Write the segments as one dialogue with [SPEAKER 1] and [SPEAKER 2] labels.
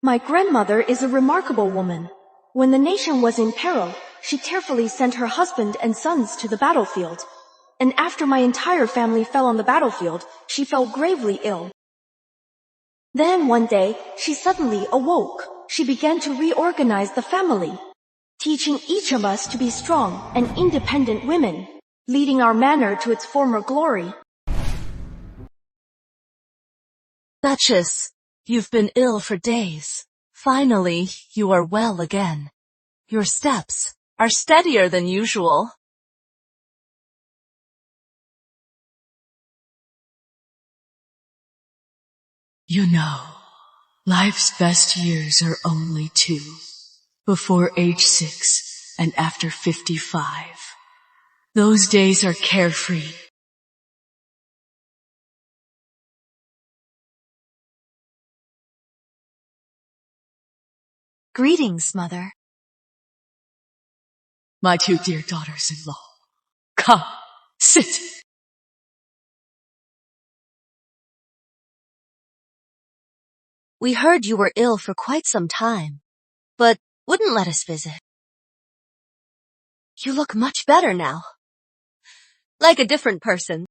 [SPEAKER 1] My grandmother is a remarkable woman. When the nation was in peril, she carefully sent her husband and sons to the battlefield. And after my entire family fell on the battlefield, she fell gravely ill. Then one day, she suddenly awoke. She began to reorganize the family, teaching each of us to be strong and independent women, leading our manor to its former glory.
[SPEAKER 2] Duchess, you've been ill for days. Finally, you are well again. Your steps are steadier than usual.
[SPEAKER 3] You know, life's best years are only 2. Before age 6 and after 55. Those days are carefree.
[SPEAKER 2] Greetings, Mother.
[SPEAKER 3] My 2 dear daughters-in-law. Come, sit.
[SPEAKER 2] We heard you were ill for quite some time, but wouldn't let us visit. You look much better now. Like a different person.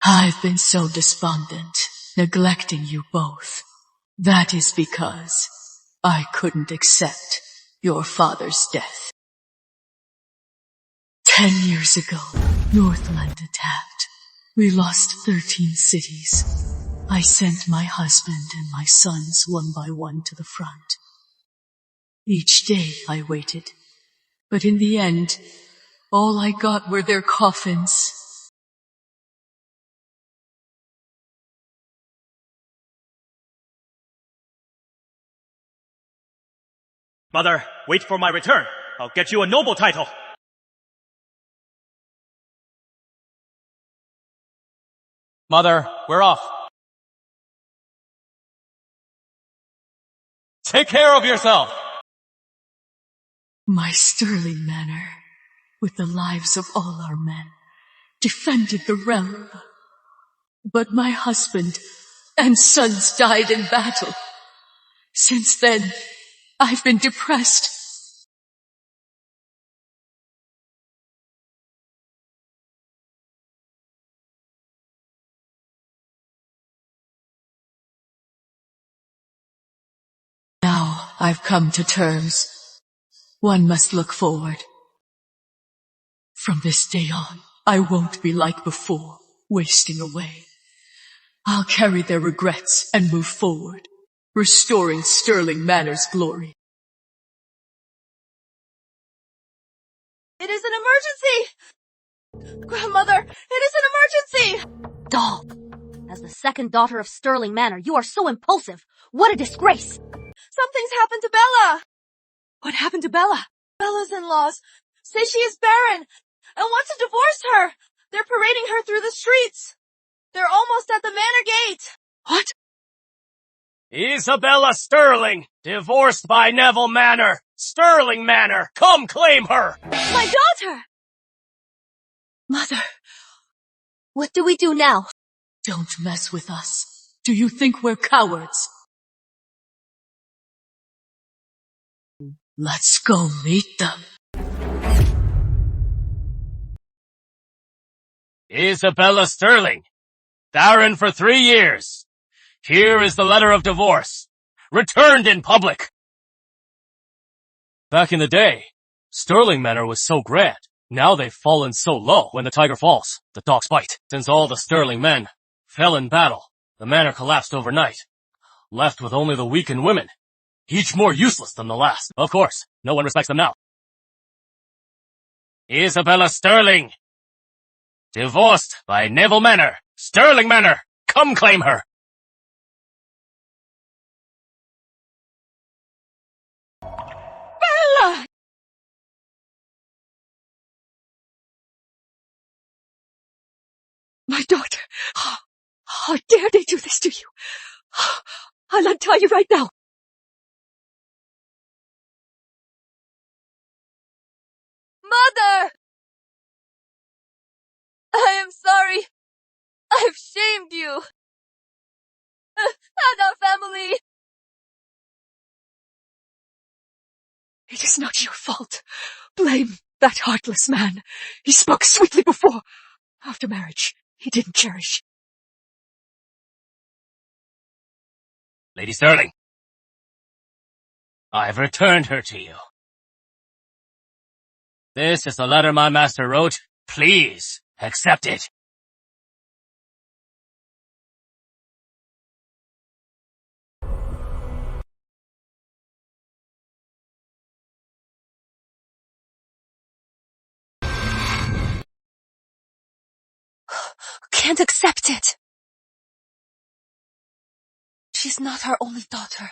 [SPEAKER 3] I've been so despondent, neglecting you both. That is because I couldn't accept your father's death. 10 years ago, Northland attacked. We lost 13 cities. I sent my husband and my sons one by one to the front. Each day I waited, but in the end, all I got were their coffins.
[SPEAKER 4] Mother, wait for my return. I'll get you a noble title. Mother, we're off. Take care of yourself.
[SPEAKER 3] My Sterling Manor, with the lives of all our men, defended the realm. But my husband and sons died in battle. Since then, I've been depressed. Now I've come to terms. One must look forward. From this day on, I won't be like before, wasting away. I'll carry their regrets and move forward, restoring Sterling Manor's glory.
[SPEAKER 1] It is an emergency! Grandmother, it is an emergency!
[SPEAKER 2] Doll, as the second daughter of Sterling Manor, you are so impulsive. What a disgrace!
[SPEAKER 1] Something's happened to Bella!
[SPEAKER 3] What happened to Bella?
[SPEAKER 1] Bella's in-laws say she is barren and want to divorce her. They're parading her through the streets. They're almost at the manor gate.
[SPEAKER 3] What?
[SPEAKER 4] Isabella Sterling, divorced by Neville Manor. Sterling Manor, come claim her.
[SPEAKER 1] My daughter!
[SPEAKER 3] Mother,
[SPEAKER 2] What do we do now?
[SPEAKER 3] don't mess with us. Do you think we're cowards? Let's go meet them.
[SPEAKER 4] Isabella Sterling, barren for 3 years. Here is the letter of divorce, returned in public. Back in the day, Sterling Manor was so grand. Now they've fallen so low. When the tiger falls, the dogs bite. Since all the Sterling men fell in battle, the manor collapsed overnight, left with only the weak and women, each more useless than the last. Of course, no one respects them now. Isabella Sterling, divorced by Neville Manor. Sterling Manor, come claim her.
[SPEAKER 1] Bella!
[SPEAKER 3] My daughter! How dare they do this to you? I'll untie you right now.
[SPEAKER 1] Mother!
[SPEAKER 2] find you. And our family.
[SPEAKER 3] It is not your fault. Blame that heartless man. He spoke sweetly before. After marriage, he didn't cherish.
[SPEAKER 4] Lady Sterling, I've returned her to you. This is the letter my master wrote. Please, accept it.
[SPEAKER 2] Can't accept it. She's not our only daughter.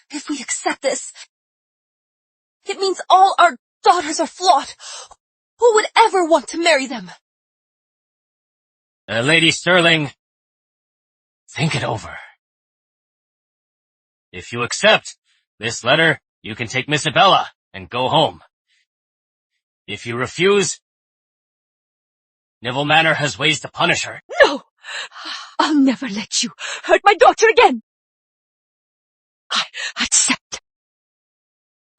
[SPEAKER 2] If we accept this, it means all our daughters are flawed. Who would ever want to marry them?
[SPEAKER 4] Lady Sterling, think it over. If you accept this letter, you can take Miss Isabella and go home. If you refuse, Neville Manor has ways to punish her.
[SPEAKER 3] No! I'll never let you hurt my daughter again. I accept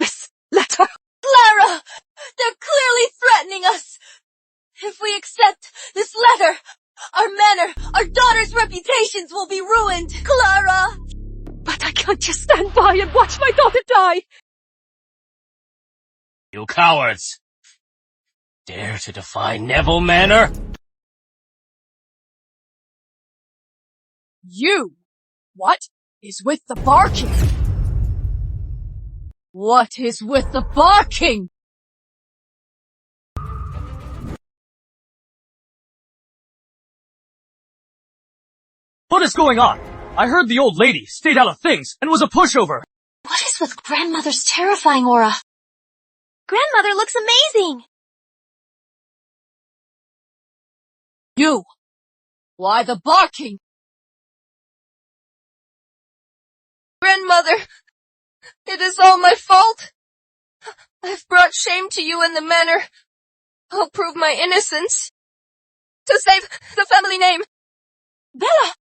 [SPEAKER 3] this letter.
[SPEAKER 2] Clara! They're clearly threatening us. If we accept this letter, our manor, our daughters' reputations will be ruined. Clara!
[SPEAKER 3] But I can't just stand by and watch my daughter die.
[SPEAKER 4] You cowards! Dare to defy Neville Manor?
[SPEAKER 3] You! What is with the barking? What is with the barking?
[SPEAKER 4] What is going on? I heard the old lady stayed out of things and was a pushover.
[SPEAKER 1] What is with grandmother's terrifying aura? Grandmother looks amazing!
[SPEAKER 3] You! Why the barking?
[SPEAKER 2] Grandmother, it is all my fault. I've brought shame to you and the manor. I'll prove my innocence. To save the family name.
[SPEAKER 3] Bella!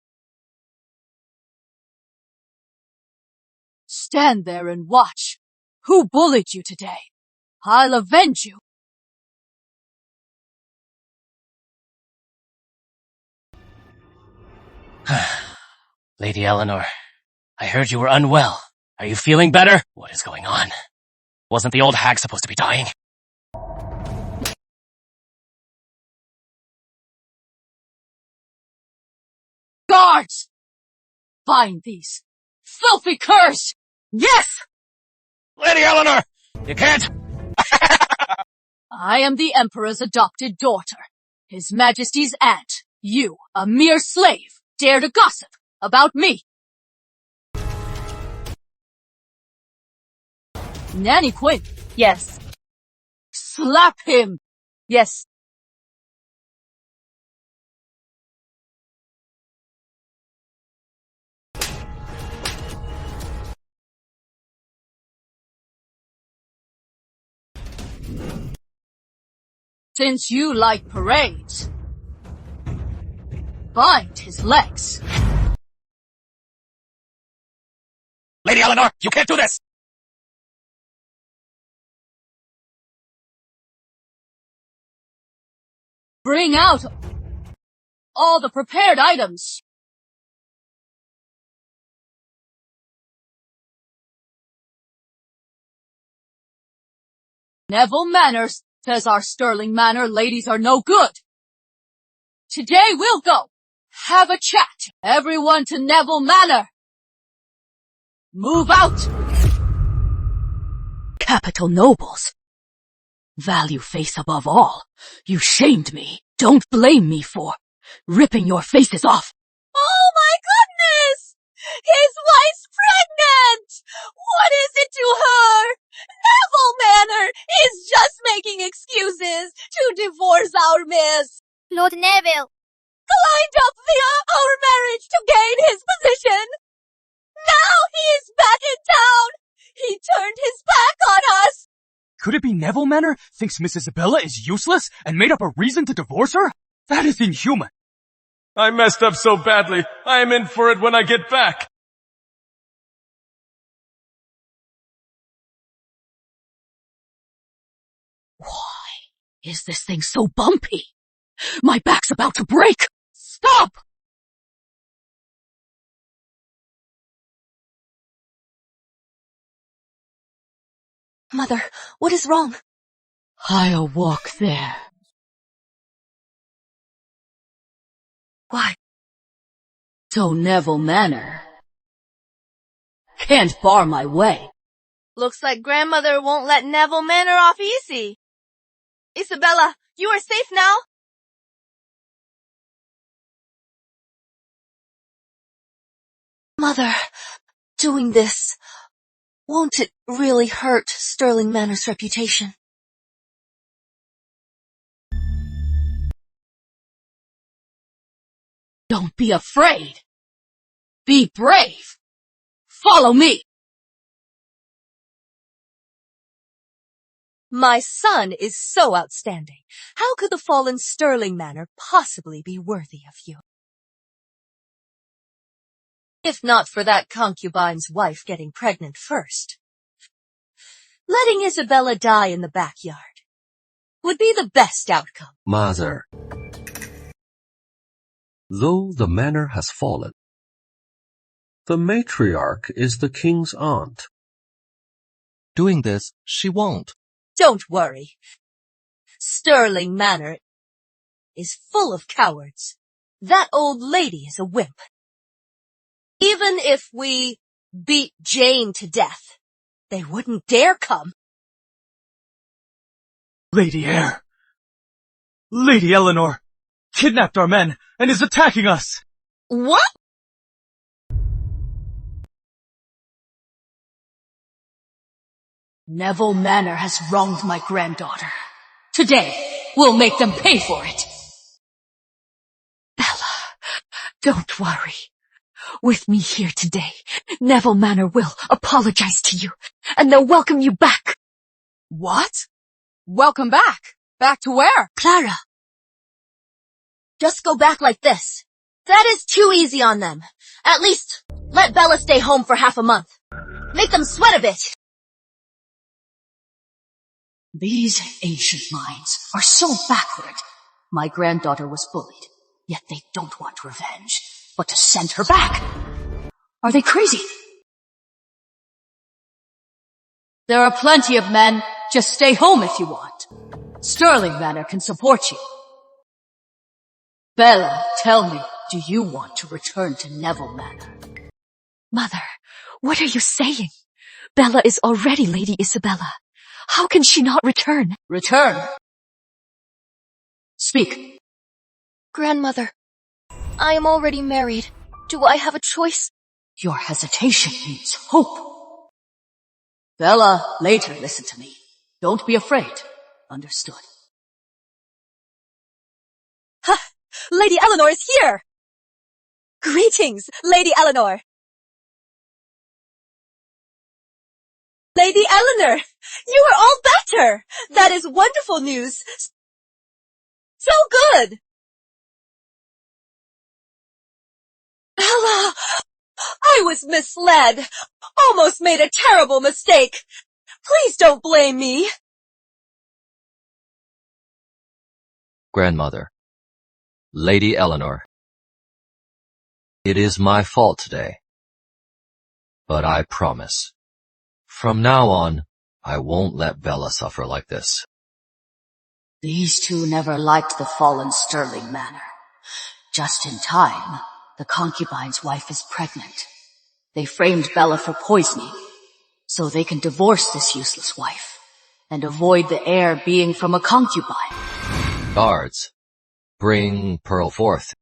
[SPEAKER 3] Stand there and watch. Who bullied you today? I'll avenge you.
[SPEAKER 4] Lady Eleanor, I heard you were unwell. Are you feeling better? What is going on? Wasn't the old hag supposed to be dying?
[SPEAKER 3] Guards! Find these filthy curs! Yes!
[SPEAKER 4] Lady Eleanor! You can't!
[SPEAKER 3] I am the Emperor's adopted daughter, His Majesty's aunt. You, a mere slave, dare to gossip about me. Nanny Quinn.
[SPEAKER 2] Yes.
[SPEAKER 3] Slap him.
[SPEAKER 2] Yes.
[SPEAKER 3] Since you like parades, bind his legs.
[SPEAKER 4] Lady Eleanor, you can't do this!
[SPEAKER 3] Bring out all the prepared items. Neville Manor says our Sterling Manor ladies are no good. Today we'll go. Have a chat. Everyone to Neville Manor. Move out. Capital nobles. Value face above all. You shamed me. Don't blame me for ripping your faces off.
[SPEAKER 2] Oh my goodness! His wife's pregnant! What is it to her? Neville Manor is just making excuses to divorce our miss.
[SPEAKER 1] Lord Neville.
[SPEAKER 2] Climbed up via our marriage to gain his position. Now he is back in town. He turned his back on us.
[SPEAKER 5] Could it be Neville Manor thinks Miss Isabella is useless and made up a reason to divorce her? That is inhuman. I messed up so badly. I am in for it when I get back.
[SPEAKER 3] Why is this thing so bumpy? My back's about to break! Stop!
[SPEAKER 1] Mother, what is wrong?
[SPEAKER 3] I'll walk there.
[SPEAKER 1] Why?
[SPEAKER 3] So Neville Manor can't bar my way.
[SPEAKER 2] Looks like grandmother won't let Neville Manor off easy. Isabella, you are safe now?
[SPEAKER 1] Mother, doing this, won't it really hurt Sterling Manor's reputation?
[SPEAKER 3] Don't be afraid. Be brave. Follow me.
[SPEAKER 2] My son is so outstanding. How could the fallen Sterling Manor possibly be worthy of you? If not for that concubine's wife getting pregnant first, letting Isabella die in the backyard would be the best outcome.
[SPEAKER 6] Mother, though the manor has fallen, the matriarch is the king's aunt.
[SPEAKER 7] Doing this, she won't.
[SPEAKER 2] Don't worry. Sterling Manor is full of cowards. That old lady is a wimp. Even if we beat Jane to death, they wouldn't dare come.
[SPEAKER 5] Lady Eyre. Lady Eleanor kidnapped our men and is attacking us.
[SPEAKER 2] What?
[SPEAKER 3] Neville Manor has wronged my granddaughter. Today, we'll make them pay for it. Bella, don't worry. With me here today, Neville Manor will apologize to you, and they'll welcome you back.
[SPEAKER 8] What? Welcome back? Back to where?
[SPEAKER 2] Clara. Just go back like this. That is too easy on them. At least, let Bella stay home for half a month. Make them sweat a bit.
[SPEAKER 3] These ancient minds are so backward. My granddaughter was bullied, yet they don't want revenge, but to send her back. Are they crazy? There are plenty of men. Just stay home if you want. Sterling Manor can support you. Bella, tell me, do you want to return to Neville Manor?
[SPEAKER 1] Mother, what are you saying? Bella is already Lady Isabella. How can she not return?
[SPEAKER 3] Return. Speak.
[SPEAKER 1] Grandmother, I am already married. Do I have a choice?
[SPEAKER 3] Your hesitation means hope. Bella, later listen to me. Don't be afraid. Understood.
[SPEAKER 2] Ha! Lady Eleanor is here! Greetings, Lady Eleanor! Lady Eleanor, you are all better! That is wonderful news! So good! Bella! I was misled! Almost made a terrible mistake! Please don't blame me!
[SPEAKER 6] Grandmother, Lady Eleanor, it is my fault today, but I promise, from now on, I won't let Bella suffer like this.
[SPEAKER 3] These two never liked the fallen Sterling Manor. Just in time, the concubine's wife is pregnant. They framed Bella for poisoning, so they can divorce this useless wife and avoid the heir being from a concubine.
[SPEAKER 6] Guards, bring Pearl forth.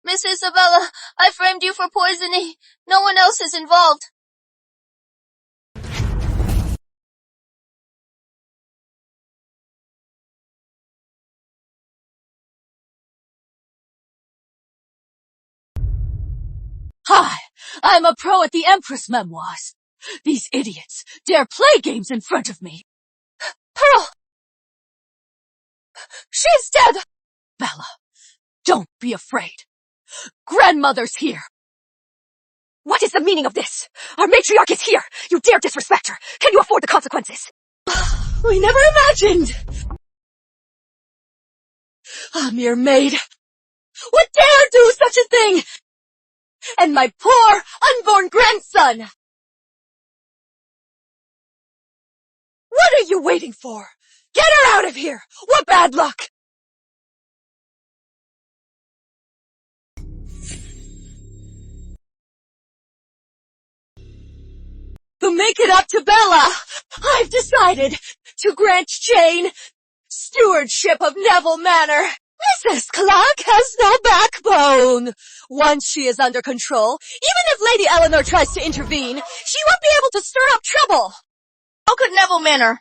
[SPEAKER 2] Miss Isabella, I framed you for poisoning. No one else is involved.
[SPEAKER 3] Hi, I'm a pro at the Empress memoirs. These idiots dare play games in front of me.
[SPEAKER 2] Pearl! She's dead!
[SPEAKER 8] Bella, don't be afraid. Grandmother's here.
[SPEAKER 2] What is the meaning of this? Our matriarch is here! You dare disrespect her! Can you afford the consequences?
[SPEAKER 8] We never imagined. A mere maid would dare do such a thing! And my poor, unborn grandson! What are you waiting for? Get her out of here! What bad luck! To make it up to Bella, I've decided to grant Jane stewardship of Neville Manor. Mrs. Clark has no backbone. Once she is under control, even if Lady Eleanor tries to intervene, she won't be able to stir up trouble.
[SPEAKER 2] How could Neville Manor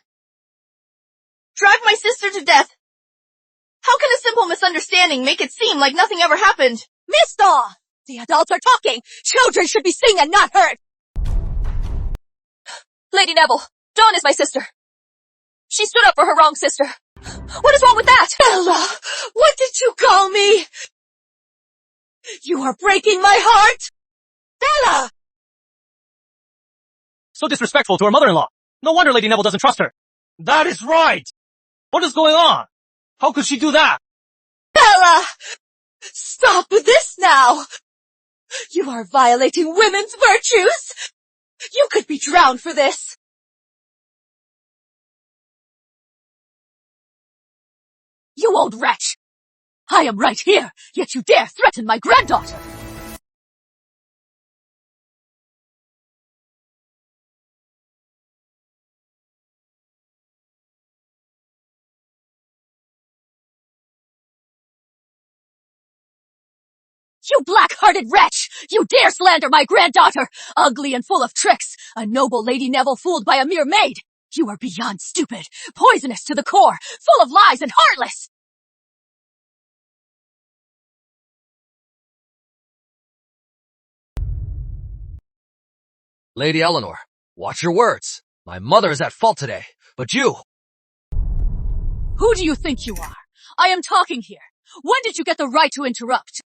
[SPEAKER 2] drive my sister to death? How can a simple misunderstanding make it seem like nothing ever happened?
[SPEAKER 8] Miss Daw, the adults are talking. Children should be seen and not heard.
[SPEAKER 2] Lady Neville, Dawn is my sister. She stood up for her wrong sister. What is wrong with that?
[SPEAKER 8] Bella, what did you call me? You are breaking my heart. Bella!
[SPEAKER 5] So disrespectful to her mother-in-law. No wonder Lady Neville doesn't trust her. That is right! What is going on? How could she do that?
[SPEAKER 8] Bella! Stop this now! You are violating women's virtues! You could be drowned for this! You old wretch! I am right here, yet you dare threaten my granddaughter! You black-hearted wretch! You dare slander my granddaughter! Ugly and full of tricks! A noble Lady Neville fooled by a mere maid! You are beyond stupid, poisonous to the core, full of lies and heartless!
[SPEAKER 6] Lady Eleanor, watch your words. My mother is at fault today, but you...
[SPEAKER 8] Who do you think you are? I am talking here. When did you get the right to interrupt?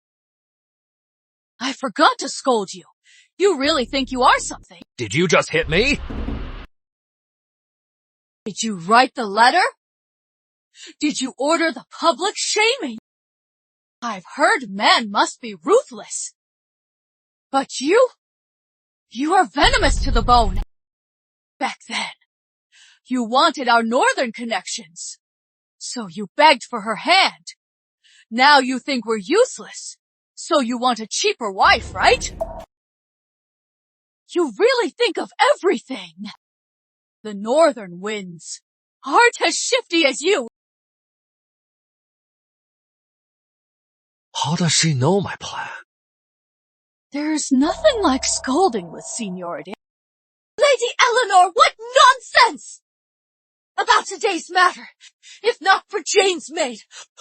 [SPEAKER 8] I forgot to scold you. You really think you are something.
[SPEAKER 6] Did you just hit me?
[SPEAKER 8] Did you write the letter? Did you order the public shaming? I've heard men must be ruthless. But you are venomous to the bone. Back then, you wanted our northern connections. So you begged for her hand. Now you think we're useless. So you want a cheaper wife, right? You really think of everything. The northern winds aren't as shifty as you.
[SPEAKER 6] How does she know my plan?
[SPEAKER 8] There's nothing like scolding with seniority. Lady Eleanor, what nonsense! About today's matter. If not for Jane's maid,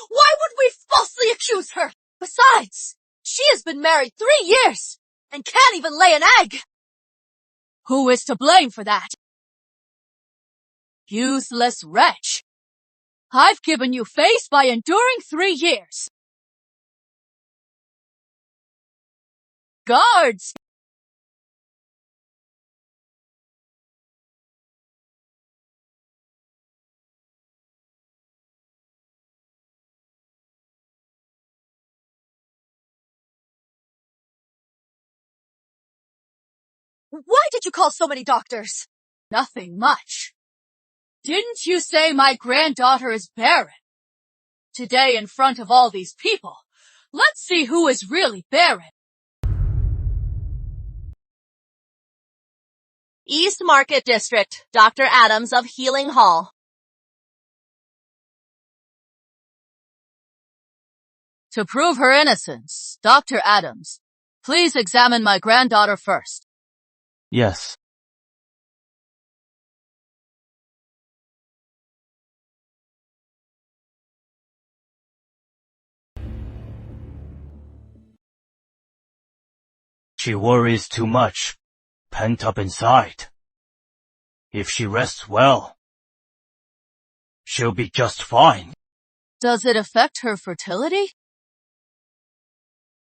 [SPEAKER 8] why would we falsely accuse her? Besides, she has been married 3 years and can't even lay an egg. Who is to blame for that? Useless wretch. I've given you face by enduring 3 years. Guards! Why did you call so many doctors? Nothing much. Didn't you say my granddaughter is barren? Today in front of all these people, let's see who is really barren.
[SPEAKER 2] East Market District, Dr. Adams of Healing Hall.
[SPEAKER 8] To prove her innocence, Dr. Adams, please examine my granddaughter first.
[SPEAKER 5] Yes. She worries too much, pent up inside. If she rests well, She'll be just fine.
[SPEAKER 8] Does it affect her fertility?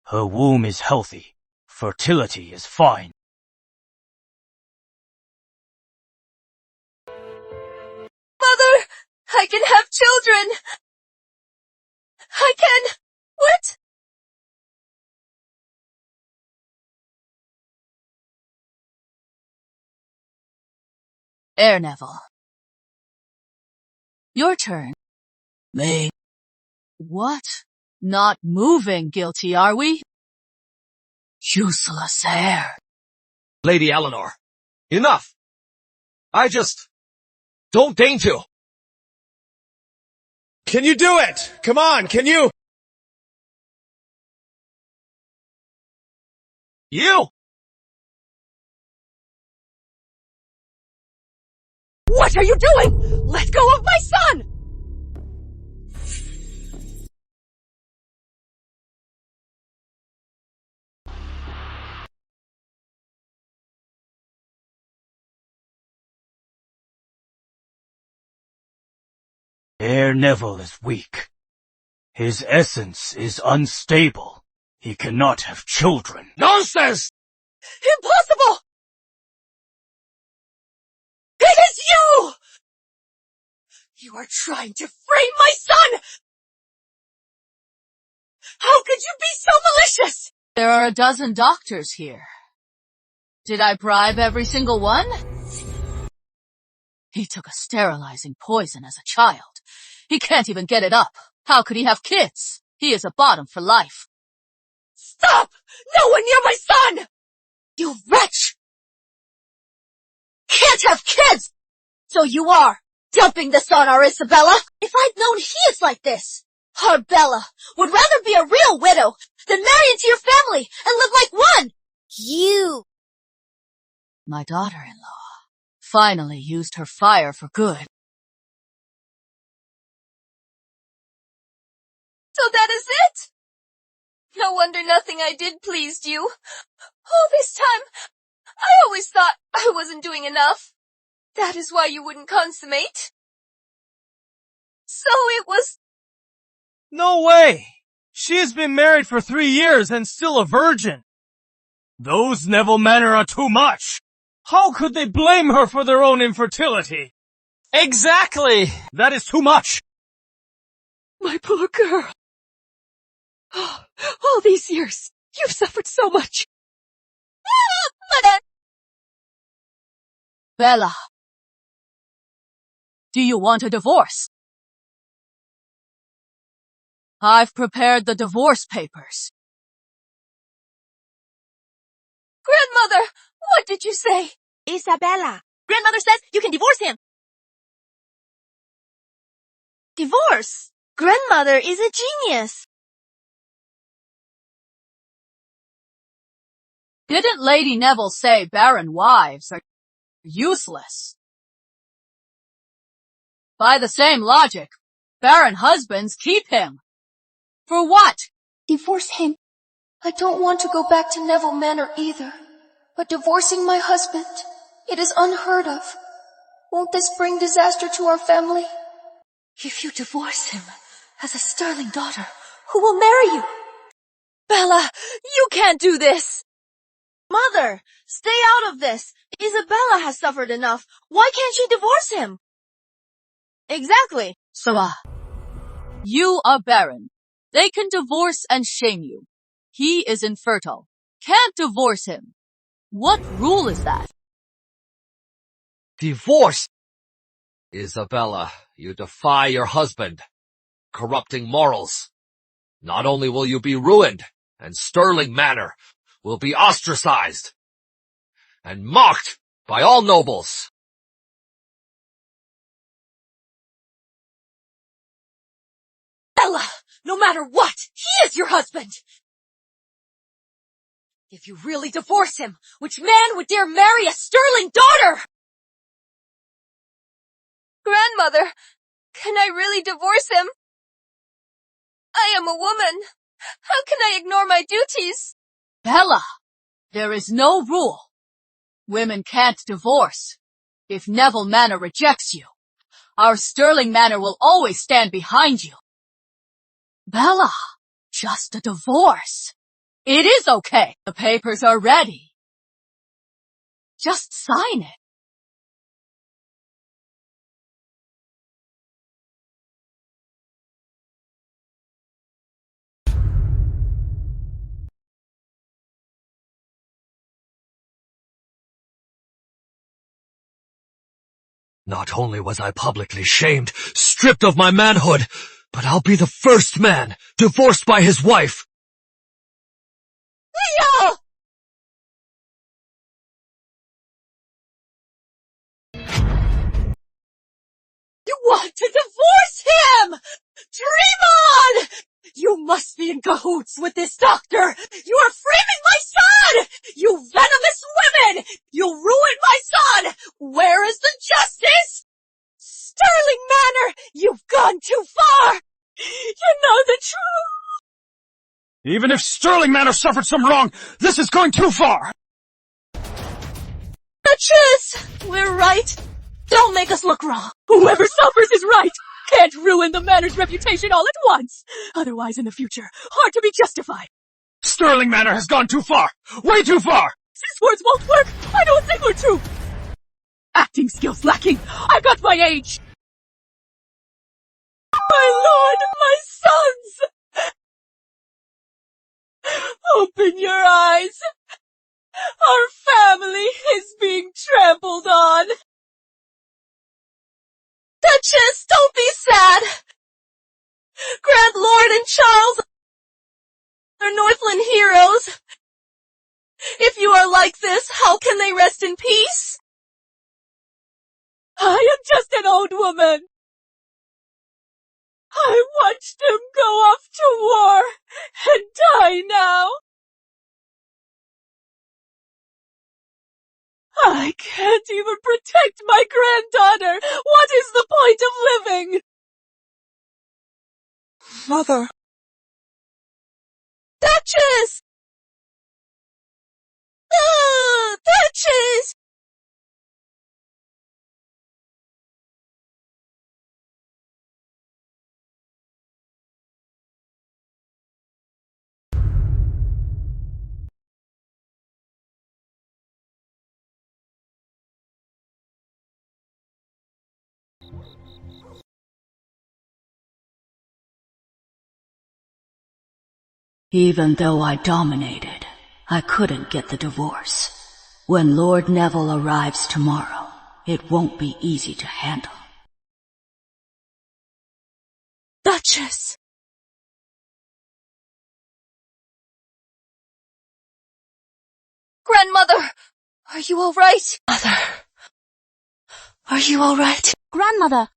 [SPEAKER 5] Her womb is healthy. Fertility is fine.
[SPEAKER 2] Mother, I can have children. I can... What?
[SPEAKER 8] Air Neville. Your turn.
[SPEAKER 5] Me?
[SPEAKER 8] What? Not moving guilty, are we? Useless air.
[SPEAKER 6] Lady Eleanor, enough! I just don't deign to.
[SPEAKER 9] Can you do it? Come on, can you?
[SPEAKER 5] You!
[SPEAKER 2] What are you doing? Let go of my son!
[SPEAKER 5] Air Neville is weak. His essence is unstable. He cannot have children.
[SPEAKER 6] Nonsense!
[SPEAKER 2] Impossible! It is you! You are trying to frame my son! How could you be so malicious?
[SPEAKER 8] There are a dozen doctors here. Did I bribe every single one? He took a sterilizing poison as a child. He can't even get it up. How could he have kids? He is a bottom for life.
[SPEAKER 2] Stop! No one near my son! You wretch! Can't have kids! So you are dumping this on our Isabella? If I'd known he is like this, our Bella would rather be a real widow than marry into your family and live like one! You!
[SPEAKER 8] My daughter-in-law finally used her fire for good.
[SPEAKER 2] So that is it? No wonder nothing I did pleased you. All this time, I always thought I wasn't doing enough. That is why you wouldn't consummate. So it was...
[SPEAKER 5] No way! She has been married for 3 years and still a virgin. Those Neville Manor are too much. How could they blame her for their own infertility? Exactly! That is too much.
[SPEAKER 2] My poor girl. All these years, you've suffered so much. Mother!
[SPEAKER 8] Bella, do you want a divorce? I've prepared the divorce papers.
[SPEAKER 2] Grandmother, what did you say?
[SPEAKER 1] Isabella.
[SPEAKER 2] Grandmother says you can divorce him.
[SPEAKER 1] Divorce. Grandmother is a genius.
[SPEAKER 8] Didn't Lady Neville say barren wives are useless? By the same logic, barren husbands keep him. For what?
[SPEAKER 10] Divorce him. I don't want to go back to Neville Manor either. But divorcing my husband, it is unheard of. Won't this bring disaster to our family?
[SPEAKER 2] If you divorce him as a sterling daughter, who will marry you? Bella, you can't do this.
[SPEAKER 1] Mother, stay out of this. Isabella has suffered enough. Why can't she divorce him? Exactly.
[SPEAKER 8] So, you are barren. They can divorce and shame you. He is infertile. Can't divorce him. What rule is that?
[SPEAKER 6] Divorce! Isabella, you defy your husband, corrupting morals. Not only will you be ruined, and Stirling Manor will be ostracized and mocked by all nobles.
[SPEAKER 2] Bella, no matter what, he is your husband. If you really divorce him, which man would dare marry a sterling daughter? Grandmother, can I really divorce him? I am a woman. How can I ignore my duties?
[SPEAKER 8] Bella, there is no rule. Women can't divorce. If Neville Manor rejects you, Our Sterling Manor will always stand behind you. Bella, just a divorce. It is okay. The papers are ready. Just sign it.
[SPEAKER 6] Not only was I publicly shamed, stripped of my manhood, but I'll be the first man divorced by his wife.
[SPEAKER 2] Leo!
[SPEAKER 8] You want to divorce him! Dream on! You must be in cahoots with this doctor! You are framing my son! You venomous women! You'll ruin my son! Where is the justice? Sterling Manor, you've gone too far! You know the truth!
[SPEAKER 5] Even if Sterling Manor suffered some wrong, this is going too far!
[SPEAKER 2] Duchess! We're right. Don't make us look wrong.
[SPEAKER 8] Whoever suffers is right! Can't ruin the Manor's reputation all at once! Otherwise, in the future, hard to be justified.
[SPEAKER 5] Sterling Manor has gone too far! Way too far!
[SPEAKER 8] These words won't work! I know a thing or two! Acting skills lacking! I've got my age! My lord, my sons! Open your eyes! Our family is being trampled on!
[SPEAKER 2] Duchess, don't be sad. Grand Lord and Charles are Northland heroes. If you are like this, how can they rest in peace?
[SPEAKER 8] I am just an old woman. I watched him go off to war and die now. I can't even protect my granddaughter. What is the point of living?
[SPEAKER 2] Mother. Duchess! Duchess!
[SPEAKER 3] Even though I dominated, I couldn't get the divorce. When Lord Neville arrives tomorrow, it won't be easy to handle.
[SPEAKER 2] Duchess! Grandmother! Are you all right? Mother! Are you all right?
[SPEAKER 1] Grandmother!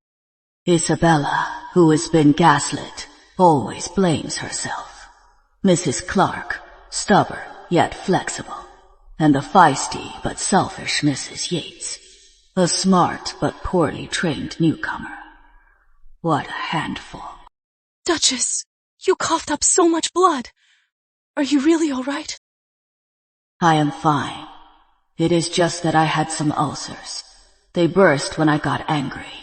[SPEAKER 3] Isabella, who has been gaslit, always blames herself. Mrs. Clark, stubborn yet flexible, and the feisty but selfish Mrs. Yates, a smart but poorly trained newcomer. What a handful.
[SPEAKER 2] Duchess, you coughed up so much blood. Are you really all right?
[SPEAKER 3] I am fine. It is just that I had some ulcers. They burst when I got angry.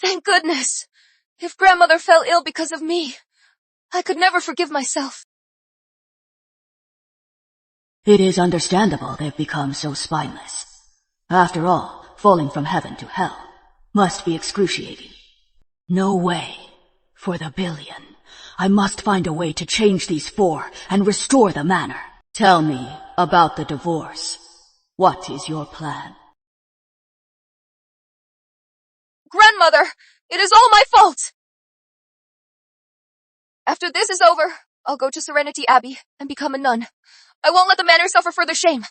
[SPEAKER 10] Thank goodness. If grandmother fell ill because of me, I could never forgive myself.
[SPEAKER 3] It is understandable they've become so spineless. After all, falling from heaven to hell must be excruciating. No way. For the billion, I must find a way to change these four and restore the manor. Tell me about the divorce. What is your plan?
[SPEAKER 10] Grandmother, it is all my fault! After this is over, I'll go to Serenity Abbey and become a nun. I won't let the manor suffer further shame.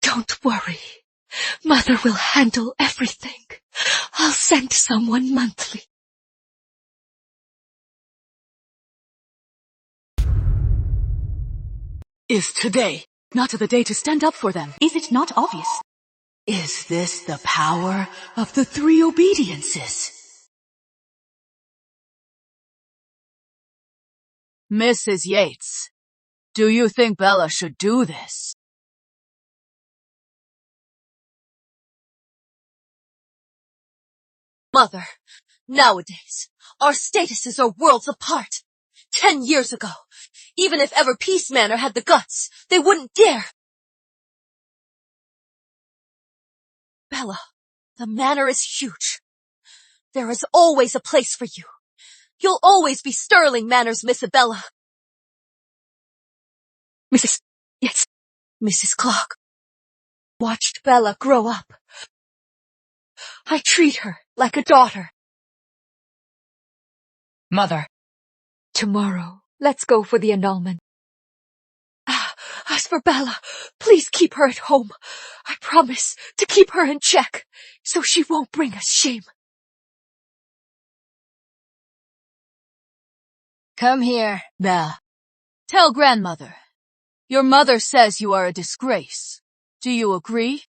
[SPEAKER 2] Don't worry. Mother will handle everything. I'll send someone monthly.
[SPEAKER 3] Is today not the day to stand up for them? Is it not obvious? Is this the power of the three obediences?
[SPEAKER 8] Mrs. Yates, do you think Bella should do this? Mother, nowadays, our statuses are worlds apart. 10 years ago, even if ever Peace Manor had the guts, they wouldn't dare. Bella, the manor is huge. There is always a place for you. You'll always be Sterling Manor's Miss Isabella. Mrs. Clark watched Bella grow up. I treat her like a daughter.
[SPEAKER 11] Mother, tomorrow, let's go for the annulment.
[SPEAKER 8] As for Bella, please keep her at home. I promise to keep her in check, so she won't bring us shame.
[SPEAKER 11] Come here.
[SPEAKER 8] Bella, tell grandmother. Your mother says you are a disgrace. Do you agree?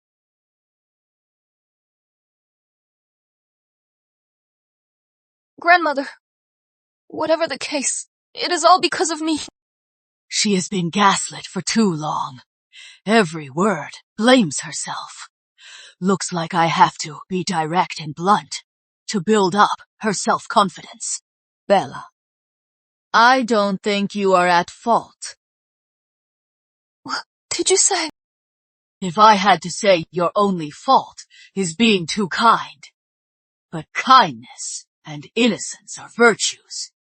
[SPEAKER 10] Grandmother, whatever the case, it is all because of me.
[SPEAKER 8] She has been gaslit for too long. Every word blames herself. Looks like I have to be direct and blunt to build up her self-confidence. Bella, I don't think you are at fault.
[SPEAKER 10] What did you say?
[SPEAKER 8] If I had to say your only fault is being too kind. But kindness and innocence are virtues.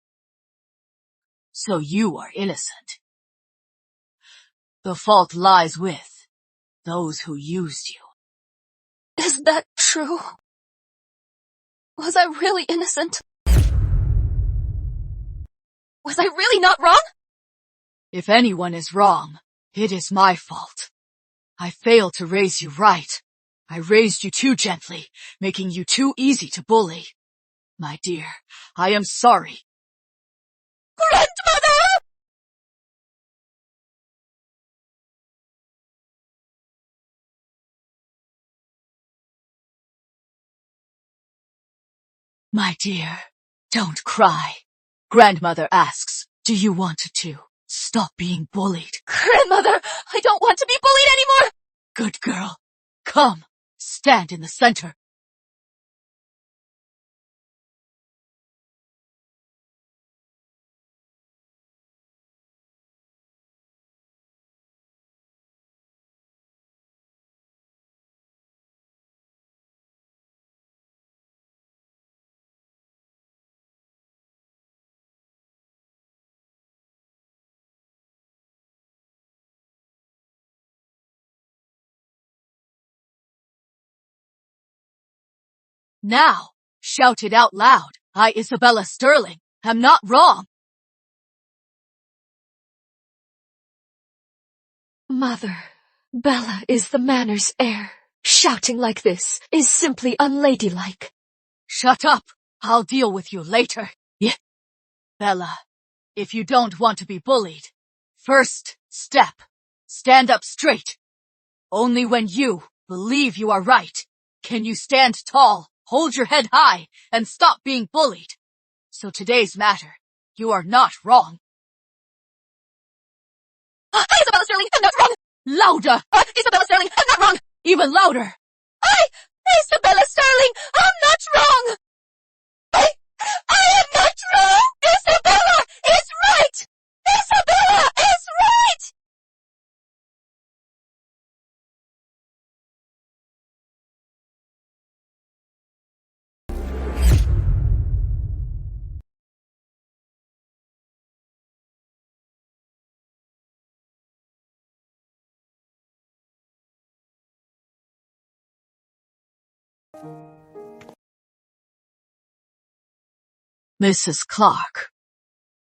[SPEAKER 8] So you are innocent. The fault lies with those who used you.
[SPEAKER 10] Is that true? Was I really innocent? Was I really not wrong?
[SPEAKER 8] If anyone is wrong, it is my fault. I failed to raise you right. I raised you too gently, making you too easy to bully. My dear, I am sorry.
[SPEAKER 2] Grandmother!
[SPEAKER 8] My dear, don't cry. Grandmother asks, do you want to stop being bullied?
[SPEAKER 2] Grandmother, I don't want to be bullied anymore!
[SPEAKER 8] Good girl. Come, stand in the center. Now, shout it out loud. I, Isabella Sterling, am not wrong.
[SPEAKER 11] Mother, Bella is the manor's heir. Shouting like this is simply unladylike.
[SPEAKER 8] Shut up. I'll deal with you later. Yeah. Bella, if you don't want to be bullied, first step, stand up straight. Only when you believe you are right can you stand tall, hold your head high, and stop being bullied. So today's matter, you are not wrong.
[SPEAKER 2] Isabella Sterling, I'm not wrong!
[SPEAKER 8] Louder!
[SPEAKER 2] Isabella Sterling, I'm not wrong!
[SPEAKER 8] Even louder!
[SPEAKER 2] Isabella Sterling, I'm not wrong! I am not wrong! Isabella is right! Isabella is right!
[SPEAKER 8] Mrs. Clark,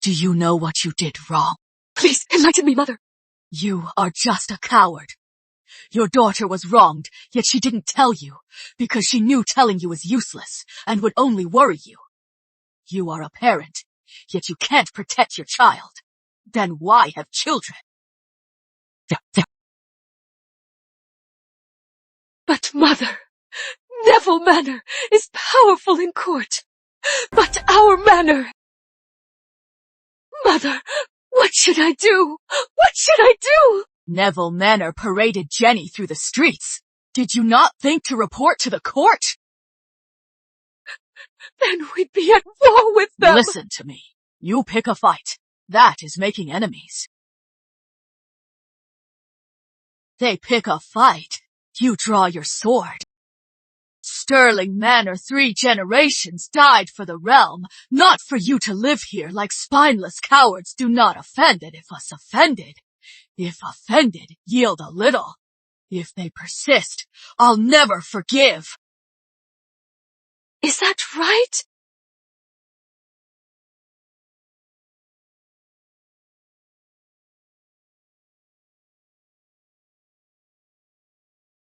[SPEAKER 8] do you know what you did wrong?
[SPEAKER 11] Please enlighten me, Mother.
[SPEAKER 8] You are just a coward. Your daughter was wronged, yet she didn't tell you, because she knew telling you was useless and would only worry you. You are a parent, yet you can't protect your child. Then why have children?
[SPEAKER 11] But Mother, Neville Manor is powerful in court. But our manor... Mother, what should I do? What should I do?
[SPEAKER 8] Neville Manor paraded Jenny through the streets. Did you not think to report to the court?
[SPEAKER 11] Then we'd be at war with them.
[SPEAKER 8] Listen to me. You pick a fight. That is making enemies. They pick a fight. You draw your sword. Sterling Manor 3 generations died for the realm, not for you to live here like spineless cowards. Do not offend it if us offended. If offended, yield a little. If they persist, I'll never forgive.
[SPEAKER 11] Is that right?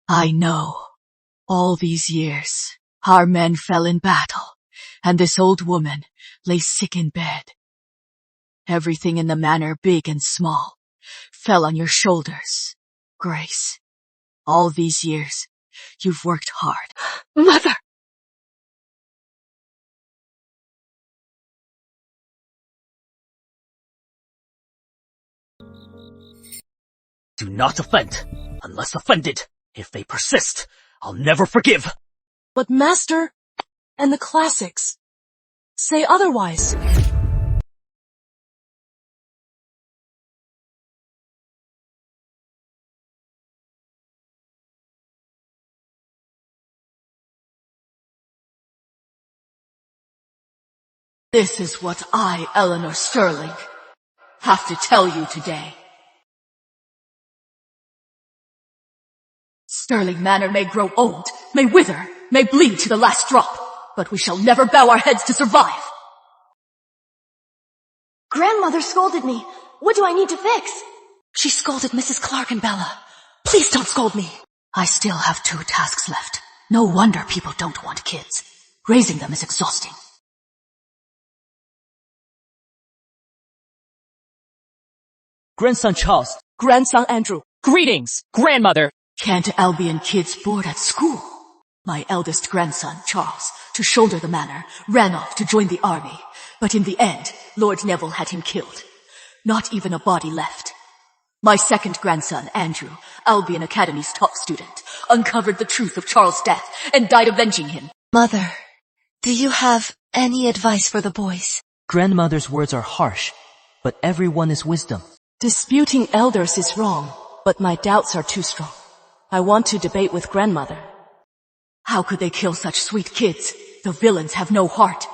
[SPEAKER 8] I know. All these years, our men fell in battle, and this old woman lay sick in bed. Everything in the manor, big and small, fell on your shoulders, Grace. All these years, you've worked hard.
[SPEAKER 11] Mother!
[SPEAKER 4] Do not offend, unless offended. If they persist, I'll never forgive.
[SPEAKER 12] But Master, and the classics say otherwise.
[SPEAKER 8] This is what I, Eleanor Sterling, have to tell you today. Sterling Manor may grow old, may wither, may bleed to the last drop, but we shall never bow our heads to survive.
[SPEAKER 1] Grandmother scolded me. What do I need to fix?
[SPEAKER 12] She scolded Mrs. Clark and Bella. Please don't scold me.
[SPEAKER 8] I still have 2 tasks left. No wonder people don't want kids. Raising them is exhausting.
[SPEAKER 13] Grandson Charles, grandson Andrew, greetings, grandmother.
[SPEAKER 8] Can't Albion kids board at school? My eldest grandson, Charles, to shoulder the manor, ran off to join the army. But in the end, Lord Neville had him killed. Not even a body left. My second grandson, Andrew, Albion Academy's top student, uncovered the truth of Charles' death and died avenging him.
[SPEAKER 12] Mother, do you have any advice for the boys?
[SPEAKER 13] Grandmother's words are harsh, but everyone is wisdom.
[SPEAKER 12] Disputing elders is wrong, but my doubts are too strong. I want to debate with grandmother.
[SPEAKER 8] How could they kill such sweet kids? The villains have no heart.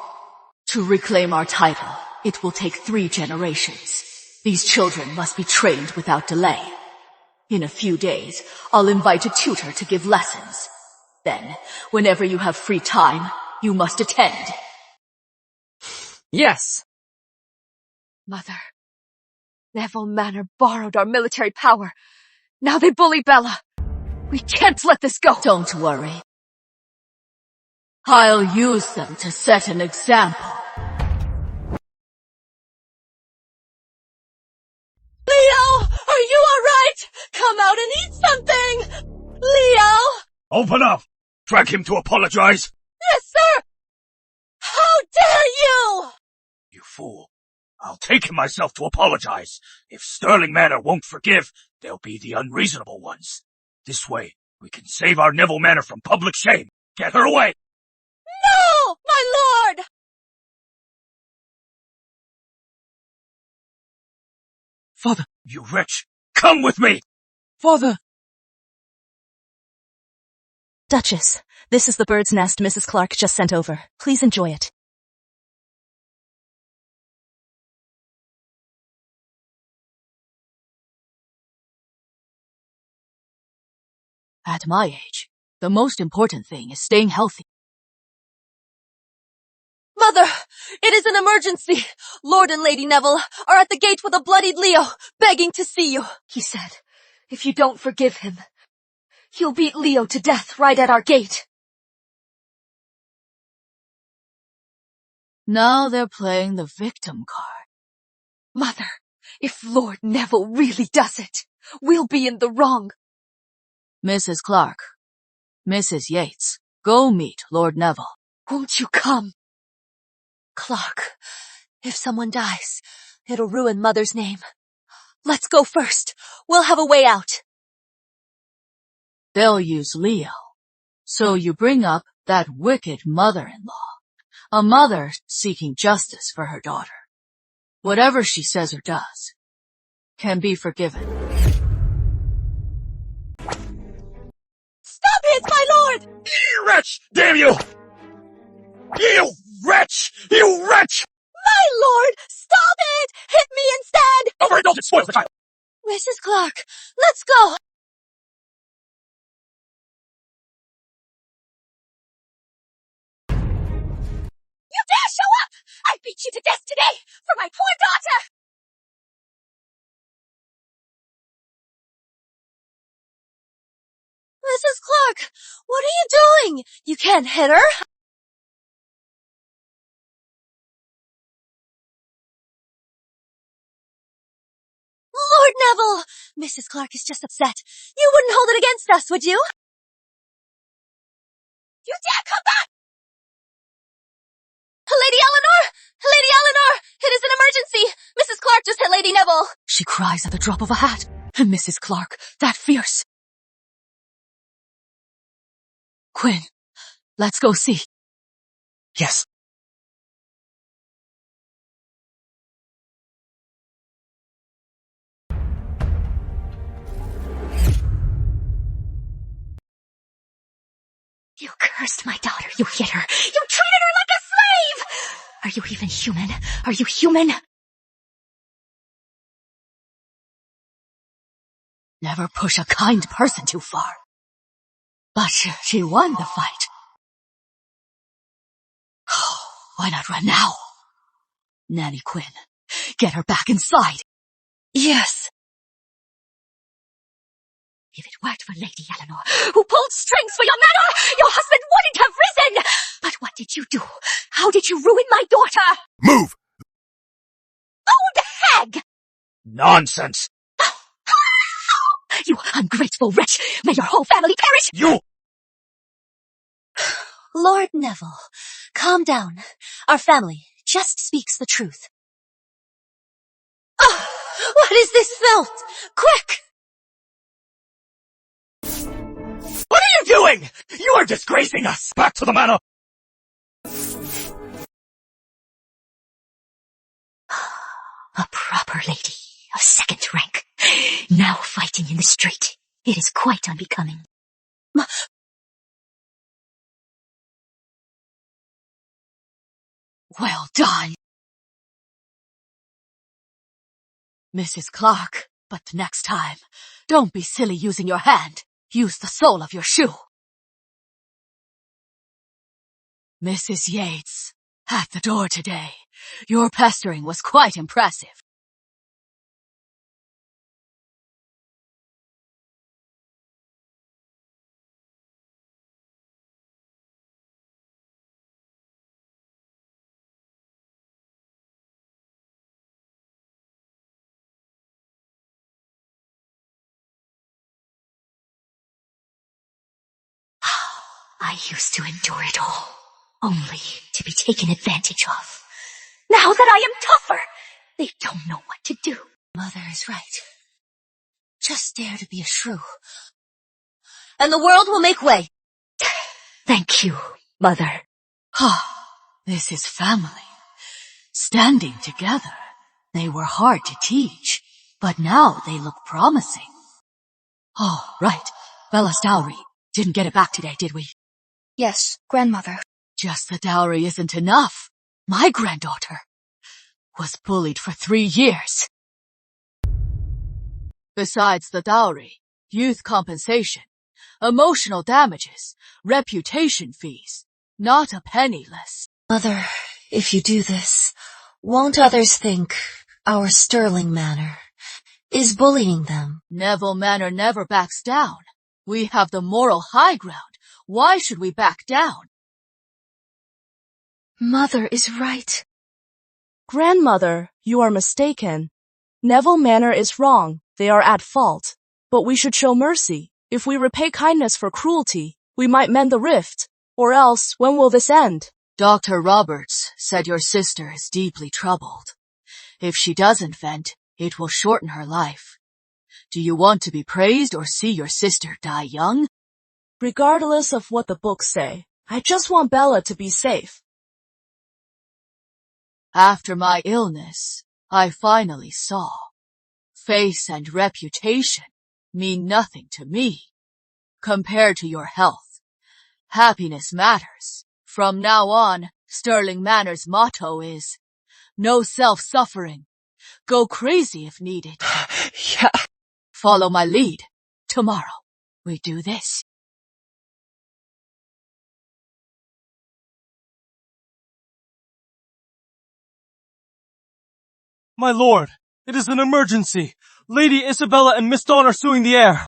[SPEAKER 8] To reclaim our title, it will take 3 generations. These children must be trained without delay. In a few days, I'll invite a tutor to give lessons. Then, whenever you have free time, you must attend.
[SPEAKER 13] Yes.
[SPEAKER 11] Mother, Neville Manor borrowed our military power. Now they bully Bella. We can't let this go.
[SPEAKER 8] Don't worry. I'll use them to set an example.
[SPEAKER 2] Leo, are you alright? Come out and eat something! Leo!
[SPEAKER 5] Open up! Drag him to apologize!
[SPEAKER 2] Yes, sir! How dare you!
[SPEAKER 5] You fool. I'll take it myself to apologize. If Sterling Manor won't forgive, they'll be the unreasonable ones. This way, we can save our Neville Manor from public shame. Get her away!
[SPEAKER 2] No, my lord!
[SPEAKER 5] Father! You wretch! Come with me!
[SPEAKER 12] Father! Duchess, this is the bird's nest Mrs. Clark just sent over. Please enjoy it.
[SPEAKER 8] At my age, the most important thing is staying healthy.
[SPEAKER 2] Mother, it is an emergency. Lord and Lady Neville are at the gate with a bloodied Leo, begging to see you.
[SPEAKER 11] He said, if you don't forgive him, he'll beat Leo to death right at our gate.
[SPEAKER 8] Now they're playing the victim card.
[SPEAKER 11] Mother, if Lord Neville really does it, we'll be in the wrong.
[SPEAKER 8] Mrs. Clark, Mrs. Yates, go meet Lord Neville.
[SPEAKER 11] Won't you come?
[SPEAKER 2] Clark, if someone dies, it'll ruin Mother's name. Let's go first. We'll have a way out.
[SPEAKER 8] They'll use Leo. So you bring up that wicked mother-in-law. A mother seeking justice for her daughter. Whatever she says or does can be forgiven.
[SPEAKER 2] Stop it, my lord!
[SPEAKER 9] You wretch! Damn you! You wretch! You wretch!
[SPEAKER 2] My lord, stop it! Hit me instead!
[SPEAKER 9] Overindulgence spoils the child!
[SPEAKER 2] Mrs. Clark, let's go! You dare show up! I beat you to death today for my poor daughter! Mrs. Clark, what are you doing? You can't hit her. Lord Neville! Mrs. Clark is just upset. You wouldn't hold it against us, would you? You dare come back! Lady Eleanor! Lady Eleanor! It is an emergency! Mrs. Clark just hit Lady Neville!
[SPEAKER 8] She cries at the drop of a hat. And Mrs. Clark, that fierce. Quinn, let's go see.
[SPEAKER 13] Yes.
[SPEAKER 10] You cursed my daughter. You hit her. You treated her like a slave! Are you even human? Are you human?
[SPEAKER 8] Never push a kind person too far. But she won the fight. Why not run now? Nanny Quinn, get her back inside.
[SPEAKER 10] Yes. If it weren't for Lady Eleanor, who pulled strings for your manor, your husband wouldn't have risen! But what did you do? How did you ruin my daughter?
[SPEAKER 9] Move!
[SPEAKER 10] Old hag!
[SPEAKER 9] Nonsense!
[SPEAKER 10] You ungrateful wretch! May your whole family perish!
[SPEAKER 9] You!
[SPEAKER 2] Lord Neville, calm down. Our family just speaks the truth. Oh, what is this filth? Quick!
[SPEAKER 9] What are you doing? You are disgracing us! Back to the manor!
[SPEAKER 10] A proper lady of second rank, now fighting in the street. It is quite unbecoming.
[SPEAKER 8] Well done. Mrs. Clark, but next time, don't be silly using your hand. Use the sole of your shoe. Mrs. Yates, at the door today. Your pestering was quite impressive.
[SPEAKER 10] I used to endure it all, only to be taken advantage of. Now that I am tougher, they don't know what to do.
[SPEAKER 2] Mother is right. Just dare to be a shrew, and the world will make way.
[SPEAKER 10] Thank you, Mother.
[SPEAKER 8] This is family. Standing together. They were hard to teach, but now they look promising. Oh, right. Bella's dowry. Didn't get it back today, did we?
[SPEAKER 1] Yes, grandmother.
[SPEAKER 8] Just the dowry isn't enough. My granddaughter was bullied for 3 years. Besides the dowry, youth compensation, emotional damages, reputation fees, not a penny less.
[SPEAKER 2] Mother, if you do this, won't others think our Sterling Manor is bullying them?
[SPEAKER 8] Neville Manor never backs down. We have the moral high ground. Why should we back down?
[SPEAKER 10] Mother is right.
[SPEAKER 14] Grandmother, you are mistaken. Neville Manor is wrong. They are at fault. But we should show mercy. If we repay kindness for cruelty, we might mend the rift. Or else, when will this end?
[SPEAKER 8] Dr. Roberts said your sister is deeply troubled. If she doesn't vent, it will shorten her life. Do you want to be praised or see your sister die young?
[SPEAKER 14] Regardless of what the books say, I just want Bella to be safe.
[SPEAKER 8] After my illness, I finally saw face and reputation mean nothing to me compared to your health. Happiness matters. From now on, Sterling Manor's motto is no self-suffering. Go crazy if needed.
[SPEAKER 2] Yeah.
[SPEAKER 8] Follow my lead. Tomorrow, we do this.
[SPEAKER 5] My lord, it is an emergency. Lady Isabella and Miss Dawn are suing the heir.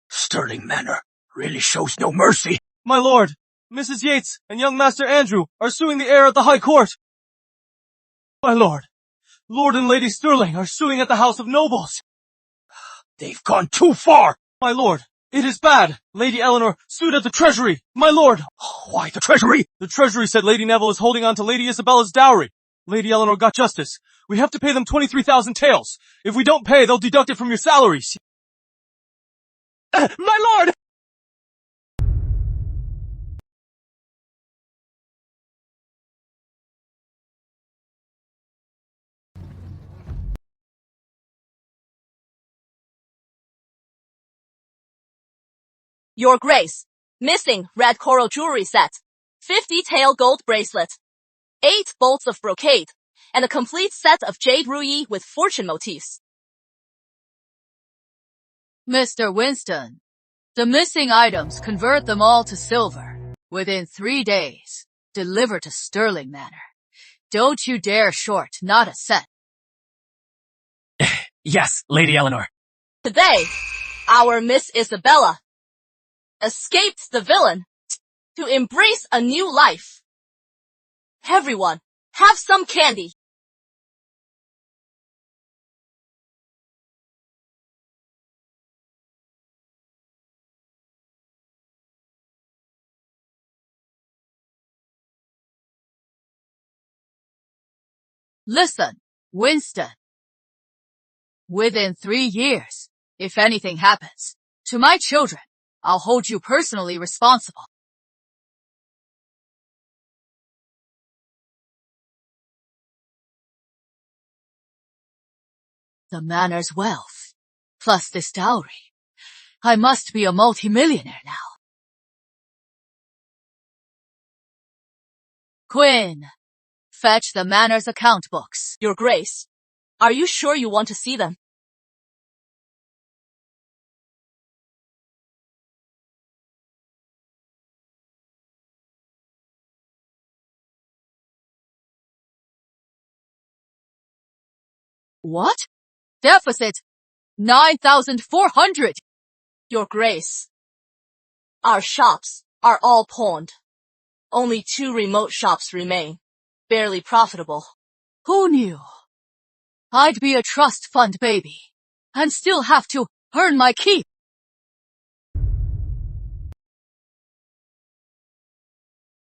[SPEAKER 9] Sterling Manor really shows no mercy.
[SPEAKER 5] My lord, Mrs. Yates and young Master Andrew are suing the heir at the High Court. My lord, Lord and Lady Sterling are suing at the House of Nobles.
[SPEAKER 9] They've gone too far.
[SPEAKER 5] My lord, it is bad. Lady Eleanor sued at the Treasury. My lord.
[SPEAKER 9] Why the Treasury?
[SPEAKER 5] The Treasury said Lady Neville is holding on to Lady Isabella's dowry. Lady Eleanor got justice. We have to pay them 23,000 taels. If we don't pay, they'll deduct it from your salaries.
[SPEAKER 9] My lord!
[SPEAKER 12] Your Grace, missing red coral jewelry set, 50 tail gold bracelet, 8 bolts of brocade, and a complete set of jade rouille with fortune motifs.
[SPEAKER 8] Mr. Winston, the missing items, convert them all to silver. Within 3 days, deliver to Sterling Manor. Don't you dare short, not a cent.
[SPEAKER 4] Yes, Lady Eleanor.
[SPEAKER 12] Today, our Miss Isabella escaped the villain to embrace a new life. Everyone, have some candy.
[SPEAKER 8] Listen, Winston. Within 3 years, if anything happens to my children, I'll hold you personally responsible. The manor's wealth, plus this dowry. I must be a multimillionaire now. Quinn, fetch the manor's account books.
[SPEAKER 12] Your Grace, are you sure you want to see them?
[SPEAKER 8] What? Deficit 9,400.
[SPEAKER 12] Your Grace, our shops are all pawned. Only 2 remote shops remain, barely profitable.
[SPEAKER 8] Who knew? I'd be a trust fund baby, and still have to earn my keep.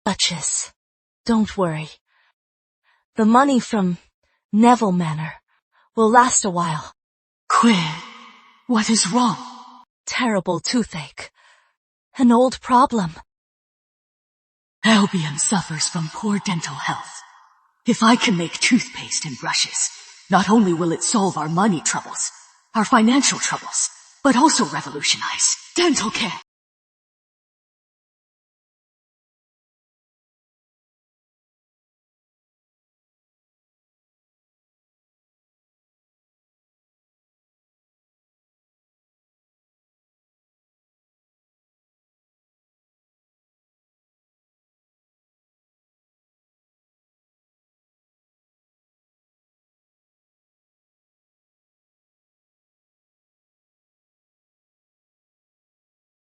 [SPEAKER 14] Duchess, don't worry. The money from Neville Manor will last a while.
[SPEAKER 3] Quinn, what is wrong?
[SPEAKER 14] Terrible toothache. An old problem.
[SPEAKER 3] Albion suffers from poor dental health. If I can make toothpaste and brushes, not only will it solve our money troubles, our financial troubles, but also revolutionize dental care.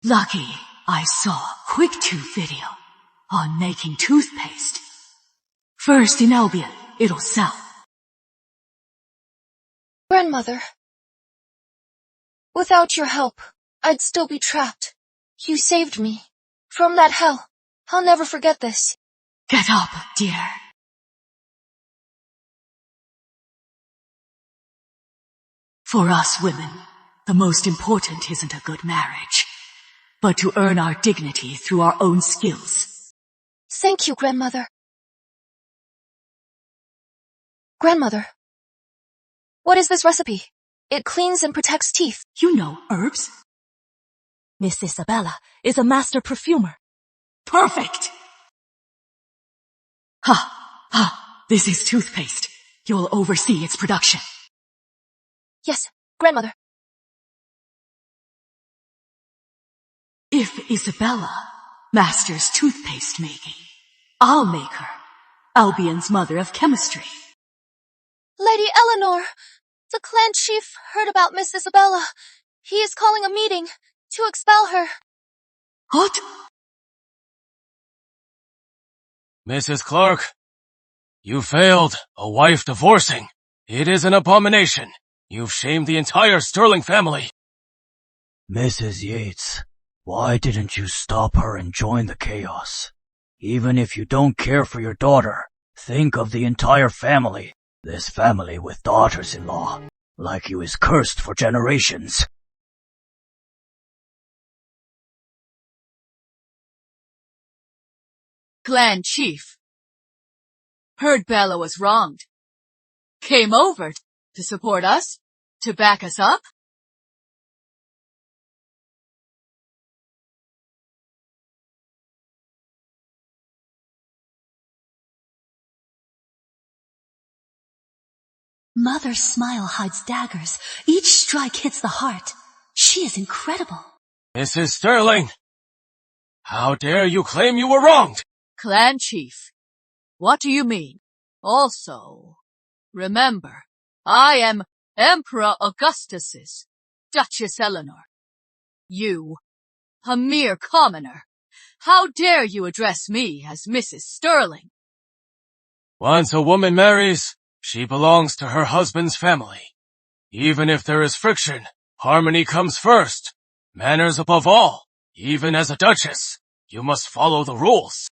[SPEAKER 3] Lucky I saw a quick tooth video on making toothpaste. First in Albion, it'll sell.
[SPEAKER 10] Grandmother, without your help, I'd still be trapped. You saved me from that hell. I'll never forget this.
[SPEAKER 3] Get up, dear. For us women, the most important isn't a good marriage, but to earn our dignity through our own skills.
[SPEAKER 10] Thank you, Grandmother. Grandmother, what is this recipe? It cleans and protects teeth.
[SPEAKER 3] You know herbs?
[SPEAKER 14] Miss Isabella is a master perfumer.
[SPEAKER 3] Perfect! This is toothpaste. You'll oversee its production.
[SPEAKER 10] Yes, Grandmother.
[SPEAKER 3] If Isabella masters toothpaste making, I'll make her Albion's mother of chemistry.
[SPEAKER 10] Lady Eleanor, the clan chief heard about Miss Isabella. He is calling a meeting to expel her.
[SPEAKER 3] What?
[SPEAKER 4] Mrs. Clark, you failed a wife divorcing. It is an abomination. You've shamed the entire Sterling family.
[SPEAKER 15] Mrs. Yates, why didn't you stop her and join the chaos? Even if you don't care for your daughter, think of the entire family. This family with daughters-in-law, like you, is cursed for generations.
[SPEAKER 8] Clan chief heard Bella was wronged. Came over to support us, to back us up.
[SPEAKER 3] Mother's smile hides daggers. Each strike hits the heart. She is incredible.
[SPEAKER 4] Mrs. Sterling, how dare you claim you were wronged?
[SPEAKER 8] Clan chief, what do you mean? Also, remember, I am Emperor Augustus's Duchess Eleanor. You, a mere commoner. How dare you address me as Mrs. Sterling?
[SPEAKER 4] Once a woman marries, she belongs to her husband's family. Even if there is friction, harmony comes first. Manners above all. Even as a duchess, you must follow the rules.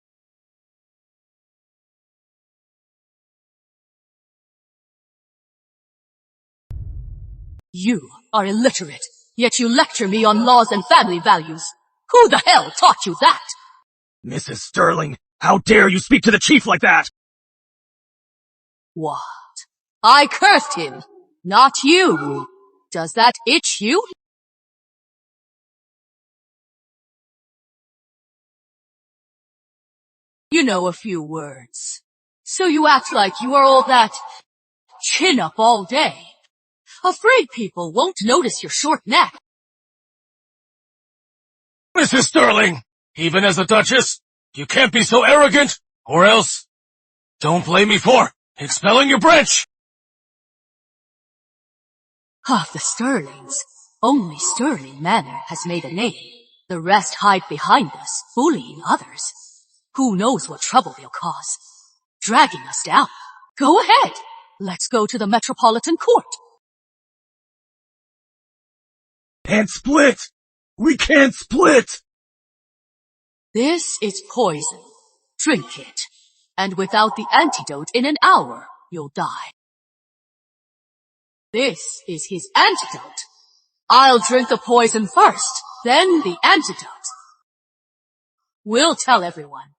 [SPEAKER 8] You are illiterate, yet you lecture me on laws and family values. Who the hell taught you that?
[SPEAKER 9] Mrs. Sterling, how dare you speak to the chief like that?
[SPEAKER 8] What? I cursed him, not you. Does that itch you? You know a few words, so you act like you are all that chin up all day. Afraid people won't notice your short neck.
[SPEAKER 4] Mrs. Sterling, even as a duchess, you can't be so arrogant, or else don't blame me for expelling your branch.
[SPEAKER 8] Of the Sterlings, only Sterling Manor has made a name. The rest hide behind us, bullying others. Who knows what trouble they'll cause? Dragging us down. Go ahead. Let's go to the Metropolitan Court.
[SPEAKER 9] Can't split! We can't split!
[SPEAKER 8] This is poison. Drink it. And without the antidote in an hour, you'll die. This is his antidote. I'll drink the poison first, then the antidote. We'll tell everyone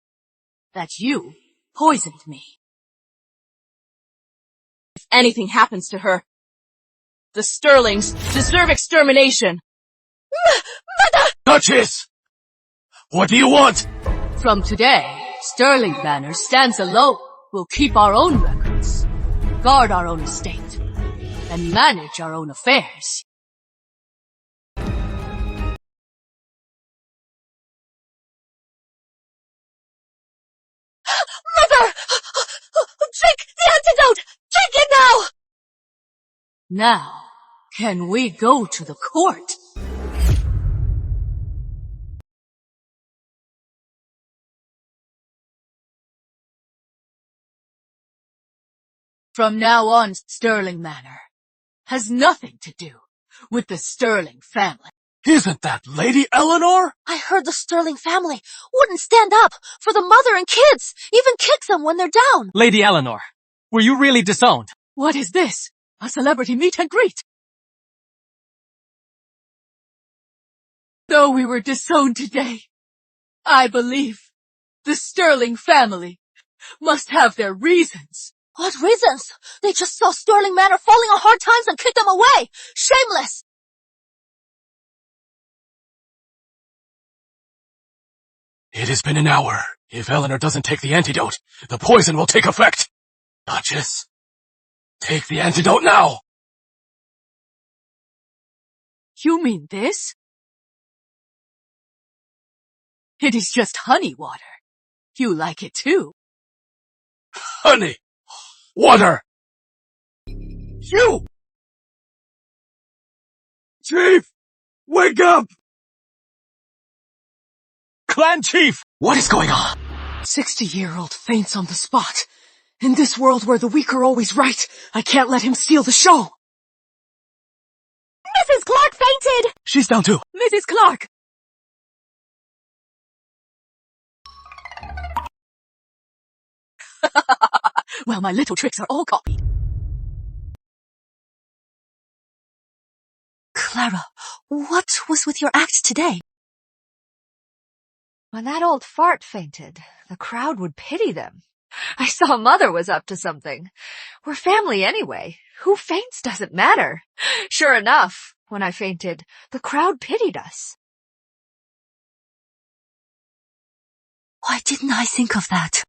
[SPEAKER 8] that you poisoned me.
[SPEAKER 12] If anything happens to her, the Sterlings deserve extermination.
[SPEAKER 4] Mother! Duchess! What do you want?
[SPEAKER 8] From today, Sterling Manor stands alone. We'll keep our own records, guard our own estate, and manage our own affairs.
[SPEAKER 2] Mother! Drink the antidote! Drink it now!
[SPEAKER 8] Now, can we go to the court? From now on, Sterling Manor has nothing to do with the Sterling family.
[SPEAKER 4] Isn't that Lady Eleanor?
[SPEAKER 10] I heard the Sterling family wouldn't stand up for the mother and kids, even kick them when they're down.
[SPEAKER 5] Lady Eleanor, were you really disowned?
[SPEAKER 8] What is this? A celebrity meet and greet? Though we were disowned today, I believe the Sterling family must have their reasons
[SPEAKER 2] What reasons? They just saw Sterling Manor falling on hard times and kicked them away! Shameless!
[SPEAKER 4] It has been an hour. If Eleanor doesn't take the antidote, the poison will take effect. Duchess, take the antidote now!
[SPEAKER 8] You mean this? It is just honey water. You like it too.
[SPEAKER 4] Honey! Water! You!
[SPEAKER 5] Chief! Wake up! Clan Chief!
[SPEAKER 4] What is going on?
[SPEAKER 3] 60-year-old faints on the spot. In this world where the weak are always right, I can't let him steal the show.
[SPEAKER 2] Mrs. Clark fainted!
[SPEAKER 4] She's down too.
[SPEAKER 8] Mrs. Clark! Well, my little tricks are all copied.
[SPEAKER 2] Clara, what was with your act today?
[SPEAKER 11] When that old fart fainted, the crowd would pity them. I saw Mother was up to something. We're family anyway. Who faints doesn't matter. Sure enough, when I fainted, the crowd pitied us.
[SPEAKER 2] Why didn't I think of that?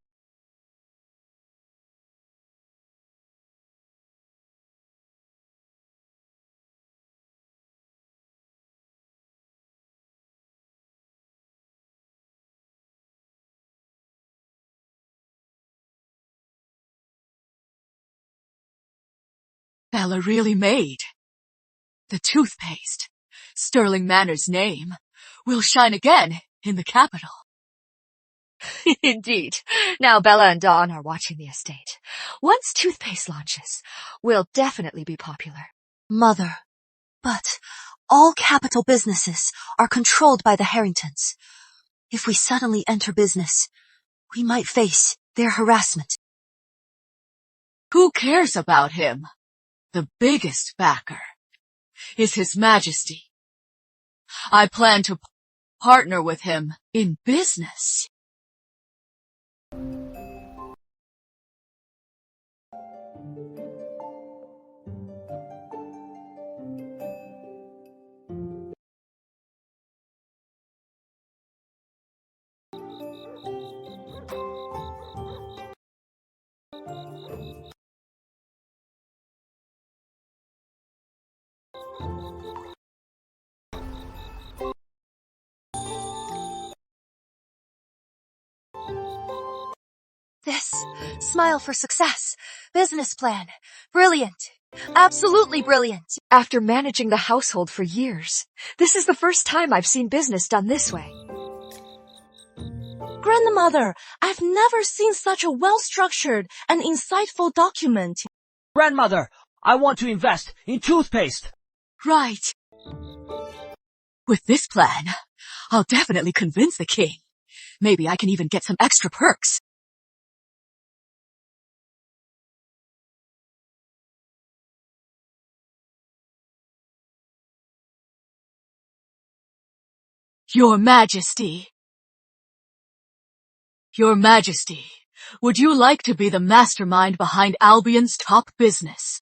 [SPEAKER 8] Bella really made. The toothpaste, Sterling Manor's name, will shine again in the capital.
[SPEAKER 11] Indeed. Now Bella and Dawn are watching the estate. Once toothpaste launches, we'll definitely be popular.
[SPEAKER 2] Mother, but all capital businesses are controlled by the Harringtons. If we suddenly enter business, we might face their harassment.
[SPEAKER 8] Who cares about him? The biggest backer is His Majesty. I plan to partner with him in business.
[SPEAKER 2] This, smile for success, business plan, brilliant, absolutely brilliant.
[SPEAKER 11] After managing the household for years, this is the first time I've seen business done this way.
[SPEAKER 14] Grandmother, I've never seen such a well-structured and insightful document.
[SPEAKER 15] Grandmother, I want to invest in toothpaste.
[SPEAKER 8] Right. With this plan, I'll definitely convince the king. Maybe I can even get some extra perks. Your Majesty. Your Majesty, would you like to be the mastermind behind Albion's top business?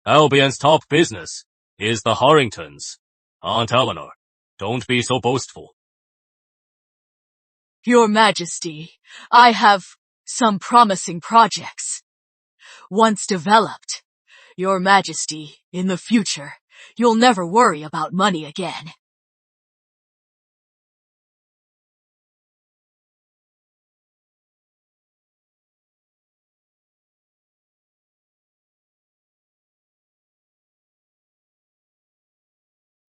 [SPEAKER 4] Albion's top business is the Harringtons. Aunt Eleanor, don't be so boastful.
[SPEAKER 8] Your Majesty, I have some promising projects. Once developed, Your Majesty, in the future, you'll never worry about money again.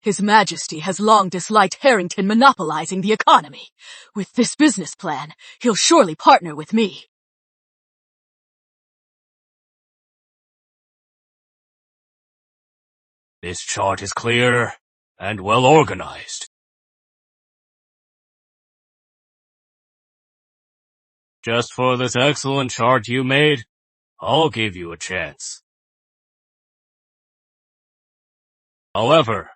[SPEAKER 8] His Majesty has long disliked Harrington monopolizing the economy. With this business plan, he'll surely partner with me.
[SPEAKER 4] This chart is clear and well organized. Just for this excellent chart you made, I'll give you a chance. However,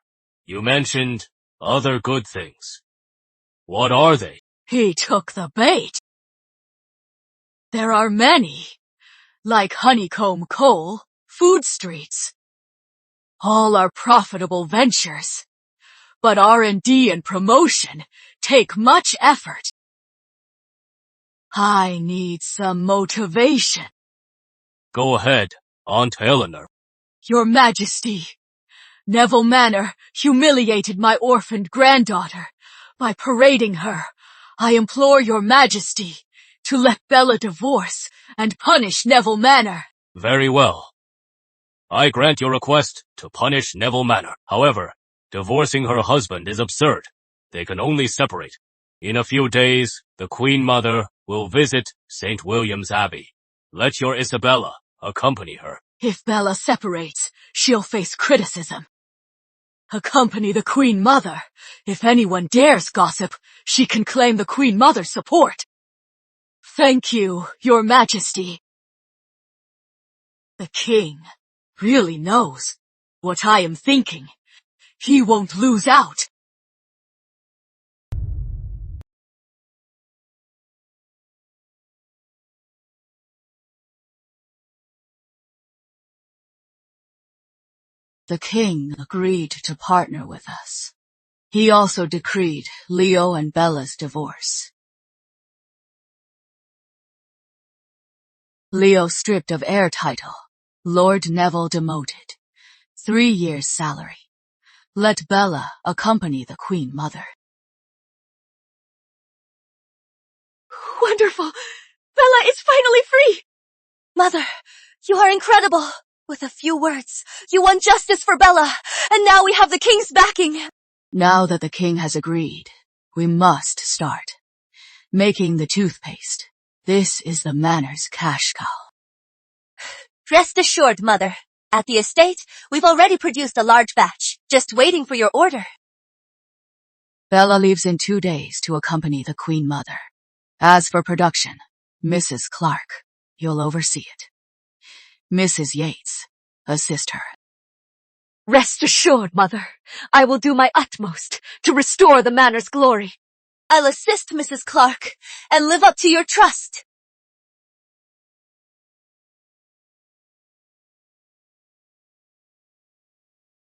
[SPEAKER 4] you mentioned other good things. What are they?
[SPEAKER 8] He took the bait. There are many. like honeycomb coal, food streets. All are profitable ventures, but R&D and promotion take much effort. I need some motivation.
[SPEAKER 4] Go ahead, Aunt Eleanor.
[SPEAKER 8] Your Majesty, Neville Manor humiliated my orphaned granddaughter by parading her. I implore your Majesty to let Bella divorce and punish Neville Manor.
[SPEAKER 4] Very well. I grant your request to punish Neville Manor. However, divorcing her husband is absurd. They can only separate. In a few days, the Queen Mother will visit St. William's Abbey. Let your Isabella accompany her.
[SPEAKER 8] If Bella separates, she'll face criticism. Accompany the Queen Mother. If anyone dares gossip, she can claim the Queen Mother's support. Thank you, Your Majesty. The King really knows what I am thinking. He won't lose out. The King agreed to partner with us. He also decreed Leo and Bella's divorce. Leo stripped of heir title. Lord Neville demoted. 3 years' salary. Let Bella accompany the Queen Mother.
[SPEAKER 2] Wonderful! Bella is finally free! Mother, you are incredible! With a few words, you won justice for Bella, and now we have the King's backing.
[SPEAKER 8] Now that the King has agreed, we must start. Making the toothpaste. This is the Manor's cash cow.
[SPEAKER 2] Rest assured, Mother. At the estate, we've already produced a large batch, just waiting for your order.
[SPEAKER 8] Bella leaves in 2 days to accompany the Queen Mother. As for production, Mrs. Clark, you'll oversee it. Mrs. Yates, assist her.
[SPEAKER 2] Rest assured, Mother. I will do my utmost to restore the Manor's glory. I'll assist Mrs. Clark and live up to your trust.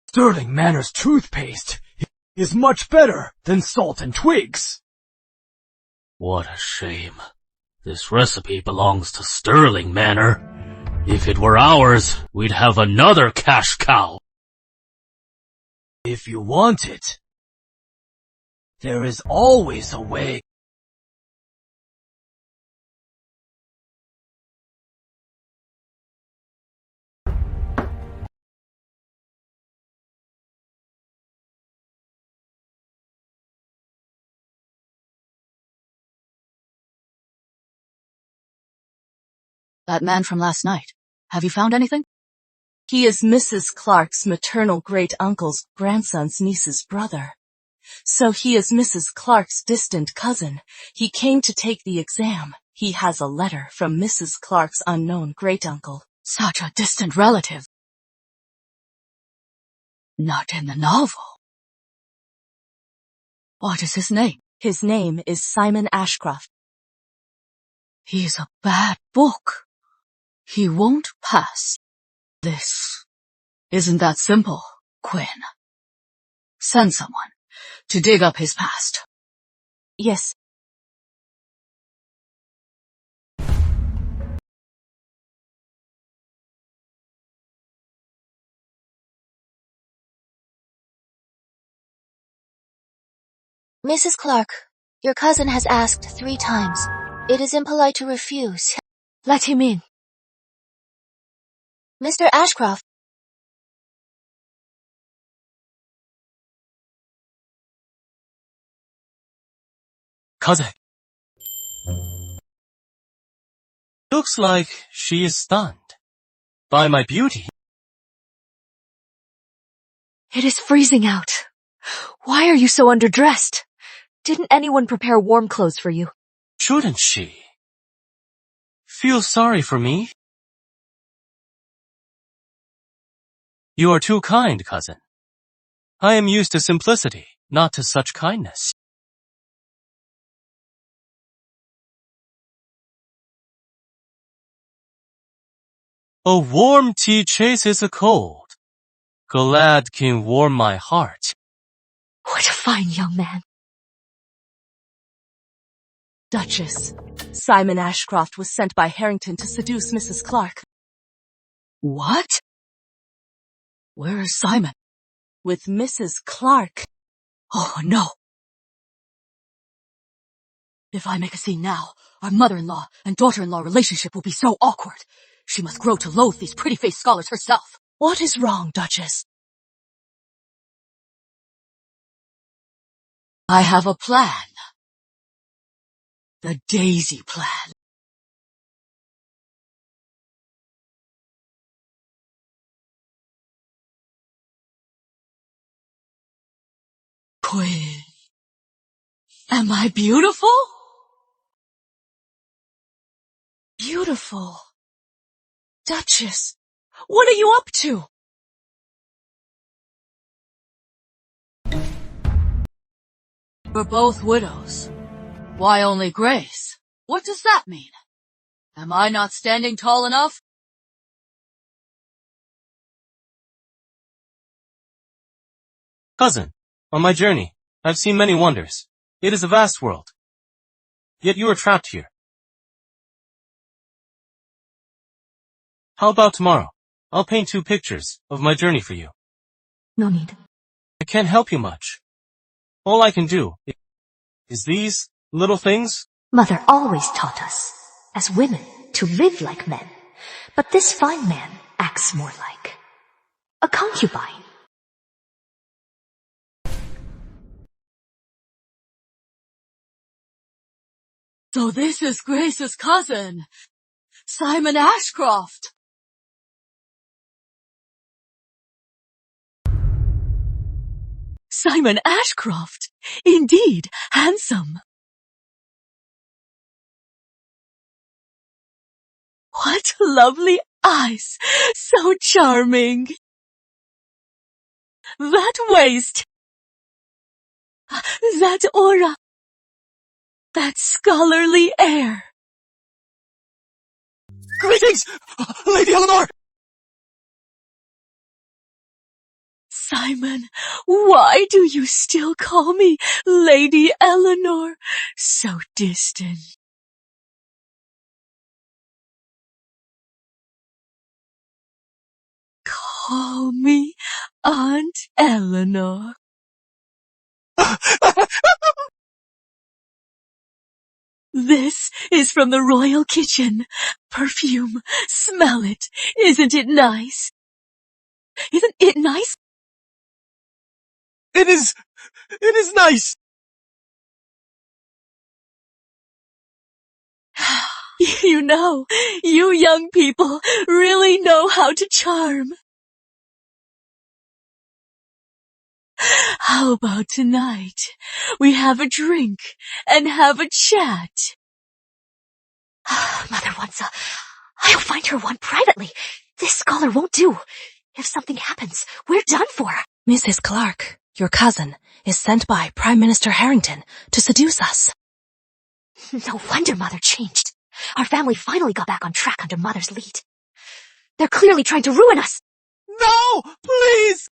[SPEAKER 5] Sterling Manor's toothpaste is much better than salt and twigs.
[SPEAKER 4] What a shame. This recipe belongs to Sterling Manor. If it were ours, we'd have another cash cow.
[SPEAKER 15] If you want it, there is always a way.
[SPEAKER 14] That man from last night. Have you found anything? He is Mrs. Clark's maternal great-uncle's grandson's niece's brother. So he is Mrs. Clark's distant cousin. He came to take the exam. He has a letter from Mrs. Clark's unknown great-uncle.
[SPEAKER 8] Such a distant relative. Not in the novel. What is his name?
[SPEAKER 14] His name is Simon Ashcroft.
[SPEAKER 8] He's a bad book. He won't pass. This isn't that simple, Quinn. Send someone to dig up his past.
[SPEAKER 14] Yes.
[SPEAKER 10] Mrs. Clark, your cousin has asked 3 times. It is impolite to refuse.
[SPEAKER 2] Let him in.
[SPEAKER 10] Mr. Ashcroft.
[SPEAKER 4] Cousin. Looks like she is stunned by my beauty.
[SPEAKER 2] It is freezing out. Why are you so underdressed? Didn't anyone prepare warm clothes for you?
[SPEAKER 4] Shouldn't she feel sorry for me? You are too kind, cousin. I am used to simplicity, not to such kindness. A warm tea chases a cold. Glad can warm my heart.
[SPEAKER 11] What a fine young man.
[SPEAKER 14] Duchess, Simon Ashcroft was sent by Harrington to seduce Mrs. Clark.
[SPEAKER 8] What? Where is Simon?
[SPEAKER 14] With Mrs. Clark.
[SPEAKER 8] Oh, no. If I make a scene now, our mother-in-law and daughter-in-law relationship will be so awkward. She must grow to loathe these pretty-faced scholars herself.
[SPEAKER 14] What is wrong, Duchess?
[SPEAKER 8] I have a plan. The Daisy Plan. Queen, am I beautiful?
[SPEAKER 14] Beautiful. Duchess, what are you up to?
[SPEAKER 8] We're both widows. Why only Grace? What does that mean? Am I not standing tall enough?
[SPEAKER 4] Cousin, on my journey, I've seen many wonders. It is a vast world. Yet you are trapped here. How about tomorrow? I'll paint 2 pictures of my journey for you.
[SPEAKER 10] No need.
[SPEAKER 4] I can't help you much. All I can do is these little things.
[SPEAKER 10] Mother always taught us, as women, to live like men. But this fine man acts more like a concubine.
[SPEAKER 8] So this is Grace's cousin, Simon Ashcroft.
[SPEAKER 14] Simon Ashcroft. Indeed, handsome. What lovely eyes. So charming. That waist. That aura. That scholarly air.
[SPEAKER 9] Greetings, Lady Eleanor!
[SPEAKER 14] Simon, why do you still call me Lady Eleanor? So distant. Call me Aunt Eleanor. This is from the royal kitchen. Perfume. Smell it. Isn't it nice? Isn't it nice?
[SPEAKER 9] It is nice.
[SPEAKER 14] You know, you young people really know how to charm. How about tonight? We have a drink and have a chat.
[SPEAKER 10] Mother wants I'll find her one privately. This scholar won't do. If something happens, we're done for.
[SPEAKER 14] Mrs. Clark, your cousin, is sent by Prime Minister Harrington to seduce us.
[SPEAKER 10] No wonder Mother changed. Our family finally got back on track under Mother's lead. They're clearly trying to ruin us.
[SPEAKER 9] No, please!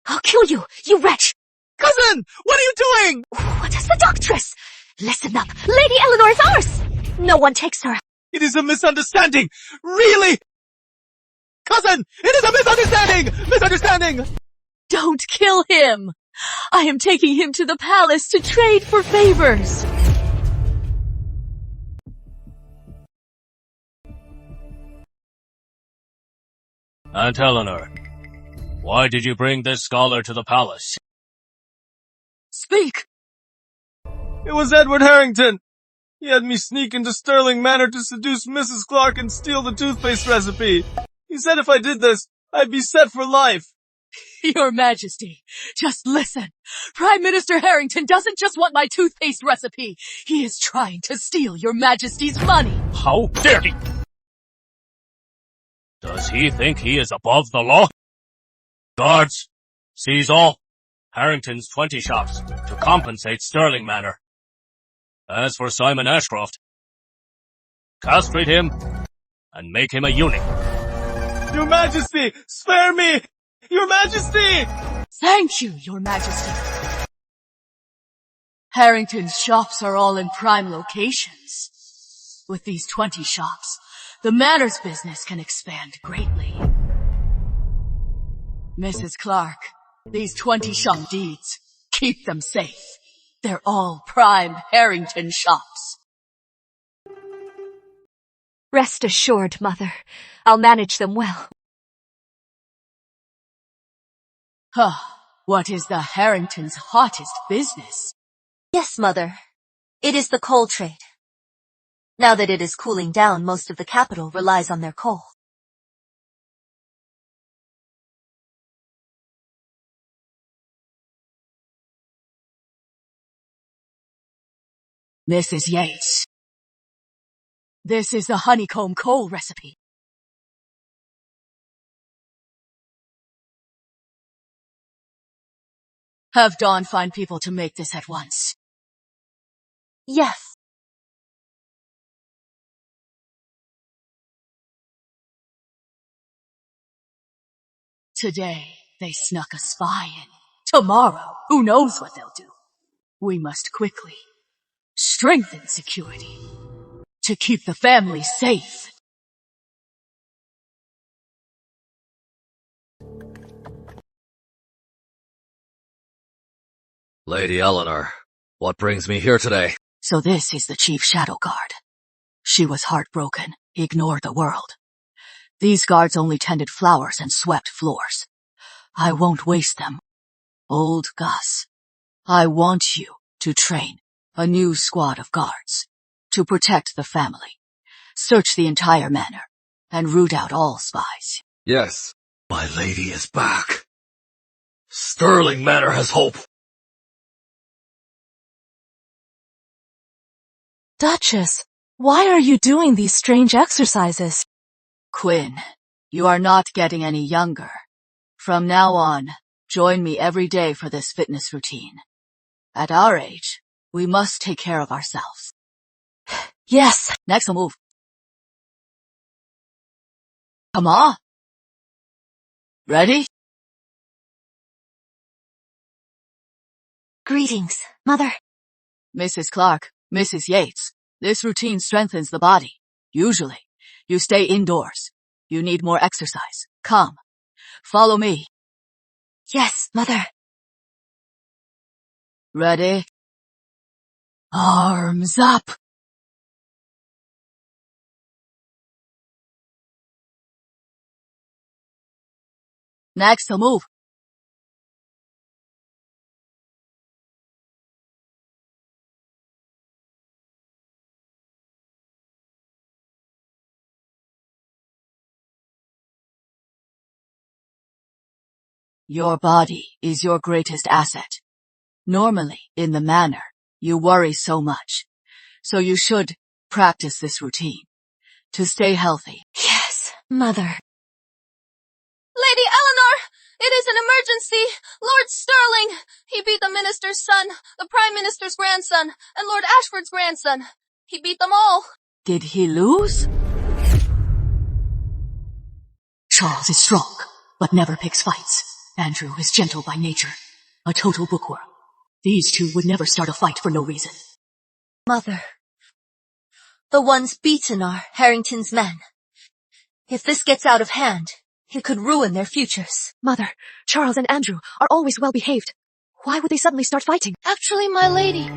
[SPEAKER 10] I'll kill you, you wretch!
[SPEAKER 9] Cousin, what are you doing?
[SPEAKER 10] What is the doctress? Listen up, Lady Eleanor is ours! No one takes her.
[SPEAKER 9] It is a misunderstanding! Really? Cousin, it is a misunderstanding! Misunderstanding!
[SPEAKER 14] Don't kill him! I am taking him to the palace to trade for favors.
[SPEAKER 4] Aunt Eleanor, why did you bring this scholar to the palace?
[SPEAKER 8] Speak!
[SPEAKER 5] It was Edward Harrington. He had me sneak into Sterling Manor to seduce Mrs. Clark and steal the toothpaste recipe. He said if I did this, I'd be set for life.
[SPEAKER 8] Your Majesty, just listen. Prime Minister Harrington doesn't just want my toothpaste recipe. He is trying to steal your Majesty's money.
[SPEAKER 4] How dare he! Does he think he is above the law? Guards, seize all. Harrington's 20 shops to compensate Sterling Manor. As for Simon Ashcroft, castrate him and make him a eunuch.
[SPEAKER 5] Your Majesty, spare me! Your Majesty!
[SPEAKER 8] Thank you, Your Majesty. Harrington's shops are all in prime locations. With these 20 shops, the manor's business can expand greatly. Mrs. Clark, these 20 shop deeds, keep them safe. They're all prime Harrington shops.
[SPEAKER 11] Rest assured, Mother, I'll manage them well.
[SPEAKER 8] What is the Harrington's hottest business?
[SPEAKER 12] Yes, Mother. It is the coal trade. Now that it is cooling down, most of the capital relies on their coal.
[SPEAKER 8] Mrs. Yates, this is the honeycomb coal recipe. Have Dawn find people to make this at once.
[SPEAKER 12] Yes.
[SPEAKER 8] Today, they snuck a spy in. Tomorrow, who knows what they'll do. We must quickly strengthen security to keep the family safe.
[SPEAKER 6] Lady Eleanor, what brings me here today?
[SPEAKER 8] So this is the Chief Shadow Guard. She was heartbroken, ignored the world. These guards only tended flowers and swept floors. I won't waste them. Old Gus, I want you to train a new squad of guards to protect the family, search the entire manor, and root out all spies.
[SPEAKER 6] Yes, my lady is back. Sterling Manor has hope.
[SPEAKER 14] Duchess, why are you doing these strange exercises?
[SPEAKER 8] Quinn, you are not getting any younger. From now on, join me every day for this fitness routine. At our age, we must take care of ourselves.
[SPEAKER 14] Yes.
[SPEAKER 8] Next move. Come on. Ready?
[SPEAKER 12] Greetings, Mother.
[SPEAKER 8] Mrs. Clark, Mrs. Yates, this routine strengthens the body. Usually, you stay indoors. You need more exercise. Come. Follow me.
[SPEAKER 12] Yes, Mother.
[SPEAKER 8] Ready? Arms up. Next move. Your body is your greatest asset. Normally, in the manor, you worry so much. So you should practice this routine to stay healthy.
[SPEAKER 12] Yes, Mother.
[SPEAKER 2] Lady Eleanor! It is an emergency! Lord Sterling! He beat the minister's son, the prime minister's grandson, and Lord Ashford's grandson. He beat them all.
[SPEAKER 8] Did he lose? Charles is strong, but never picks fights. Andrew is gentle by nature, a total bookworm. These two would never start a fight for no reason.
[SPEAKER 12] Mother, the ones beaten are Harrington's men. If this gets out of hand, it could ruin their futures.
[SPEAKER 10] Mother, Charles and Andrew are always well behaved. Why would they suddenly start fighting?
[SPEAKER 2] Actually, my lady,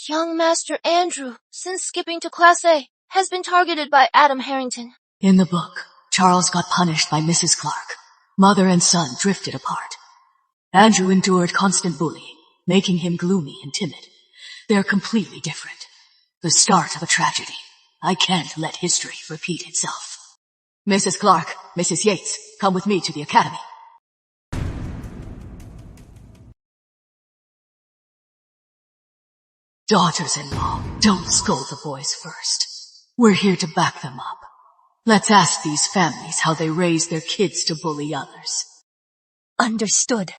[SPEAKER 2] young Master Andrew, since skipping to Class A, has been targeted by Adam Harrington.
[SPEAKER 8] In the book, Charles got punished by Mrs. Clark. Mother and son drifted apart. Andrew endured constant bullying, making him gloomy and timid. They're completely different. The start of a tragedy. I can't let history repeat itself. Mrs. Clark, Mrs. Yates, come with me to the academy. Daughters-in-law, don't scold the boys first. We're here to back them up. Let's ask these families how they raise their kids to bully others.
[SPEAKER 12] Understood.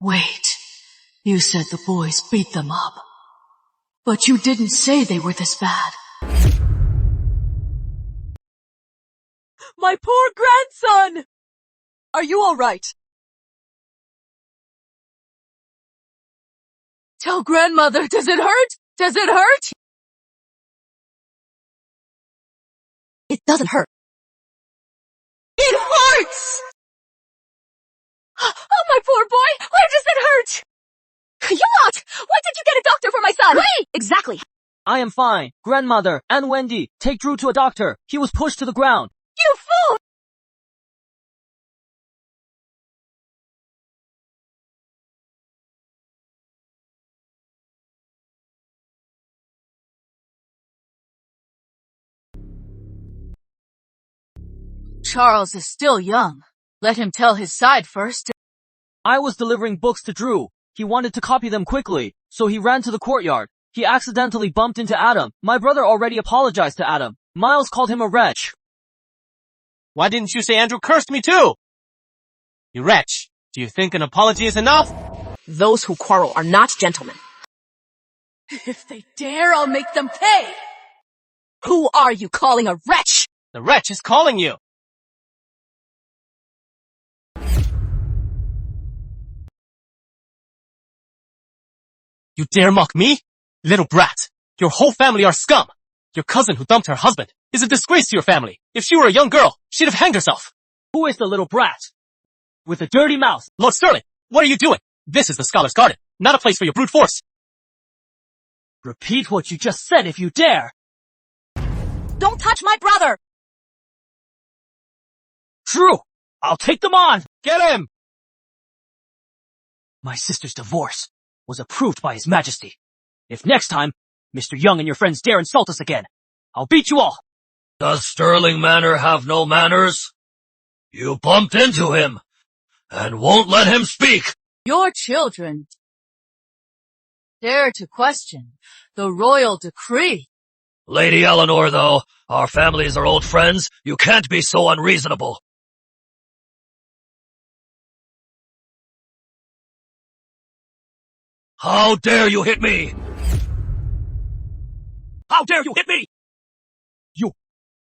[SPEAKER 3] Wait, you said the boys beat them up. But you didn't say they were this bad.
[SPEAKER 8] My poor grandson! Are you all right? Tell grandmother, does it hurt? Does it hurt?
[SPEAKER 2] It doesn't hurt.
[SPEAKER 8] It hurts! Oh, my poor boy! Where does it hurt?
[SPEAKER 2] You lot! Why did you get a doctor for my son?
[SPEAKER 13] Wait!
[SPEAKER 2] Exactly.
[SPEAKER 13] I am fine. Grandmother and Wendy, take Drew to a doctor. He was pushed to the ground.
[SPEAKER 2] You fool!
[SPEAKER 8] Charles is still young. Let him tell his side first.
[SPEAKER 13] I was delivering books to Drew. He wanted to copy them quickly, so he ran to the courtyard. He accidentally bumped into Adam. My brother already apologized to Adam. Miles called him a wretch.
[SPEAKER 5] Why didn't you say Andrew cursed me too? You wretch. Do you think an apology is enough?
[SPEAKER 2] Those who quarrel are not gentlemen.
[SPEAKER 8] If they dare, I'll make them pay.
[SPEAKER 2] Who are you calling a wretch?
[SPEAKER 5] The wretch is calling you. You dare mock me? Little brat. Your whole family are scum. Your cousin who dumped her husband is a disgrace to your family. If she were a young girl, she'd have hanged herself.
[SPEAKER 13] Who is the little brat? With a dirty mouth.
[SPEAKER 5] Lord Sterling, what are you doing? This is the Scholar's Garden, not a place for your brute force.
[SPEAKER 13] Repeat what you just said if you dare.
[SPEAKER 2] Don't touch my brother!
[SPEAKER 13] True. I'll take them on.
[SPEAKER 5] Get him!
[SPEAKER 13] My sister's divorce was approved by His Majesty. If next time, Mr. Young and your friends dare insult us again, I'll beat you all.
[SPEAKER 6] Does Sterling Manor have no manners? You bumped into him, and won't let him speak.
[SPEAKER 8] Your children dare to question the royal decree.
[SPEAKER 6] Lady Eleanor, though, our families are old friends. You can't be so unreasonable. How dare you hit me? How dare you hit me?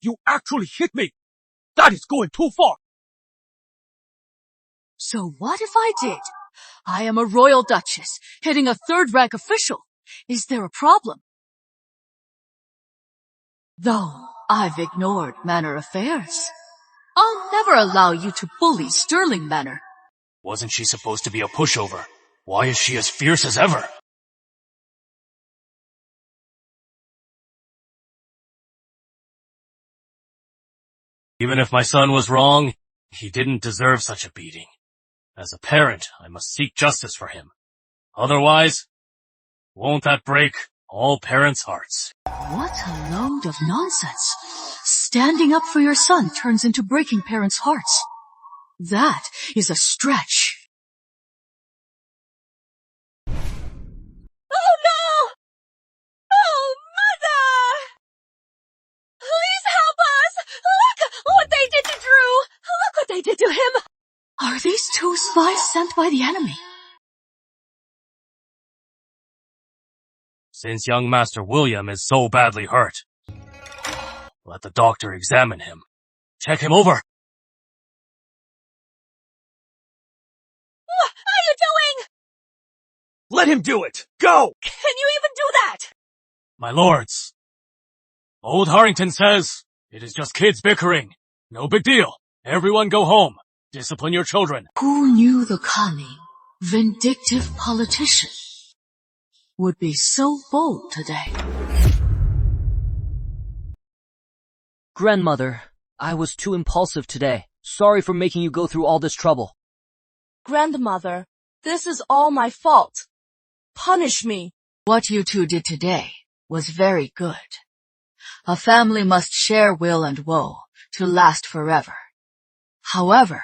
[SPEAKER 5] You actually hit me. That is going too far.
[SPEAKER 8] So what if I did? I am a royal duchess, hitting a third-rank official. Is there a problem? Though I've ignored Manor affairs, I'll never allow you to bully Sterling Manor.
[SPEAKER 4] Wasn't she supposed to be a pushover? Why is she as fierce as ever? Even if my son was wrong, he didn't deserve such a beating. As a parent, I must seek justice for him. Otherwise, won't that break all parents' hearts?
[SPEAKER 3] What a load of nonsense. Standing up for your son turns into breaking parents' hearts. That is a stretch.
[SPEAKER 2] Oh no! Oh, Mother! Please help us! Look what they did to Drew! Look what they did to him!
[SPEAKER 3] Are these two spies sent by the enemy?
[SPEAKER 4] Since young Master William is so badly hurt, let the doctor examine him. Check him over.
[SPEAKER 2] What are you doing?
[SPEAKER 5] Let him do it. Go!
[SPEAKER 2] Can you even do that?
[SPEAKER 4] My lords, Old Harrington says it is just kids bickering. No big deal. Everyone go home. Discipline your children.
[SPEAKER 3] Who knew the cunning, vindictive politician would be so bold today?
[SPEAKER 13] Grandmother, I was too impulsive today. Sorry for making you go through all this trouble.
[SPEAKER 14] Grandmother, this is all my fault. Punish me.
[SPEAKER 8] What you two did today was very good. A family must share will and woe to last forever. However,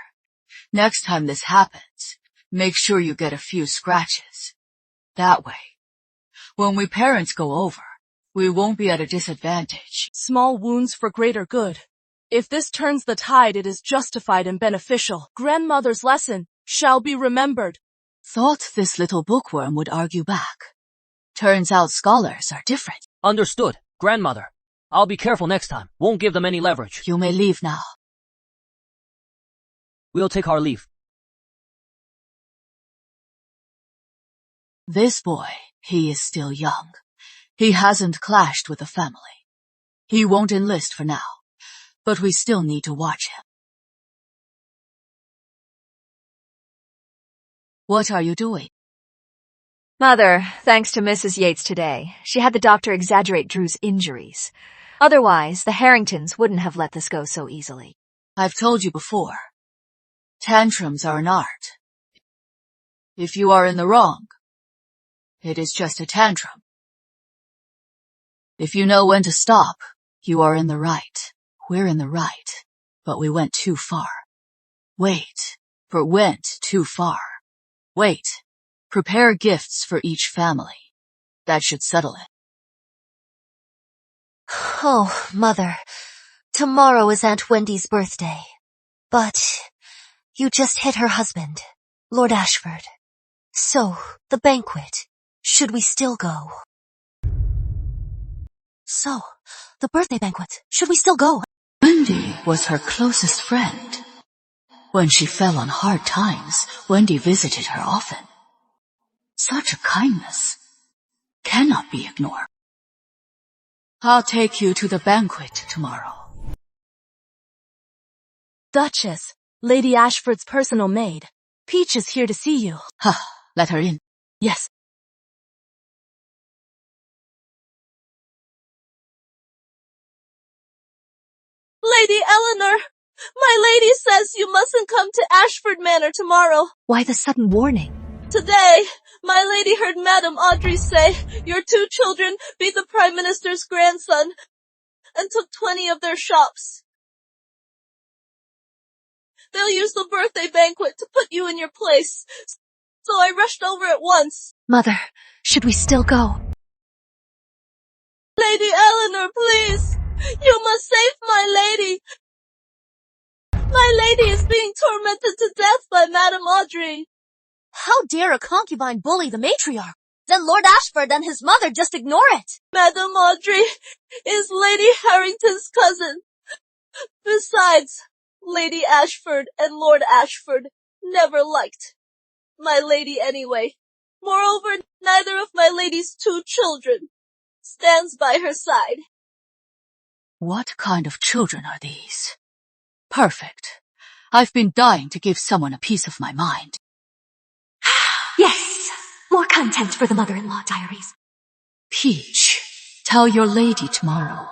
[SPEAKER 8] next time this happens, make sure you get a few scratches. That way, when we parents go over, we won't be at a disadvantage.
[SPEAKER 14] Small wounds for greater good. If this turns the tide, it is justified and beneficial. Grandmother's lesson shall be remembered.
[SPEAKER 3] Thought this little bookworm would argue back. Turns out scholars are different.
[SPEAKER 13] Understood, grandmother. I'll be careful next time. Won't give them any leverage.
[SPEAKER 3] You may leave now.
[SPEAKER 13] We'll take our leave.
[SPEAKER 3] This boy, he is still young. He hasn't clashed with the family. He won't enlist for now, but we still need to watch him. What are you doing?
[SPEAKER 11] Mother, thanks to Mrs. Yates today, she had the doctor exaggerate Drew's injuries. Otherwise, the Harringtons wouldn't have let this go so easily.
[SPEAKER 3] I've told you before. Tantrums are an art. If you are in the wrong, it is just a tantrum. If you know when to stop, you are in the right. We're in the right, but we went too far. Wait, for went too far. Wait, prepare gifts for each family. That should settle it.
[SPEAKER 10] Oh, Mother, tomorrow is Aunt Wendy's birthday. But you just hit her husband, Lord Ashford. So, the banquet, should we still go? So, the birthday banquet, should we still go?
[SPEAKER 3] Wendy was her closest friend. When she fell on hard times, Wendy visited her often. Such a kindness cannot be ignored. I'll take you to the banquet tomorrow.
[SPEAKER 14] Duchess, Lady Ashford's personal maid. Peach is here to see you.
[SPEAKER 3] Let her in.
[SPEAKER 14] Yes.
[SPEAKER 12] Lady Eleanor, my lady says you mustn't come to Ashford Manor tomorrow.
[SPEAKER 11] Why the sudden warning?
[SPEAKER 12] Today, my lady heard Madame Audrey say your 2 children beat the Prime Minister's grandson and took 20 of their shops. They'll use the birthday banquet to put you in your place, so I rushed over at once.
[SPEAKER 11] Mother, should we still go?
[SPEAKER 12] Lady Eleanor, please! You must save my lady! My lady is being tormented to death by Madame Audrey.
[SPEAKER 2] How dare a concubine bully the matriarch? Then Lord Ashford and his mother just ignore it.
[SPEAKER 12] Madame Audrey is Lady Harrington's cousin. Besides, Lady Ashford and Lord Ashford never liked my lady anyway. Moreover, neither of my lady's 2 children stands by her side.
[SPEAKER 3] What kind of children are these? Perfect. I've been dying to give someone a piece of my mind.
[SPEAKER 10] Yes, more content for the mother-in-law diaries.
[SPEAKER 3] Peach, tell your lady tomorrow.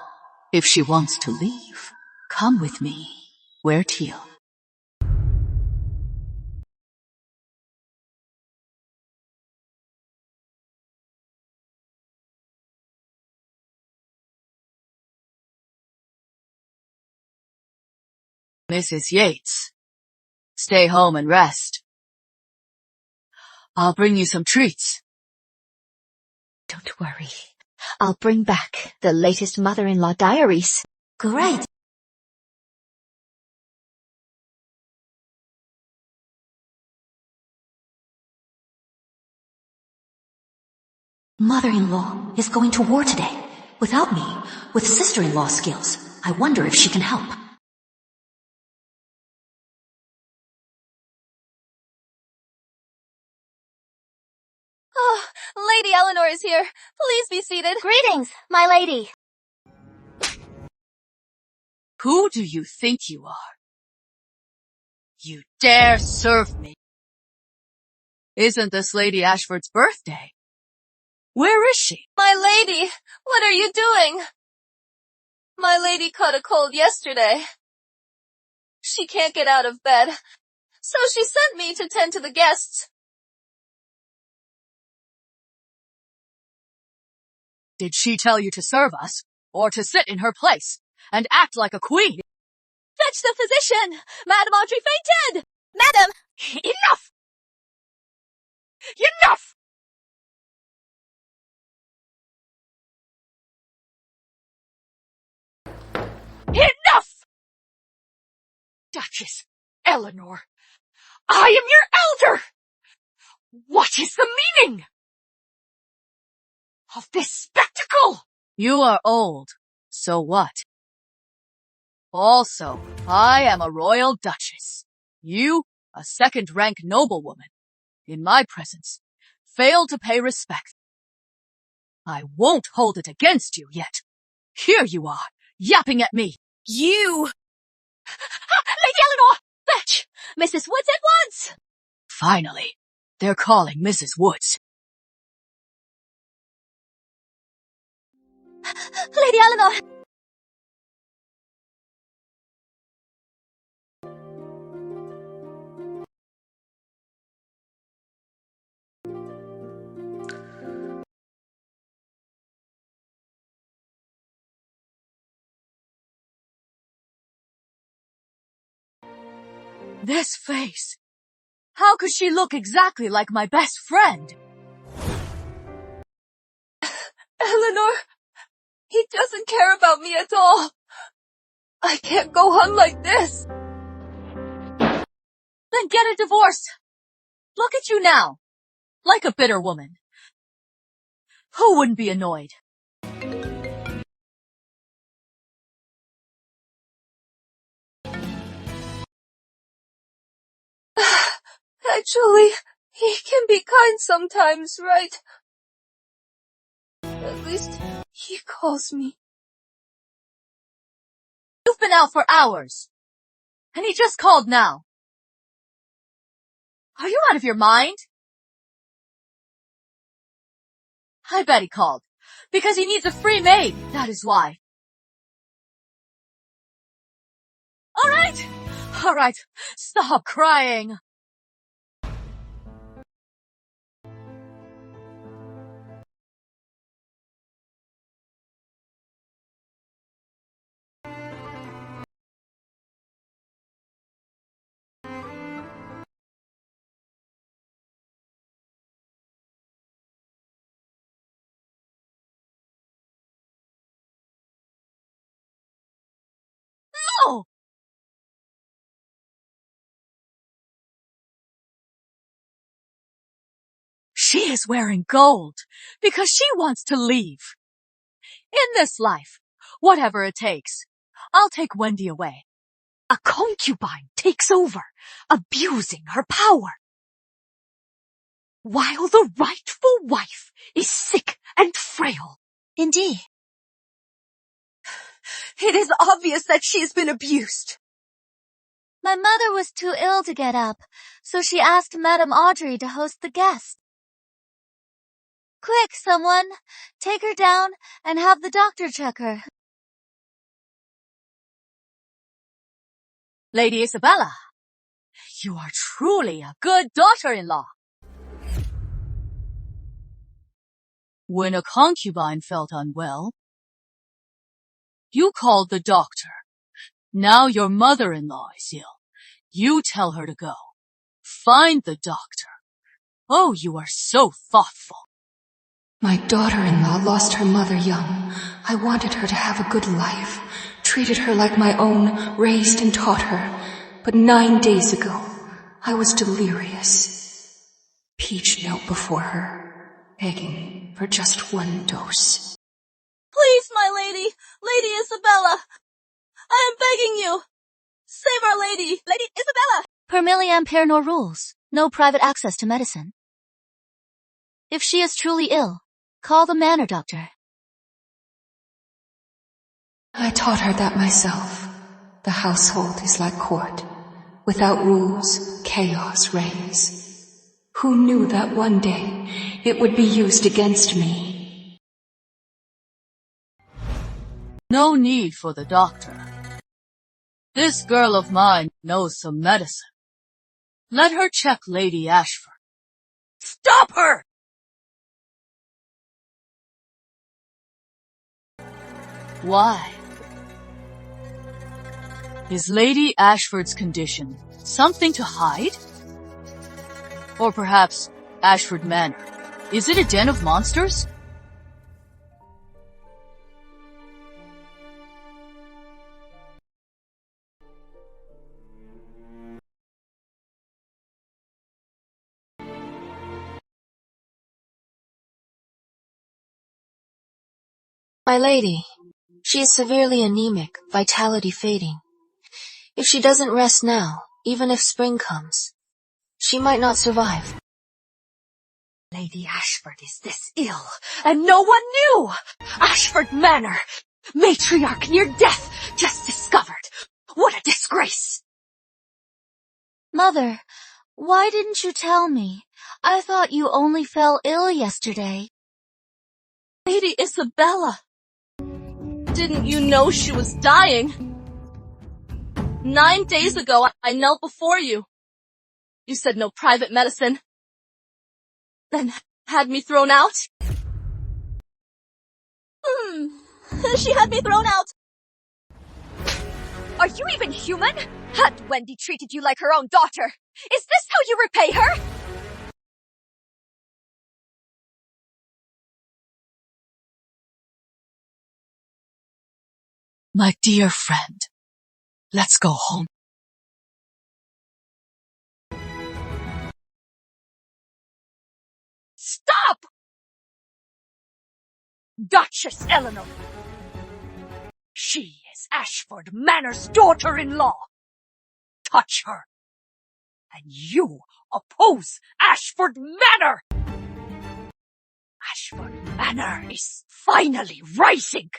[SPEAKER 3] If she wants to leave, come with me. Wear teal. Mrs. Yates, stay home and rest. I'll bring you some treats.
[SPEAKER 10] Don't worry. I'll bring back the latest mother-in-law diaries. Great. Mother-in-law is going to war today. Without me, with sister-in-law skills. I wonder if she can help.
[SPEAKER 2] Oh, Lady Eleanor is here. Please be seated.
[SPEAKER 10] Greetings, my lady.
[SPEAKER 3] Who do you think you are? You dare serve me? Isn't this Lady Ashford's birthday? Where is she?
[SPEAKER 12] My lady, what are you doing? My lady caught a cold yesterday. She can't get out of bed, so she sent me to tend to the guests.
[SPEAKER 3] Did she tell you to serve us, or to sit in her place, and act like a queen?
[SPEAKER 2] Fetch the physician! Madame Audrey fainted! Madam!
[SPEAKER 3] Enough! Enough! Enough! Duchess Eleanor, I am your elder!
[SPEAKER 8] What is the meaning of this spectacle? You are old, so what? Also, I am a royal duchess. You, a second-rank noblewoman, in my presence, fail to pay respect. I won't hold it against you yet. Here you are, yapping at me.
[SPEAKER 2] You! Lady Eleanor! Fetch! Mrs. Woods at once!
[SPEAKER 8] Finally, they're calling Mrs. Woods.
[SPEAKER 2] Lady Eleanor!
[SPEAKER 8] This face. How could she look exactly like my best friend?
[SPEAKER 11] Eleanor, he doesn't care about me at all. I can't go on like this.
[SPEAKER 8] Then get a divorce. Look at you now. Like a bitter woman. Who wouldn't be annoyed?
[SPEAKER 11] Actually, he can be kind sometimes, right? At least he calls me.
[SPEAKER 8] You've been out for hours. And he just called now. Are you out of your mind? I bet he called. Because he needs a free maid, that is why. Alright, stop crying. No! She is wearing gold because she wants to leave. In this life, whatever it takes, I'll take Wendy away.
[SPEAKER 10] A concubine takes over, abusing her power, while the rightful wife is sick and frail.
[SPEAKER 2] Indeed.
[SPEAKER 10] It is obvious that she has been abused.
[SPEAKER 2] My mother was too ill to get up, so she asked Madame Audrey to host the guest. Quick, someone, take her down and have the doctor check her.
[SPEAKER 8] Lady Isabella, you are truly a good daughter-in-law. When a concubine felt unwell, you called the doctor. Now your mother-in-law is ill. You tell her to go. Find the doctor. Oh, you are so thoughtful.
[SPEAKER 16] My daughter-in-law lost her mother young. I wanted her to have a good life, treated her like my own, raised and taught her. But 9 days ago, I was delirious. Peach knelt before her, begging for just 1 dose.
[SPEAKER 12] Please, my lady, Lady Isabella, I am begging you. Save our lady, Lady Isabella.
[SPEAKER 2] Per milliam per nor rules. No private access to medicine. If she is truly ill, call the manor doctor.
[SPEAKER 16] I taught her that myself. The household is like court. Without rules, chaos reigns. Who knew that one day it would be used against me?
[SPEAKER 8] No need for the doctor. This girl of mine knows some medicine. Let her check Lady Ashford.
[SPEAKER 11] Stop her!
[SPEAKER 8] Why? Is Lady Ashford's condition something to hide? Or perhaps Ashford Manor? Is it a den of monsters?
[SPEAKER 10] My lady, she is severely anemic, vitality fading. If she doesn't rest now, even if spring comes, she might not survive.
[SPEAKER 11] Lady Ashford is this ill, and no one knew! Ashford Manor! Matriarch near death, just discovered! What a disgrace!
[SPEAKER 10] Mother, why didn't you tell me? I thought you only fell ill yesterday.
[SPEAKER 12] Lady Isabella, didn't you know she was dying? 9 days ago, I knelt before you. You said no private medicine. Then had me thrown out? She had me thrown out.
[SPEAKER 11] Are you even human? Had Wendy treated you like her own daughter? Is this how you repay her?
[SPEAKER 3] My dear friend, let's go home.
[SPEAKER 11] Stop! Duchess Eleanor. She is Ashford Manor's daughter-in-law. Touch her, and you oppose Ashford Manor! Ashford Manor is finally rising.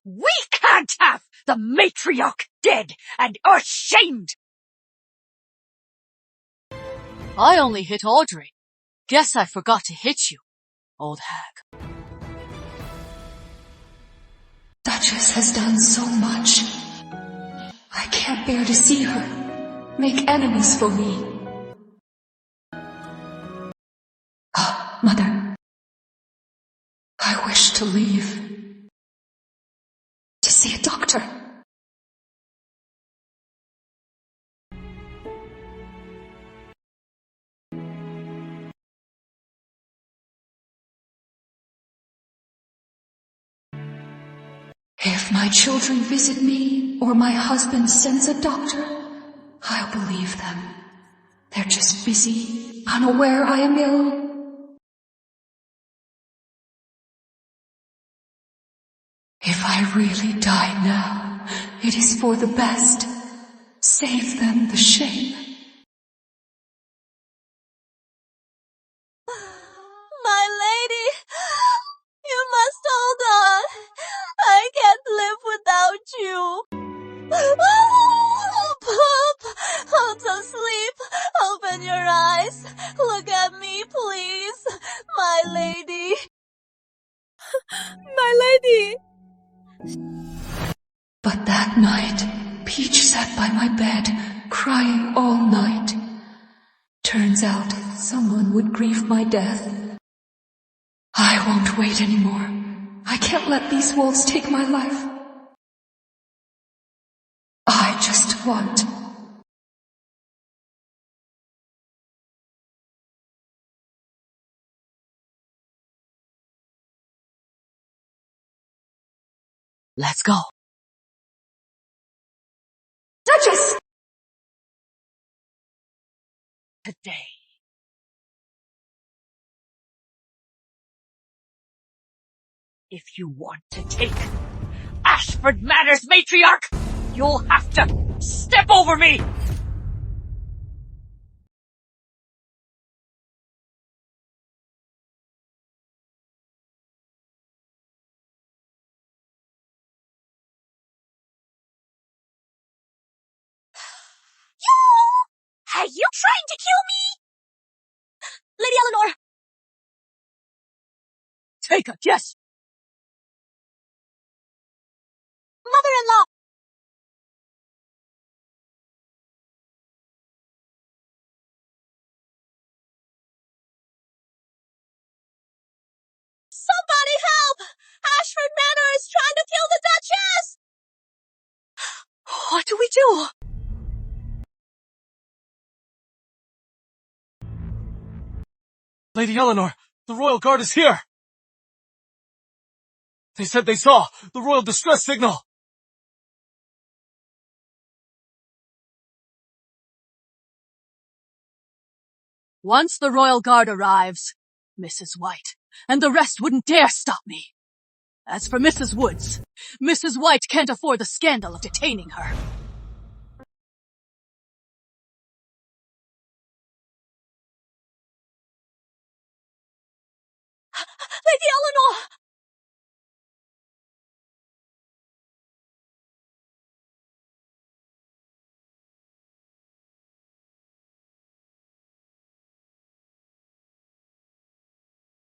[SPEAKER 11] We can't have the matriarch dead and ashamed.
[SPEAKER 3] I only hit Audrey. Guess I forgot to hit you, old hag.
[SPEAKER 16] Duchess has done so much. I can't bear to see her make enemies for me. Mother. I wish to leave. To see a doctor. If my children visit me, or my husband sends a doctor, I'll believe them. They're just busy, unaware I am ill. If I really die now, it is for the best. Save them the shame.
[SPEAKER 2] My lady, you must hold on. I can't live without you. Pop, hold to sleep. Open your eyes. Look at me, please. My lady. My lady.
[SPEAKER 16] But that night, Peach sat by my bed, crying all night. Turns out, someone would grieve my death. I won't wait anymore. I can't let these wolves take my life. I just want...
[SPEAKER 3] Let's go.
[SPEAKER 16] Duchess!
[SPEAKER 11] Today. If you want to take Ashford Manor's matriarch, you'll have to step over me!
[SPEAKER 2] Are you trying to kill me? Lady Eleanor!
[SPEAKER 3] Take it, yes!
[SPEAKER 2] Mother-in-law! Somebody help! Ashford Manor is trying to kill the Duchess!
[SPEAKER 3] What do we do?
[SPEAKER 5] Lady Eleanor, the royal guard is here! They said they saw the royal distress signal!
[SPEAKER 3] Once the royal guard arrives, Mrs. White, and the rest wouldn't dare stop me.
[SPEAKER 8] As for Mrs. Woods, Mrs. White can't afford the scandal of detaining her.
[SPEAKER 2] Lady Eleanor!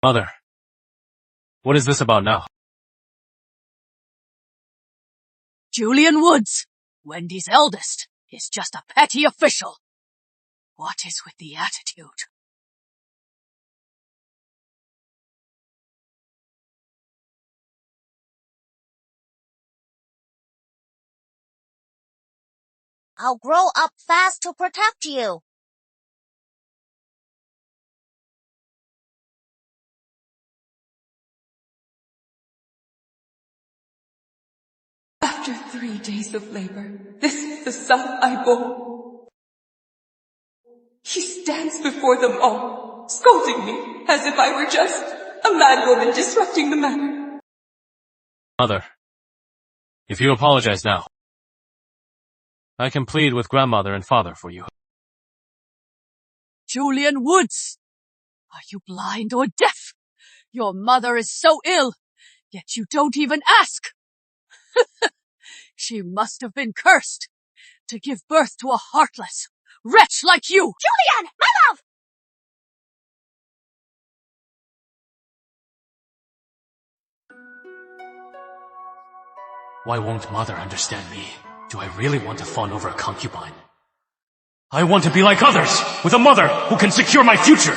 [SPEAKER 4] Mother, what is this about now?
[SPEAKER 8] Julian Woods, Wendy's eldest, is just a petty official. What is with the attitude?
[SPEAKER 10] I'll grow up fast to protect you.
[SPEAKER 16] After 3 days of labor, this is the son I bore. He stands before them all, scolding me as if I were just a mad woman disrupting the matter.
[SPEAKER 4] Mother, if you apologize now, I can plead with grandmother and father for you.
[SPEAKER 8] Julian Woods! Are you blind or deaf? Your mother is so ill, yet you don't even ask. She must have been cursed to give birth to a heartless wretch like you.
[SPEAKER 2] Julian, my love!
[SPEAKER 4] Why won't mother understand me? Do I really want to fawn over a concubine? I want to be like others, with a mother who can secure my future.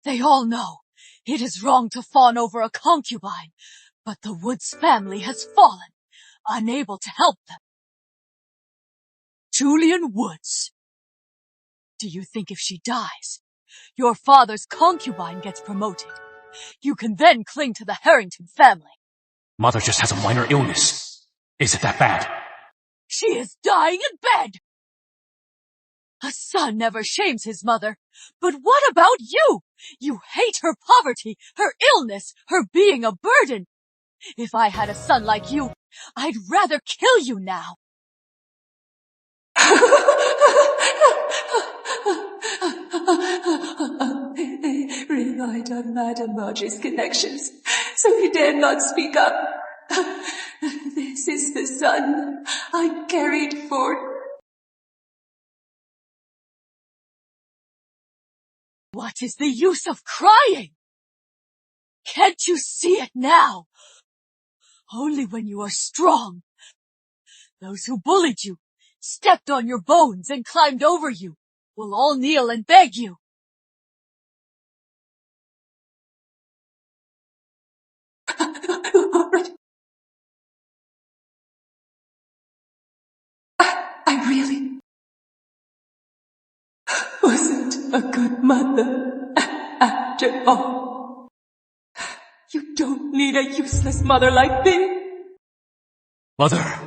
[SPEAKER 8] They all know it is wrong to fawn over a concubine, but the Woods family has fallen, unable to help them. Julian Woods. Do you think if she dies, your father's concubine gets promoted? You can then cling to the Harrington family.
[SPEAKER 4] Mother just has a minor illness. Is it that bad?
[SPEAKER 8] She is dying in bed. A son never shames his mother. But what about you? You hate her poverty, her illness, her being a burden. If I had a son like you, I'd rather kill you now.
[SPEAKER 16] They relied on Madame Marge's connections, so he dared not speak up. This is the son I carried for.
[SPEAKER 8] What is the use of crying? Can't you see it now? Only when you are strong. Those who bullied you, stepped on your bones and climbed over you, will all kneel and beg you.
[SPEAKER 16] I really wasn't a good mother after all. You don't need a useless mother like me.
[SPEAKER 4] Mother!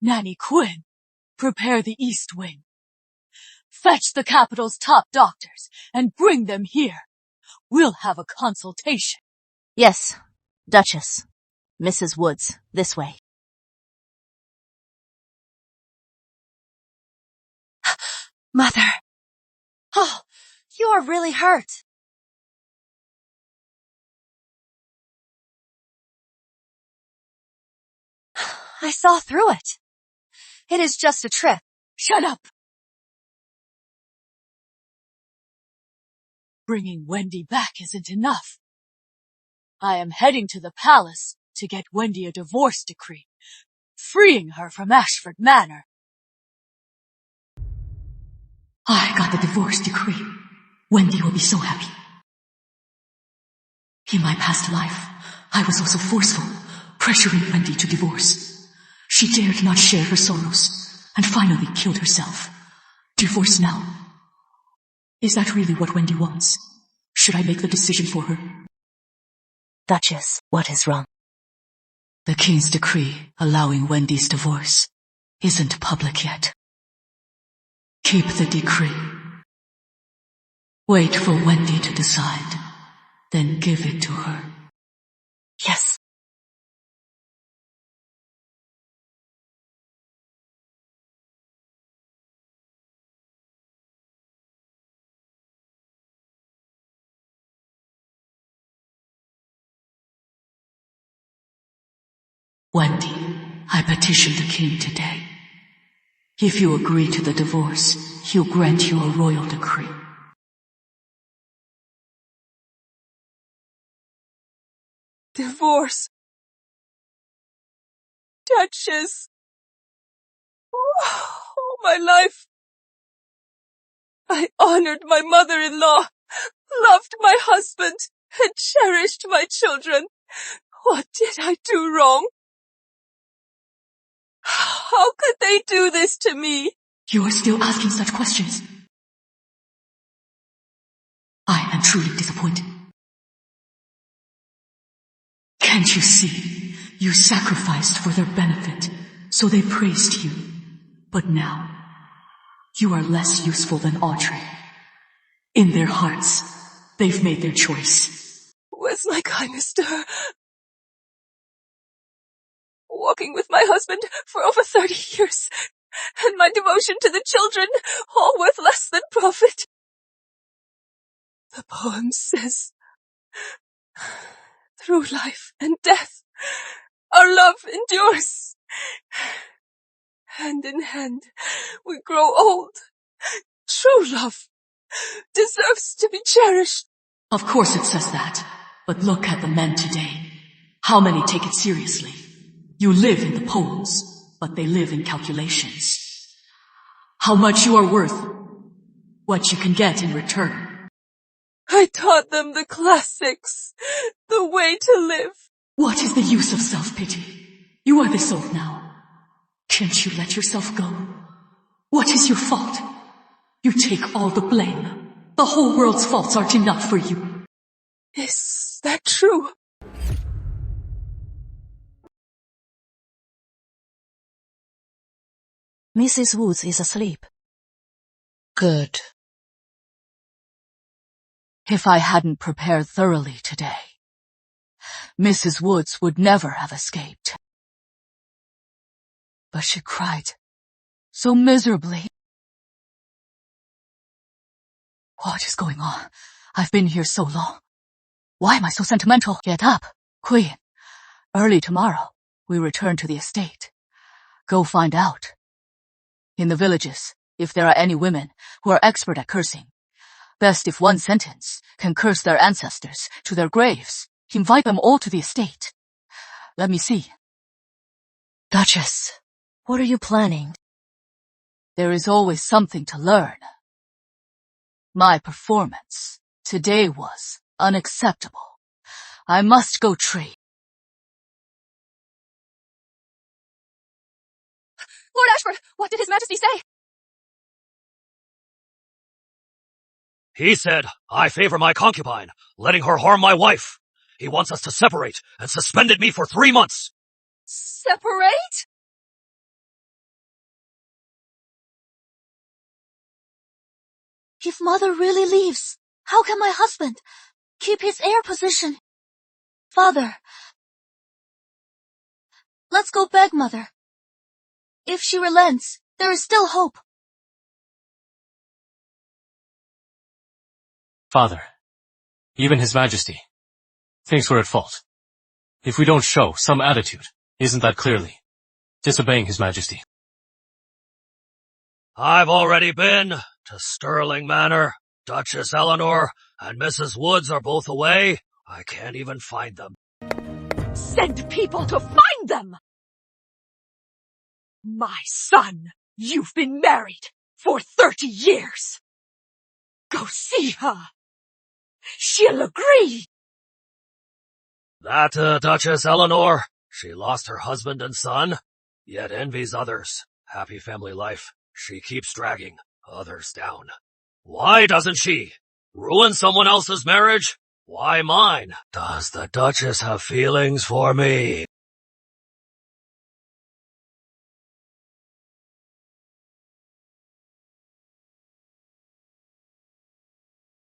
[SPEAKER 8] Nanny Quinn, prepare the East Wing. Fetch the capital's top doctors and bring them here. We'll have a consultation.
[SPEAKER 10] Yes, Duchess. Mrs. Woods, this way. Mother. Oh, you are really hurt. I saw through it. It is just a trick.
[SPEAKER 8] Shut up! Bringing Wendy back isn't enough. I am heading to the palace to get Wendy a divorce decree, freeing her from Ashford Manor.
[SPEAKER 3] I got the divorce decree. Wendy will be so happy. In my past life, I was also forceful, pressuring Wendy to divorce. She She dared not share her sorrows, and finally killed herself. Divorce now. Is that really what Wendy wants? Should I make the decision for her?
[SPEAKER 10] Duchess, what is wrong?
[SPEAKER 3] The King's decree allowing Wendy's divorce isn't public yet. Keep the decree. Wait for Wendy to decide, then give it to her.
[SPEAKER 10] Yes.
[SPEAKER 3] Wendy, I petitioned the King today. If you agree to the divorce, he'll grant you a royal decree.
[SPEAKER 2] Divorce. Duchess. All my life, I honored my mother-in-law, loved my husband, and cherished my children. What did I do wrong? How could they do this to me?
[SPEAKER 3] You are still asking such questions. I am truly disappointed. Can't you see? You sacrificed for their benefit, so they praised you. But now, you are less useful than Audrey. In their hearts, they've made their choice.
[SPEAKER 2] Was my kindness to her? Walking with my husband for over 30 years, and my devotion to the children, all worth less than profit. The poem says, through life and death, our love endures. Hand in hand, we grow old. True love deserves to be cherished.
[SPEAKER 3] Of course it says that, but look at the men today. How many take it seriously? You live in the poems, but they live in calculations. How much you are worth, what you can get in return.
[SPEAKER 2] I taught them the classics, the way to live.
[SPEAKER 3] What is the use of self-pity? You are this old now. Can't you let yourself go? What is your fault? You take all the blame. The whole world's faults aren't enough for you.
[SPEAKER 2] Is that true?
[SPEAKER 14] Mrs. Woods is asleep.
[SPEAKER 3] Good. If I hadn't prepared thoroughly today, Mrs. Woods would never have escaped. But she cried so miserably. What is going on? I've been here so long. Why am I so sentimental? Get up, Queen. Early tomorrow, we return to the estate. Go find out. In the villages, if there are any women who are expert at cursing, best if one sentence can curse their ancestors to their graves. Invite them all to the estate. Let me see.
[SPEAKER 10] Duchess, what are you planning?
[SPEAKER 3] There is always something to learn. My performance today was unacceptable. I must go trade.
[SPEAKER 2] Lord Ashford, what did His Majesty say?
[SPEAKER 9] He said, I favor my concubine, letting her harm my wife. He wants us to separate and suspended me for 3 months.
[SPEAKER 2] Separate?
[SPEAKER 1] If Mother really leaves, how can my husband keep his heir position? Father, let's go beg Mother. If she relents, there is still hope.
[SPEAKER 4] Father, even His Majesty thinks we're at fault. If we don't show some attitude, isn't that clearly disobeying His Majesty?
[SPEAKER 9] I've already been to Stirling Manor. Duchess Eleanor and Mrs. Woods are both away. I can't even find them.
[SPEAKER 8] Send people to find them! My son, you've been married for 30 years. Go see her. She'll agree.
[SPEAKER 9] That, Duchess Eleanor, she lost her husband and son. yet envies others. Happy family life. She keeps dragging others down. Why doesn't she? Ruin someone else's marriage? Why mine? Does the Duchess have feelings for me?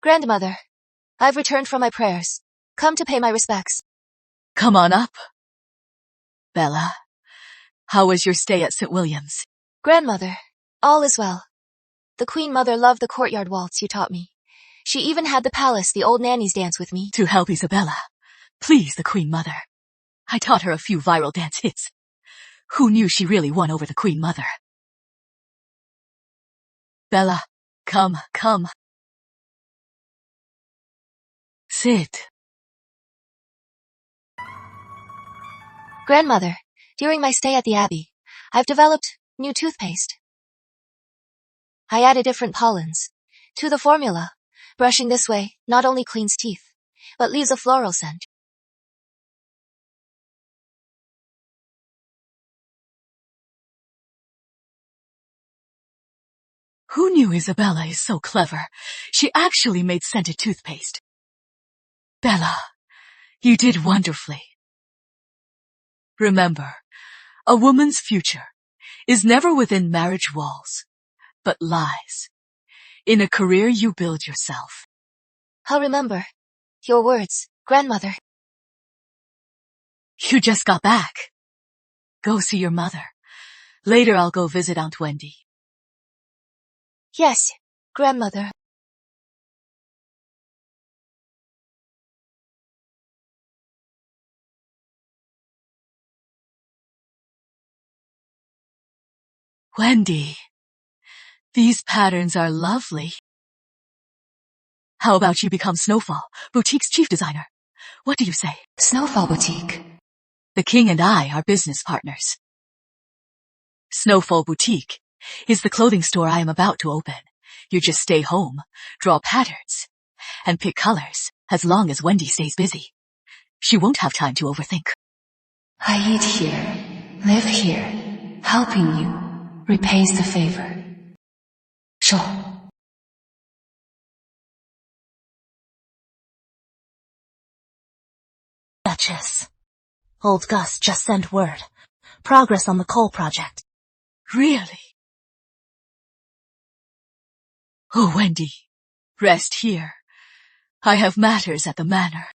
[SPEAKER 10] Grandmother, I've returned from my prayers. Come to pay my respects.
[SPEAKER 3] Come on up. Bella, how was your stay at St. William's?
[SPEAKER 10] Grandmother, all is well. The Queen Mother loved the courtyard waltz you taught me. She even had the palace the old nannies dance with me.
[SPEAKER 3] To help Isabella, please the Queen Mother. I taught her a few viral dance hits. Who knew she really won over the Queen Mother? Bella, come. Sit.
[SPEAKER 10] Grandmother, during my stay at the Abbey, I've developed new toothpaste. I added different pollens to the formula. Brushing this way not only cleans teeth, but leaves a floral scent.
[SPEAKER 3] Who knew Isabella is so clever? She actually made scented toothpaste. Bella, you did wonderfully. Remember, a woman's future is never within marriage walls, but lies in a career you build yourself.
[SPEAKER 10] I'll remember your words, Grandmother.
[SPEAKER 3] You just got back. Go see your mother. Later I'll go visit Aunt Wendy.
[SPEAKER 10] Yes, Grandmother.
[SPEAKER 3] Wendy, these patterns are lovely. How about you become Snowfall, Boutique's chief designer? What do you say?
[SPEAKER 16] Snowfall Boutique.
[SPEAKER 3] The king and I are business partners. Snowfall Boutique is the clothing store I am about to open. You just stay home, draw patterns, and pick colors as long as Wendy stays busy. She won't have time to overthink.
[SPEAKER 16] I eat here, live here, helping you repays the favor. Sure.
[SPEAKER 1] Duchess. Old Gus just sent word. Progress on the coal project.
[SPEAKER 3] Really? Oh, Wendy, rest here. I have matters at the manor.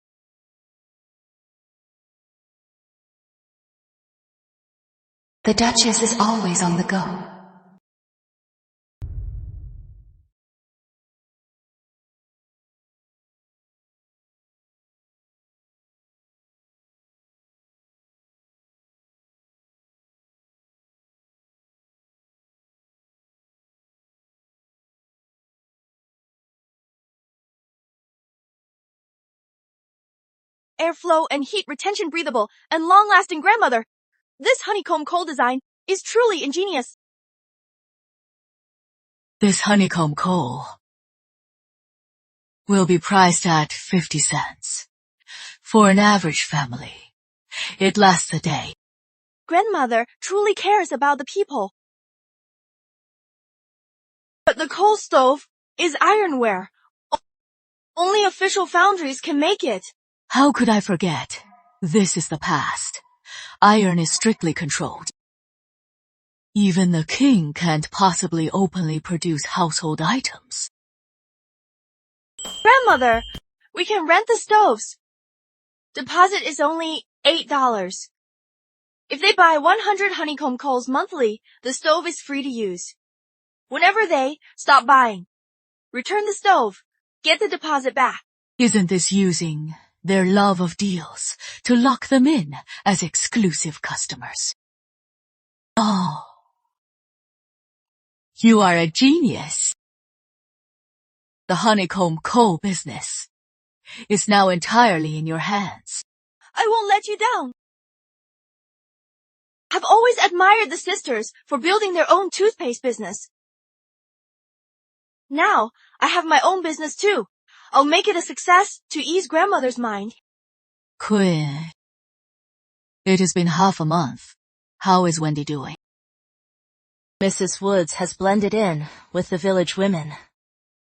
[SPEAKER 16] The Duchess is always on the go.
[SPEAKER 1] Airflow and heat retention breathable and long-lasting grandmother. This honeycomb coal design is truly ingenious.
[SPEAKER 3] This honeycomb coal will be priced at 50 cents. For an average family, it lasts a day.
[SPEAKER 1] Grandmother truly cares about the people. But the coal stove is ironware. Only official foundries can make it.
[SPEAKER 3] How could I forget? This is the past. Iron is strictly controlled. Even the king can't possibly openly produce household items.
[SPEAKER 1] Grandmother, we can rent the stoves. Deposit is only $8. If they buy 100 honeycomb coals monthly, the stove is free to use. Whenever they stop buying, return the stove, get the deposit back.
[SPEAKER 3] Isn't this using their love of deals to lock them in as exclusive customers? Oh, you are a genius. The honeycomb coal business is now entirely in your hands.
[SPEAKER 1] I won't let you down. I've always admired the sisters for building their own toothpaste business. Now, I have my own business too. I'll make it a success to ease grandmother's mind.
[SPEAKER 3] Quinn, it has been half a month. How is Wendy doing?
[SPEAKER 14] Mrs. Woods has blended in with the village women.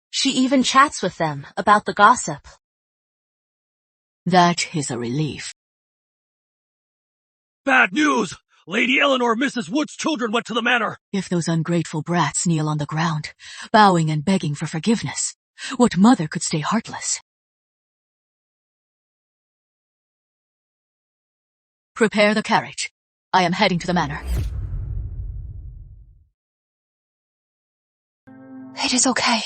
[SPEAKER 14] She even chats with them about the gossip.
[SPEAKER 3] That is a relief.
[SPEAKER 9] Bad news! Lady Eleanor and Mrs. Wood's children went to the manor.
[SPEAKER 3] If those ungrateful brats kneel on the ground, bowing and begging for forgiveness, what mother could stay heartless? Prepare the carriage. I am heading to the manor.
[SPEAKER 16] It is okay.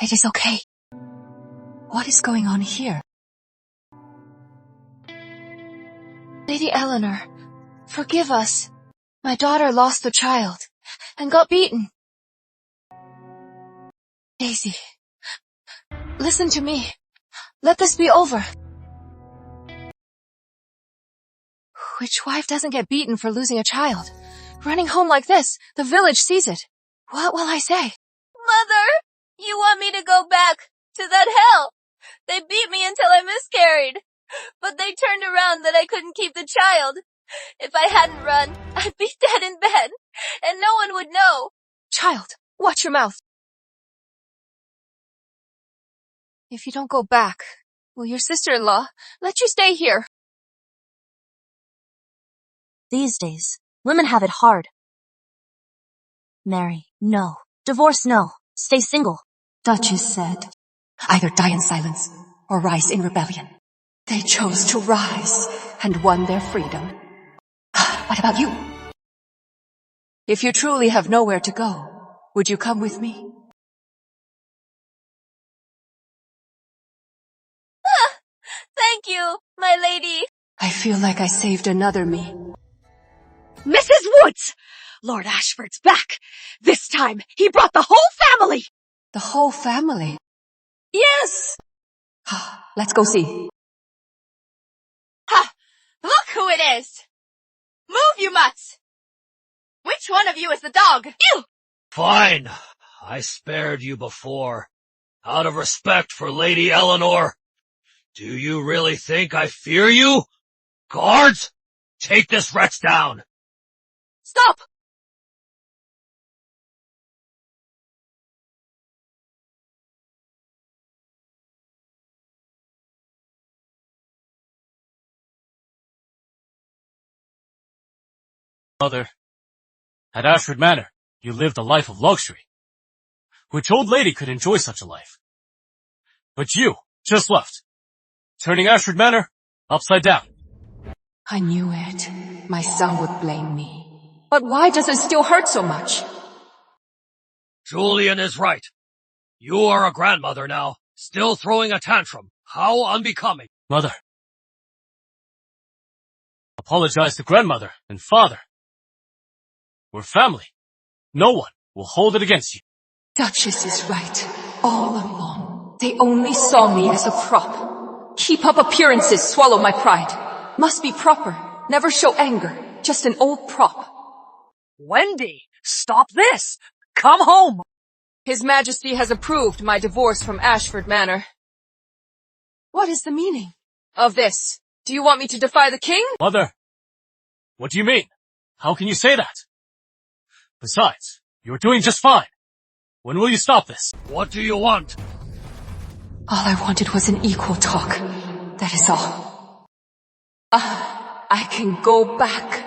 [SPEAKER 16] It is okay. What is going on here? Lady Eleanor, forgive us. My daughter lost the child and got beaten. Daisy, listen to me. Let this be over. Which wife doesn't get beaten for losing a child? Running home like this, the village sees it. What will I say?
[SPEAKER 2] Mother, you want me to go back to that hell? They beat me until I miscarried. But they turned around that I couldn't keep the child. If I hadn't run, I'd be dead in bed, and no one would know.
[SPEAKER 16] Child, watch your mouth. If you don't go back, will your sister-in-law let you stay here?
[SPEAKER 10] These days, women have it hard. Marry, no. Divorce, no. Stay single.
[SPEAKER 16] Duchess said, either die in silence or rise in rebellion. They chose to rise and won their freedom. What about you? If you truly have nowhere to go, would you come with me?
[SPEAKER 2] Thank you, my lady.
[SPEAKER 16] I feel like I saved another me.
[SPEAKER 8] Mrs. Woods! Lord Ashford's back. This time, he brought the whole family.
[SPEAKER 16] The whole family?
[SPEAKER 8] Yes.
[SPEAKER 16] Let's go see.
[SPEAKER 2] Ha! Look who it is! Move, you mutts! Which one of you is the dog? You!
[SPEAKER 9] Fine. I spared you before. Out of respect for Lady Eleanor. Do you really think I fear you? Guards, take this wretch down.
[SPEAKER 2] Stop!
[SPEAKER 4] Mother, at Ashford Manor, you lived a life of luxury. Which old lady could enjoy such a life? But you just left, turning Ashford Manor upside down.
[SPEAKER 16] I knew it. My son would blame me. But why does it still hurt so much?
[SPEAKER 9] Julian is right. You are a grandmother now, still throwing a tantrum. How unbecoming.
[SPEAKER 4] Mother, apologize to grandmother and father. We're family. No one will hold it against you.
[SPEAKER 16] Duchess is right. All along, they only saw me as a prop. Keep up appearances, swallow my pride. Must be proper, never show anger, just an old prop.
[SPEAKER 8] Wendy, stop this! Come home!
[SPEAKER 16] His Majesty has approved my divorce from Ashford Manor. What is the meaning of this? Do you want me to defy the king?
[SPEAKER 4] Mother, what do you mean? How can you say that? Besides, you're doing just fine. When will you stop this?
[SPEAKER 9] What do you want?
[SPEAKER 16] All I wanted was an equal talk. That is all. I can go back.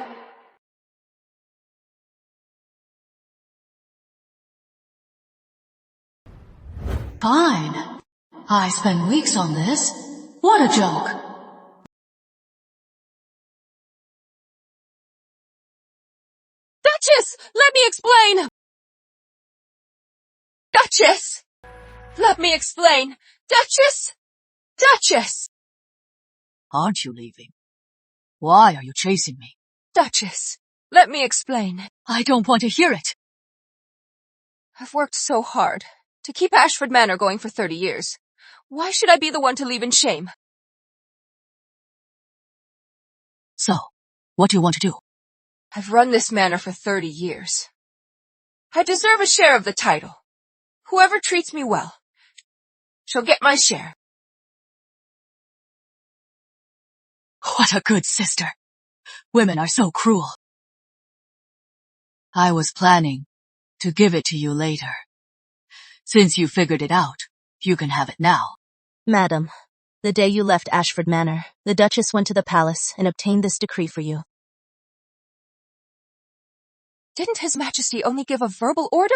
[SPEAKER 3] Fine. I spent weeks on this. What a joke.
[SPEAKER 16] Duchess, let me explain. Duchess, let me explain. Duchess, Duchess.
[SPEAKER 3] Aren't you leaving? Why are you chasing me?
[SPEAKER 16] Duchess, let me explain.
[SPEAKER 3] I don't want to hear it.
[SPEAKER 16] I've worked so hard to keep Ashford Manor going for 30 years. Why should I be the one to leave in shame?
[SPEAKER 3] So, what do you want to do?
[SPEAKER 16] I've run this manor for 30 years. I deserve a share of the title. Whoever treats me well shall get my share.
[SPEAKER 3] What a good sister. Women are so cruel. I was planning to give it to you later. Since you figured it out, you can have it now.
[SPEAKER 1] Madam, the day you left Ashford Manor, the Duchess went to the palace and obtained this decree for you.
[SPEAKER 16] Didn't His Majesty only give a verbal order?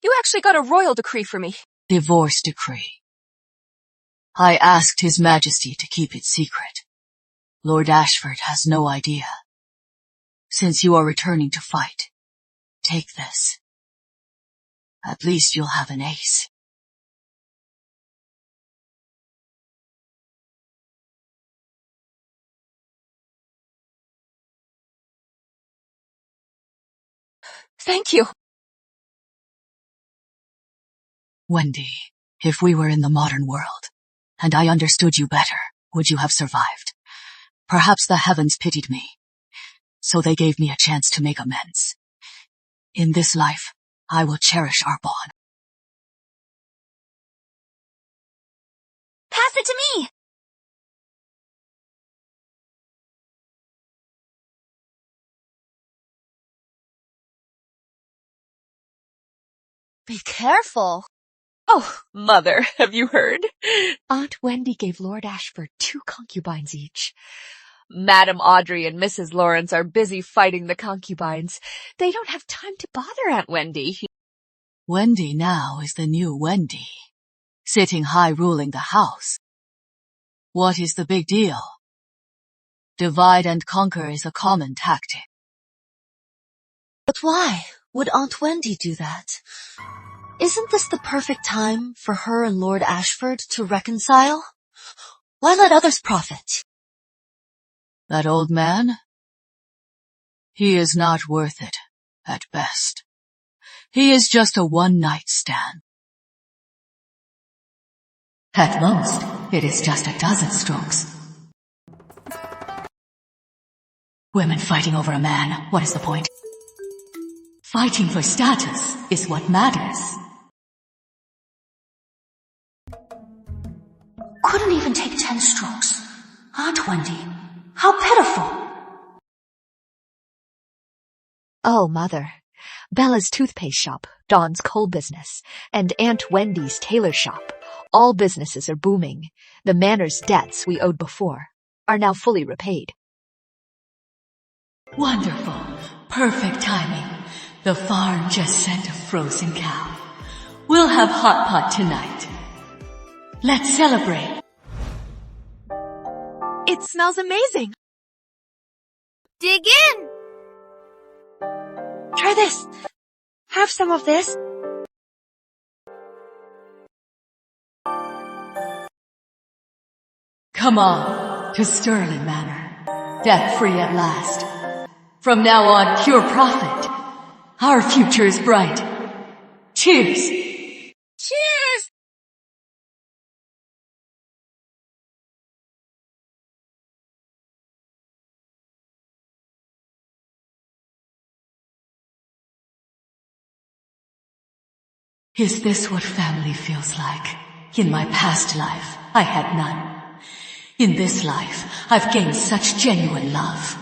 [SPEAKER 16] You actually got a royal decree for me.
[SPEAKER 3] Divorce decree. I asked His Majesty to keep it secret. Lord Ashford has no idea. Since you are returning to fight, take this. At least you'll have an ace.
[SPEAKER 16] Thank you.
[SPEAKER 3] Wendy, if we were in the modern world, and I understood you better, would you have survived? Perhaps the heavens pitied me, so they gave me a chance to make amends. In this life, I will cherish our bond.
[SPEAKER 2] Pass it to me!
[SPEAKER 11] Be careful. Oh, Mother, have you heard? Aunt Wendy gave Lord Ashford 2 concubines each. Madam Audrey and Mrs. Lawrence are busy fighting the concubines. They don't have time to bother Aunt Wendy.
[SPEAKER 3] Wendy now is the new Wendy, sitting high ruling the house. What is the big deal? Divide and conquer is a common tactic.
[SPEAKER 10] But why would Aunt Wendy do that? Isn't this the perfect time for her and Lord Ashford to reconcile? Why let others profit?
[SPEAKER 3] That old man? He is not worth it, at best. He is just a one-night stand. At most, it is just a dozen strokes. Women fighting over a man, what is the point? Fighting for status is what matters.
[SPEAKER 10] Couldn't even take 10 strokes. Aunt Wendy, how pitiful.
[SPEAKER 11] Oh, Mother. Bella's toothpaste shop, Dawn's coal business, and Aunt Wendy's tailor shop. All businesses are booming. The manor's debts we owed before are now fully repaid.
[SPEAKER 3] Wonderful. Perfect timing. The farm just sent a frozen cow. We'll have hot pot tonight. Let's celebrate.
[SPEAKER 2] It smells amazing. Dig in. Try this. Have some of this.
[SPEAKER 3] Come on, to Sterling Manor. Debt-free at last. From now on, pure profit. Our future is bright. Cheers!
[SPEAKER 2] Cheers!
[SPEAKER 3] Is this what family feels like? In my past life, I had none. In this life, I've gained such genuine love.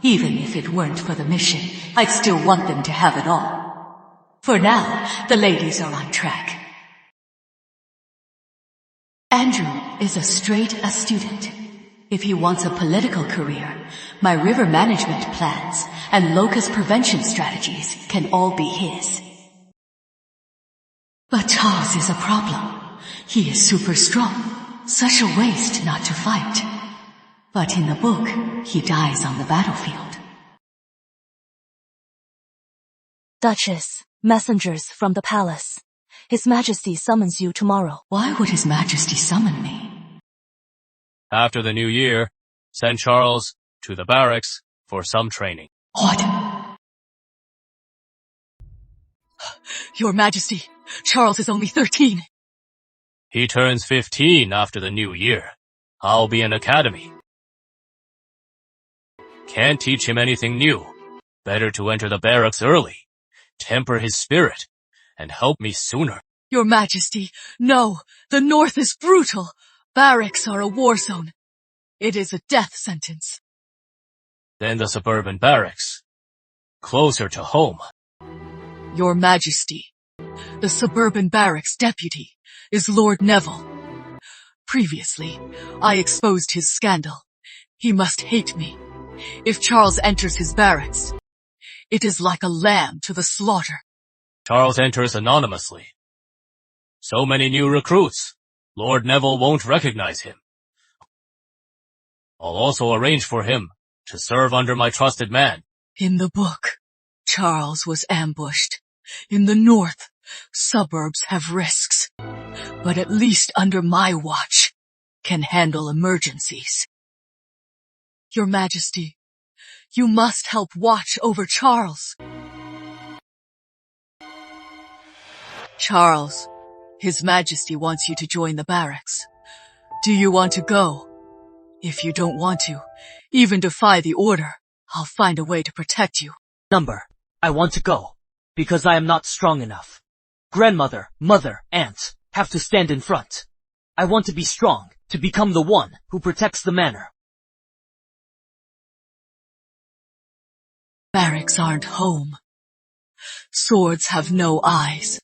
[SPEAKER 3] Even if it weren't for the mission, I'd still want them to have it all. For now, the ladies are on track. Andrew is a straight-A student. If he wants a political career, my river management plans and locust prevention strategies can all be his. But Charles is a problem. He is super strong. Such a waste not to fight. But in the book, he dies on the battlefield.
[SPEAKER 1] Duchess, messengers from the palace. His Majesty summons you tomorrow.
[SPEAKER 3] Why would His Majesty summon me?
[SPEAKER 4] After the new year, send Charles to the barracks for some training.
[SPEAKER 3] What? Your Majesty, Charles is only 13.
[SPEAKER 4] He turns 15 after the new year. I'll be in academy. Can't teach him anything new. Better to enter the barracks early, temper his spirit, and help me sooner.
[SPEAKER 3] Your Majesty, no, the North is brutal. Barracks are a war zone. It is a death sentence.
[SPEAKER 4] Then the suburban barracks. Closer to home.
[SPEAKER 3] Your Majesty, the suburban barracks deputy is Lord Neville. Previously, I exposed his scandal. He must hate me. If Charles enters his barracks, it is like a lamb to the slaughter.
[SPEAKER 4] Charles enters anonymously. So many new recruits. Lord Neville won't recognize him. I'll also arrange for him to serve under my trusted man.
[SPEAKER 3] In the book, Charles was ambushed. In the north, suburbs have risks. But at least under my watch, can handle emergencies. Your Majesty, you must help watch over Charles. Charles, His Majesty wants you to join the barracks. Do you want to go? If you don't want to, even defy the order, I'll find a way to protect you.
[SPEAKER 13] Number, I want to go, because I am not strong enough. Grandmother, mother, aunt have to stand in front. I want to be strong, to become the one who protects the manor.
[SPEAKER 3] Barracks aren't home. Swords have no eyes.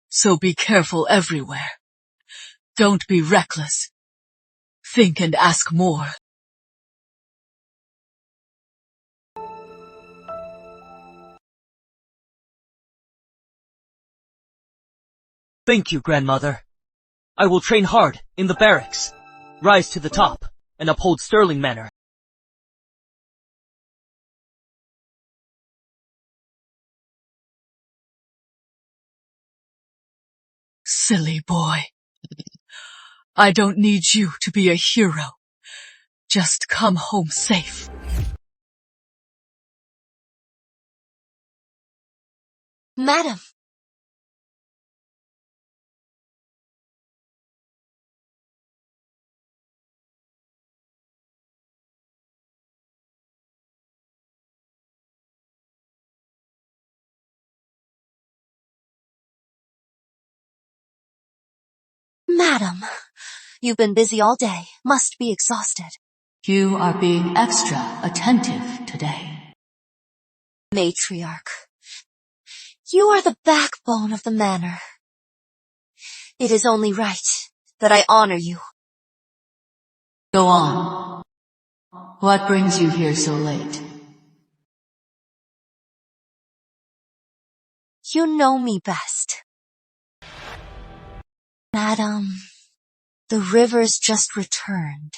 [SPEAKER 3] So be careful everywhere. Don't be reckless. Think and ask more.
[SPEAKER 13] Thank you, grandmother. I will train hard in the barracks, rise to the top, and uphold Stirling Manor.
[SPEAKER 3] Silly boy. I don't need you to be a hero. Just come home safe.
[SPEAKER 10] Madam. Madam, you've been busy all day. Must be exhausted.
[SPEAKER 3] You are being extra attentive today.
[SPEAKER 10] Matriarch, you are the backbone of the manor. It is only right that I honor you.
[SPEAKER 3] Go on. What brings you here so late?
[SPEAKER 10] You know me best. Madam, the Rivers just returned.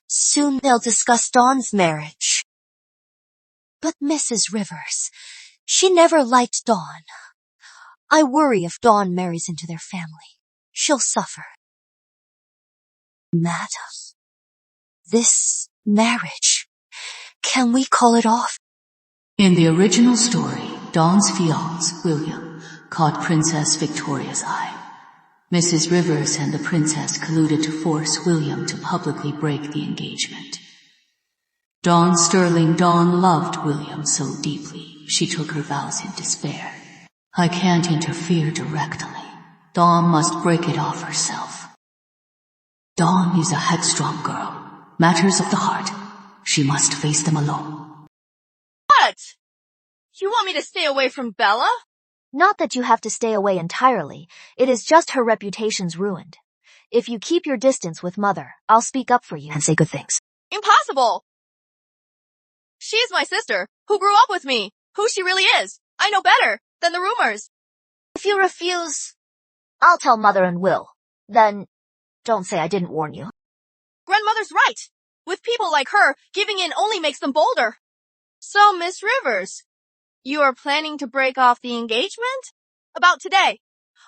[SPEAKER 10] Soon they'll discuss Dawn's marriage. But Mrs. Rivers, she never liked Dawn. I worry if Dawn marries into their family, she'll suffer. Madam, this marriage, can we call it off?
[SPEAKER 3] In the original story, Dawn's fiancé, William, caught Princess Victoria's eye. Mrs. Rivers and the princess colluded to force William to publicly break the engagement. Dawn loved William so deeply, she took her vows in despair. I can't interfere directly. Dawn must break it off herself. Dawn is a headstrong girl. Matters of the heart. She must face them alone.
[SPEAKER 12] What? You want me to stay away from Bella?
[SPEAKER 10] Not that you have to stay away entirely. It is just her reputation's ruined. If you keep your distance with Mother, I'll speak up for you and say good things.
[SPEAKER 12] Impossible! She's my sister, who grew up with me, who she really is. I know better than the rumors.
[SPEAKER 10] If you refuse, I'll tell Mother and Will. Then, don't say I didn't warn you.
[SPEAKER 12] Grandmother's right. With people like her, giving in only makes them bolder. So, Miss Rivers, you are planning to break off the engagement? About today.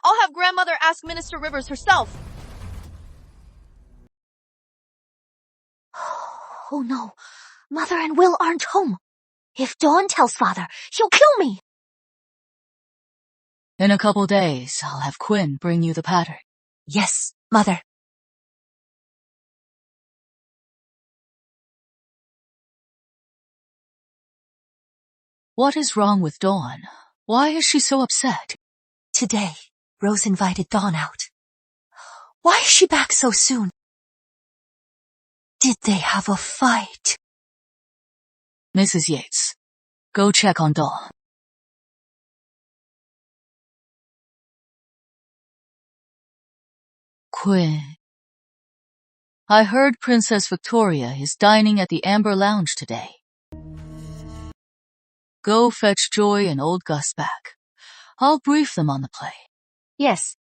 [SPEAKER 12] I'll have Grandmother ask Minister Rivers herself.
[SPEAKER 10] Oh no, Mother and Will aren't home. If Dawn tells Father, he'll kill me.
[SPEAKER 3] In a couple days, I'll have Quinn bring you the pattern.
[SPEAKER 10] Yes, Mother.
[SPEAKER 3] What is wrong with Dawn? Why is she so upset?
[SPEAKER 10] Today, Rose invited Dawn out. Why is she back so soon? Did they have a fight?
[SPEAKER 3] Mrs. Yates, go check on Dawn. Quinn. I heard Princess Victoria is dining at the Amber Lounge today. Go fetch Joy and old Gus back. I'll brief them on the play.
[SPEAKER 10] Yes.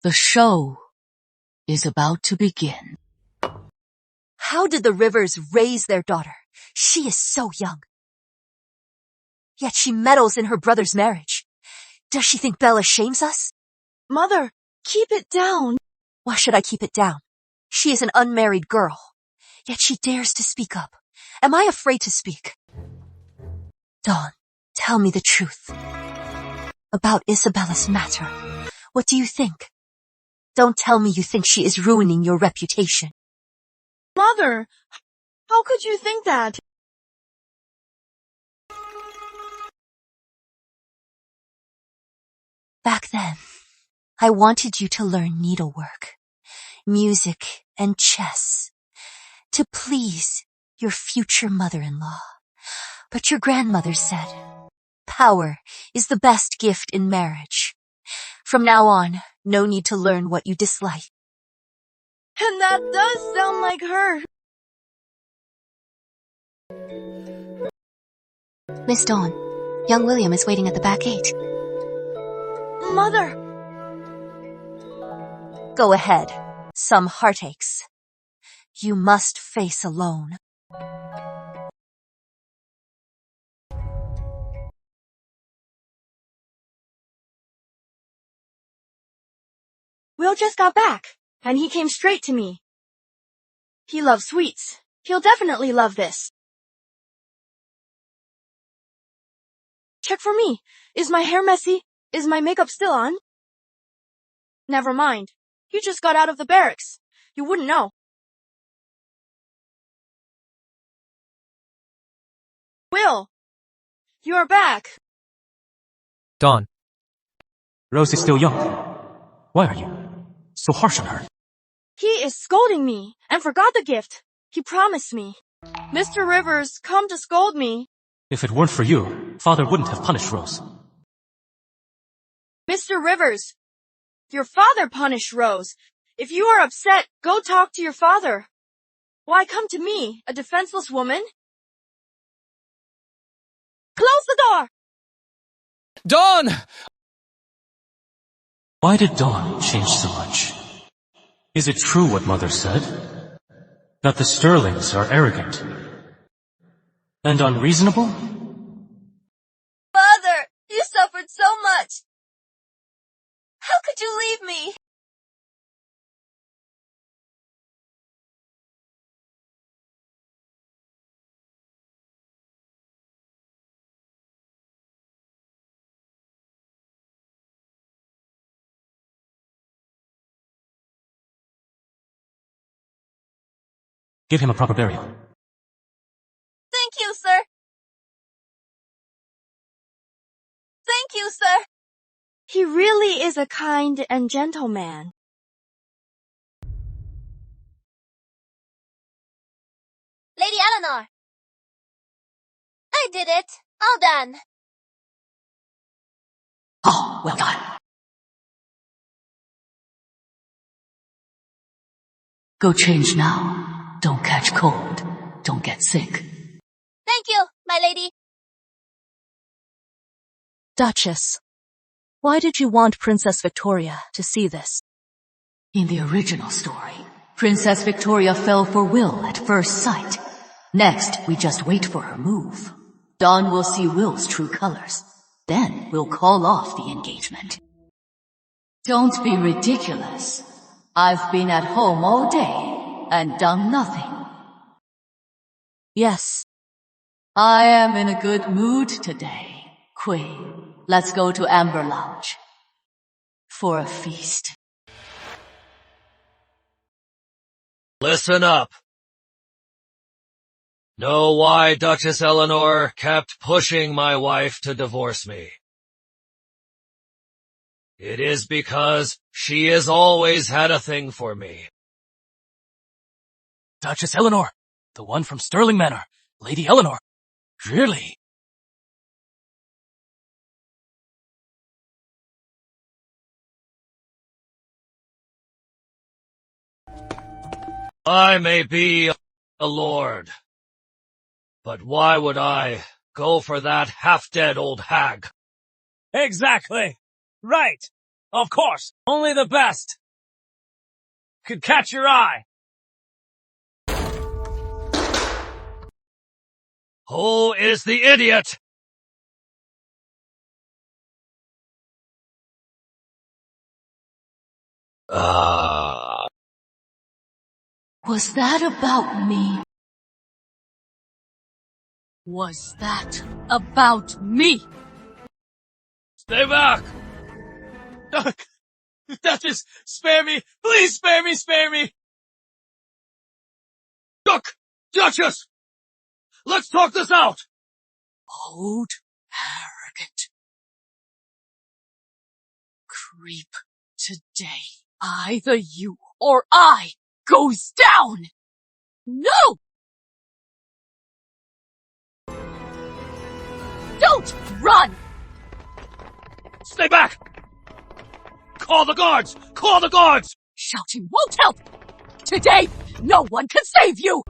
[SPEAKER 3] The show is about to begin.
[SPEAKER 10] How did the Rivers raise their daughter? She is so young. Yet she meddles in her brother's marriage. Does she think Bella shames us?
[SPEAKER 1] Mother, keep it down.
[SPEAKER 10] Why should I keep it down? She is an unmarried girl. Yet she dares to speak up. Am I afraid to speak? Dawn, tell me the truth. About Isabella's matter. What do you think? Don't tell me you think she is ruining your reputation.
[SPEAKER 1] Mother, how could you think that?
[SPEAKER 10] Back then, I wanted you to learn needlework, music, and chess to please your future mother-in-law. But your grandmother said, power is the best gift in marriage. From now on, no need to learn what you dislike.
[SPEAKER 1] And that does sound like her.
[SPEAKER 10] Miss Dawn, young William is waiting at the back gate.
[SPEAKER 1] Mother!
[SPEAKER 10] Go ahead. Some heartaches. You must face alone.
[SPEAKER 1] Will just got back, and he came straight to me. He loves sweets. He'll definitely love this. Check for me. Is my hair messy? Is my makeup still on? Never mind. You just got out of the barracks. You wouldn't know. Will, you're back.
[SPEAKER 17] Dawn. Rose is still young. Why are you so harsh on her?
[SPEAKER 1] He is scolding me and forgot the gift. He promised me. Mr. Rivers, come to scold me.
[SPEAKER 17] If it weren't for you, Father wouldn't have punished Rose.
[SPEAKER 1] Mr. Rivers, your father punished Rose. If you are upset, go talk to your father. Why come to me, a defenseless woman? Close the door!
[SPEAKER 17] Dawn! Why did Dawn change so much? Is it true what Mother said? That the Sterlings are arrogant and unreasonable?
[SPEAKER 2] Mother, you suffered so much. How could you leave me?
[SPEAKER 17] Give him a proper burial.
[SPEAKER 2] Thank you, sir. Thank you, sir.
[SPEAKER 1] He really is a kind and gentle man.
[SPEAKER 2] Lady Eleanor. I did it. All done.
[SPEAKER 3] Oh, well done. Go change now. Don't catch cold. Don't get sick.
[SPEAKER 2] Thank you, my lady.
[SPEAKER 14] Duchess, why did you want Princess Victoria to see this?
[SPEAKER 3] In the original story, Princess Victoria fell for Will at first sight. Next, we just wait for her move. Dawn will see Will's true colors. Then we'll call off the engagement. Don't be ridiculous. I've been at home all day and done nothing.
[SPEAKER 14] Yes.
[SPEAKER 3] I am in a good mood today. Queen, let's go to Amber Lounge for a feast.
[SPEAKER 9] Listen up. Know why Duchess Eleanor kept pushing my wife to divorce me. It is because she has always had a thing for me.
[SPEAKER 4] Duchess Eleanor, the one from Stirling Manor, Lady Eleanor. Really?
[SPEAKER 9] I may be a lord, but why would I go for that half-dead old hag?
[SPEAKER 5] Exactly. Right. Of course. Only the best could catch your eye.
[SPEAKER 9] Who is the idiot?
[SPEAKER 8] Was that about me? Was that about me?
[SPEAKER 9] Stay back!
[SPEAKER 5] Duchess, spare me! Please spare me, spare me!
[SPEAKER 9] Duchess! Let's talk this out!
[SPEAKER 8] Old, arrogant creep. Today, either you or I goes down! No! Don't run!
[SPEAKER 9] Stay back! Call the guards! Call the guards!
[SPEAKER 8] Shouting won't help! Today, no one can save you!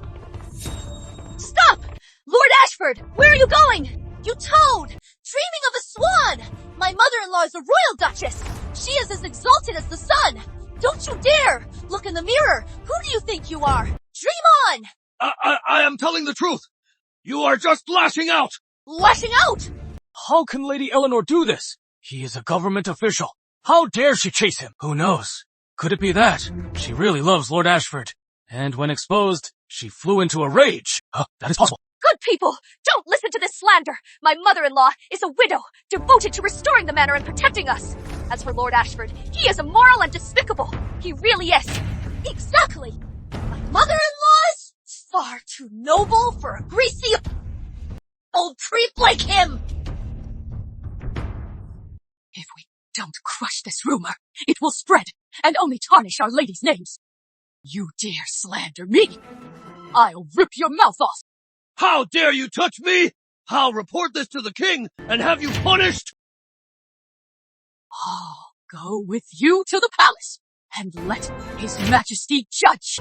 [SPEAKER 2] Stop! Lord Ashford, where are you going? You toad! Dreaming of a swan! My mother-in-law is a royal duchess! She is as exalted as the sun! Don't you dare! Look in the mirror! Who do you think you are? Dream on!
[SPEAKER 9] I am telling the truth! You are just lashing out!
[SPEAKER 2] Lashing out!
[SPEAKER 4] How can Lady Eleanor do this? He is a government official. How dare she chase him? Who knows? Could it be that she really loves Lord Ashford, and when exposed, she flew into a rage? That is possible.
[SPEAKER 2] Good people, don't listen to this slander! My mother-in-law is a widow, devoted to restoring the manor and protecting us! As for Lord Ashford, he is immoral and despicable! He really is! Exactly! My mother-in-law is far too noble for a greasy old creep like him!
[SPEAKER 8] If we don't crush this rumor, it will spread and only tarnish our lady's names. You dare slander me? I'll rip your mouth off!
[SPEAKER 9] How dare you touch me? I'll report this to the king and have you punished!
[SPEAKER 8] I'll go with you to the palace and let His Majesty judge.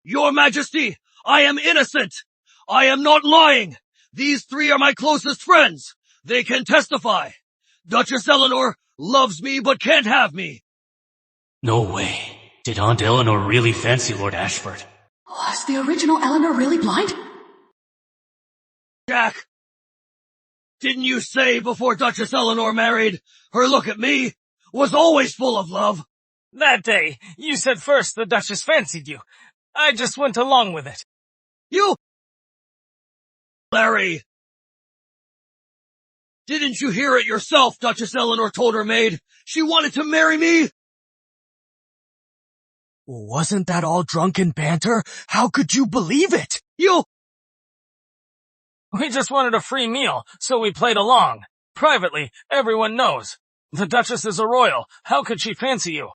[SPEAKER 9] Your Majesty, I am innocent! I am not lying! These three are my closest friends! They can testify! Duchess Eleanor loves me but can't have me!
[SPEAKER 17] No way. Did Aunt Eleanor really fancy Lord Ashford?
[SPEAKER 16] Was the original Eleanor really blind?
[SPEAKER 9] Jack! Didn't you say before Duchess Eleanor married, her look at me was always full of love?
[SPEAKER 5] That day, you said first the Duchess fancied you. I just went along with it.
[SPEAKER 9] You... Larry! Didn't you hear it yourself, Duchess Eleanor told her maid? She wanted to marry me!
[SPEAKER 5] Wasn't that all drunken banter? How could you believe it?
[SPEAKER 9] You...
[SPEAKER 5] We just wanted a free meal, so we played along. Privately, everyone knows. The Duchess is a royal. How could she fancy you?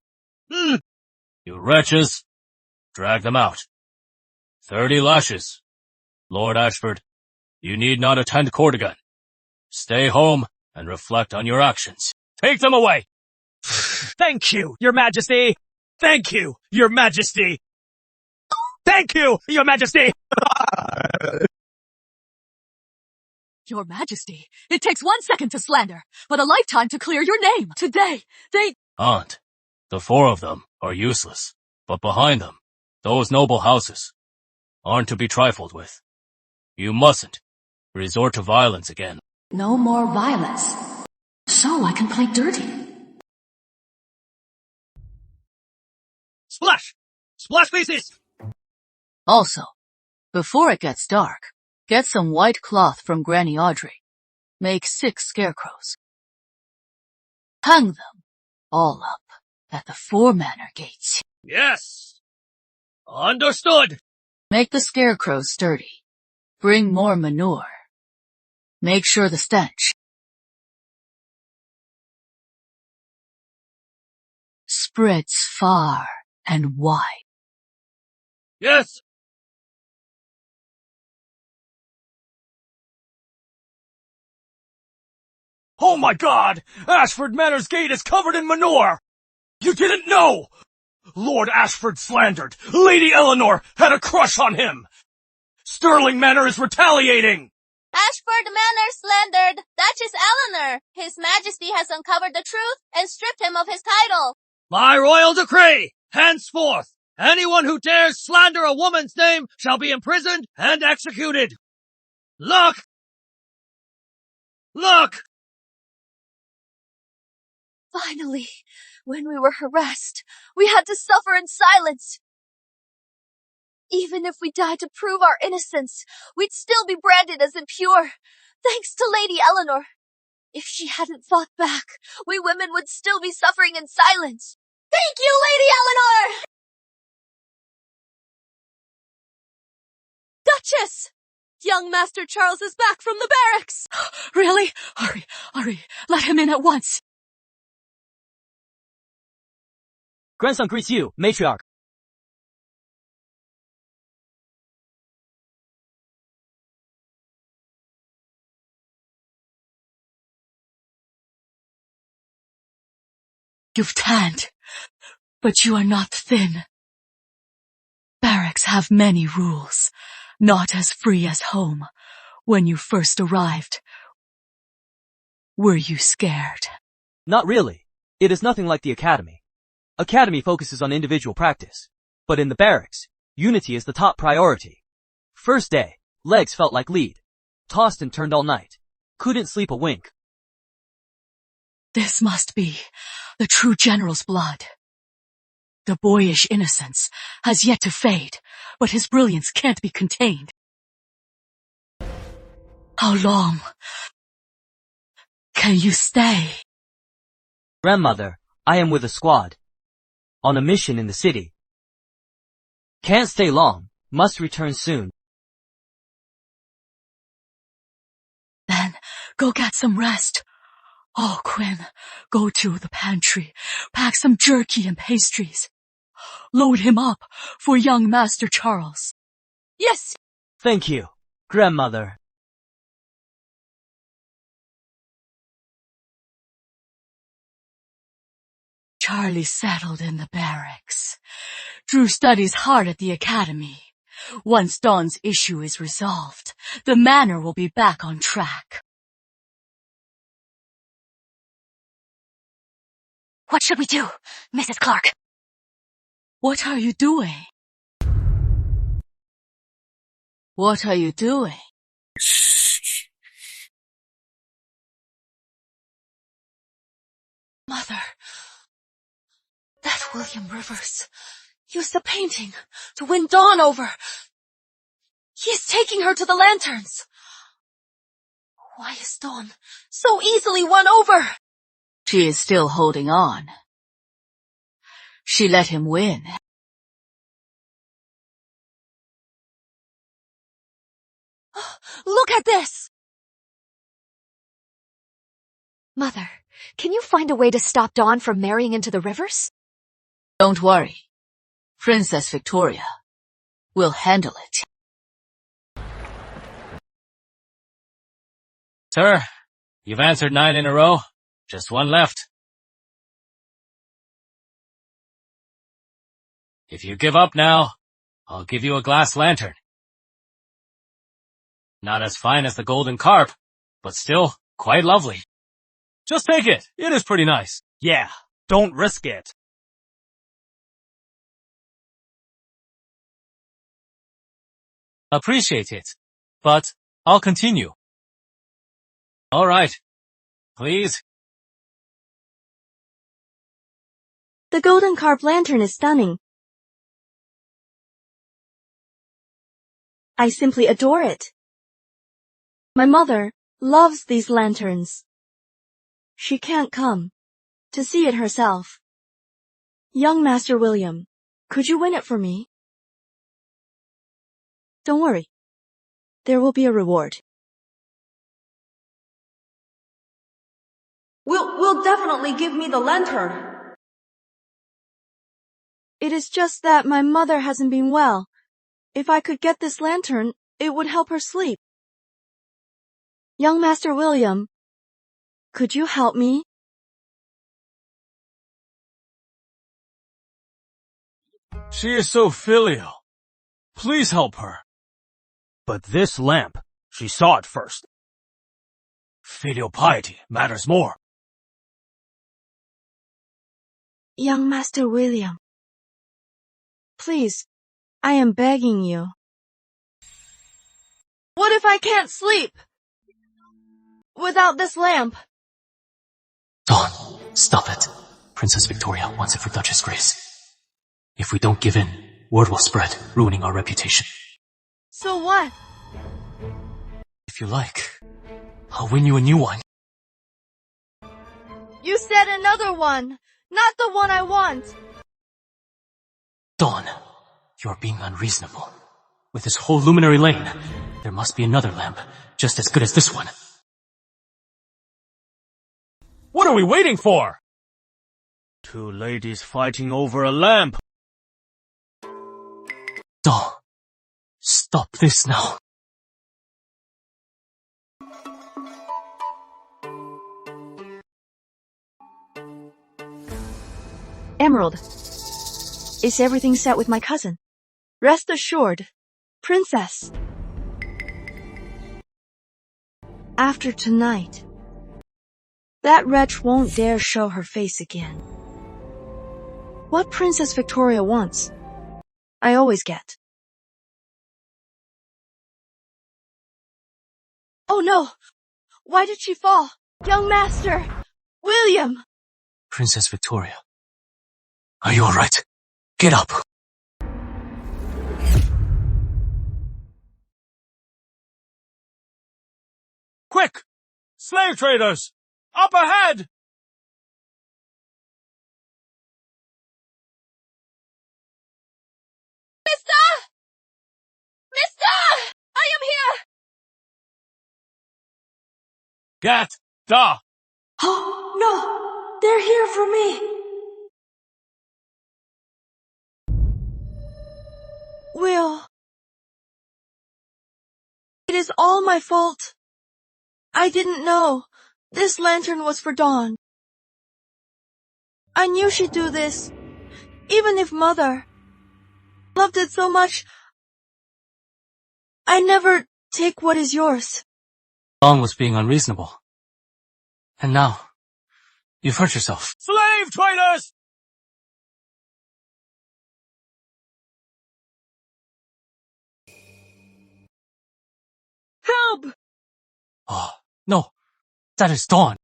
[SPEAKER 4] You wretches. Drag them out. 30 lashes. Lord Ashford, you need not attend court again. Stay home and reflect on your actions. Take them away!
[SPEAKER 5] Thank you, Your Majesty! Thank you, Your Majesty! Thank you, Your Majesty!
[SPEAKER 8] Your Majesty, it takes 1 second to slander, but a lifetime to clear your name. Today, they...
[SPEAKER 4] Aunt, the 4 of them are useless, but behind them, those noble houses aren't to be trifled with. You mustn't resort to violence again.
[SPEAKER 16] No more violence. So I can play dirty.
[SPEAKER 9] Splash! Splash faces!
[SPEAKER 8] Also, before it gets dark, get some white cloth from Granny Audrey. Make 6 scarecrows. Hang them all up at the 4 manor gates.
[SPEAKER 9] Yes! Understood!
[SPEAKER 8] Make the scarecrows sturdy. Bring more manure. Make sure the stench spreads far and wide.
[SPEAKER 9] Yes!
[SPEAKER 5] Oh my God! Ashford Manor's gate is covered in manure! You didn't know! Lord Ashford slandered. Lady Eleanor had a crush on him. Sterling Manor is retaliating!
[SPEAKER 12] Ashford Manor slandered Duchess Eleanor. His Majesty has uncovered the truth and stripped him of his title.
[SPEAKER 9] My royal decree! Henceforth, anyone who dares slander a woman's name shall be imprisoned and executed. Look! Look!
[SPEAKER 2] Finally, when we were harassed, we had to suffer in silence. Even if we died to prove our innocence, we'd still be branded as impure, thanks to Lady Eleanor. If she hadn't fought back, we women would still be suffering in silence. Thank you, Lady Eleanor! Duchess! Young Master Charles is back from the barracks!
[SPEAKER 8] Really? Hurry, let him in at once.
[SPEAKER 13] Grandson greets you, matriarch.
[SPEAKER 3] You've tanned, but you are not thin. Barracks have many rules, not as free as home. When you first arrived, were you scared?
[SPEAKER 13] Not really. It is nothing like the academy. Academy focuses on individual practice, but in the barracks, unity is the top priority. First day, legs felt like lead. Tossed and turned all night. Couldn't sleep a wink.
[SPEAKER 3] This must be the true general's blood. The boyish innocence has yet to fade, but his brilliance can't be contained. How long can you stay?
[SPEAKER 13] Grandmother, I am with a squad. On a mission in the city. Can't stay long. Must return soon.
[SPEAKER 3] Then go get some rest. Oh, Quinn, go to the pantry. Pack some jerky and pastries. Load him up for young Master Charles.
[SPEAKER 2] Yes!
[SPEAKER 13] Thank you, Grandmother.
[SPEAKER 3] Charlie settled in the barracks. Drew studies hard at the academy. Once Dawn's issue is resolved, the manor will be back on track.
[SPEAKER 10] What should we do, Mrs. Clark?
[SPEAKER 3] What are you doing? What are you doing?
[SPEAKER 2] Mother, that William Rivers used the painting to win Dawn over. He is taking her to the lanterns. Why is Dawn so easily won over?
[SPEAKER 8] She is still holding on. She let him win.
[SPEAKER 2] Look at this!
[SPEAKER 10] Mother, can you find a way to stop Dawn from marrying into the Rivers?
[SPEAKER 8] Don't worry. Princess Victoria will handle it.
[SPEAKER 4] Sir, you've answered 9 in a row. Just one left. If you give up now, I'll give you a glass lantern. Not as fine as the golden carp, but still quite lovely. Just take it. It is pretty nice.
[SPEAKER 5] Yeah, don't risk it.
[SPEAKER 4] Appreciate it, but I'll continue. All right. Please.
[SPEAKER 1] The golden carp lantern is stunning. I simply adore it. My mother loves these lanterns. She can't come to see it herself. Young Master William, could you win it for me? Don't worry. There will be a reward. will definitely give me the lantern. It is just that my mother hasn't been well. If I could get this lantern, it would help her sleep. Young Master William, could you help me?
[SPEAKER 5] She is so filial. Please help her. But this lamp, she saw it first. Filial piety matters more.
[SPEAKER 1] Young Master William, please, I am begging you. What if I can't sleep without this lamp?
[SPEAKER 17] Dawn, stop it. Princess Victoria wants it for Duchess Grace. If we don't give in, word will spread, ruining our reputation.
[SPEAKER 1] So what?
[SPEAKER 17] If you like, I'll win you a new one.
[SPEAKER 1] You said another one, not the one I want.
[SPEAKER 17] Dawn, you're being unreasonable. With this whole luminary lane, there must be another lamp, just as good as this one.
[SPEAKER 5] What are we waiting for? Two ladies fighting over a lamp.
[SPEAKER 17] Dawn, stop this now.
[SPEAKER 1] Emerald, is everything set with my cousin? Rest assured, Princess. After tonight, that wretch won't dare show her face again. What Princess Victoria wants, I always get. Oh no! Why did she fall? Young Master! William!
[SPEAKER 17] Princess Victoria, are you alright? Get up!
[SPEAKER 5] Quick! Slave traders! Up ahead!
[SPEAKER 2] Mister! I am here!
[SPEAKER 5] Get da!
[SPEAKER 1] Oh, no! They're here for me! Will, it is all my fault. I didn't know this lantern was for Dawn. I knew she'd do this, even if Mother loved it so much. I never take what is yours.
[SPEAKER 17] Dawn was being unreasonable. And now, you've hurt yourself.
[SPEAKER 5] Slave traders!
[SPEAKER 1] Help!
[SPEAKER 17] Oh, no. That is Dawn.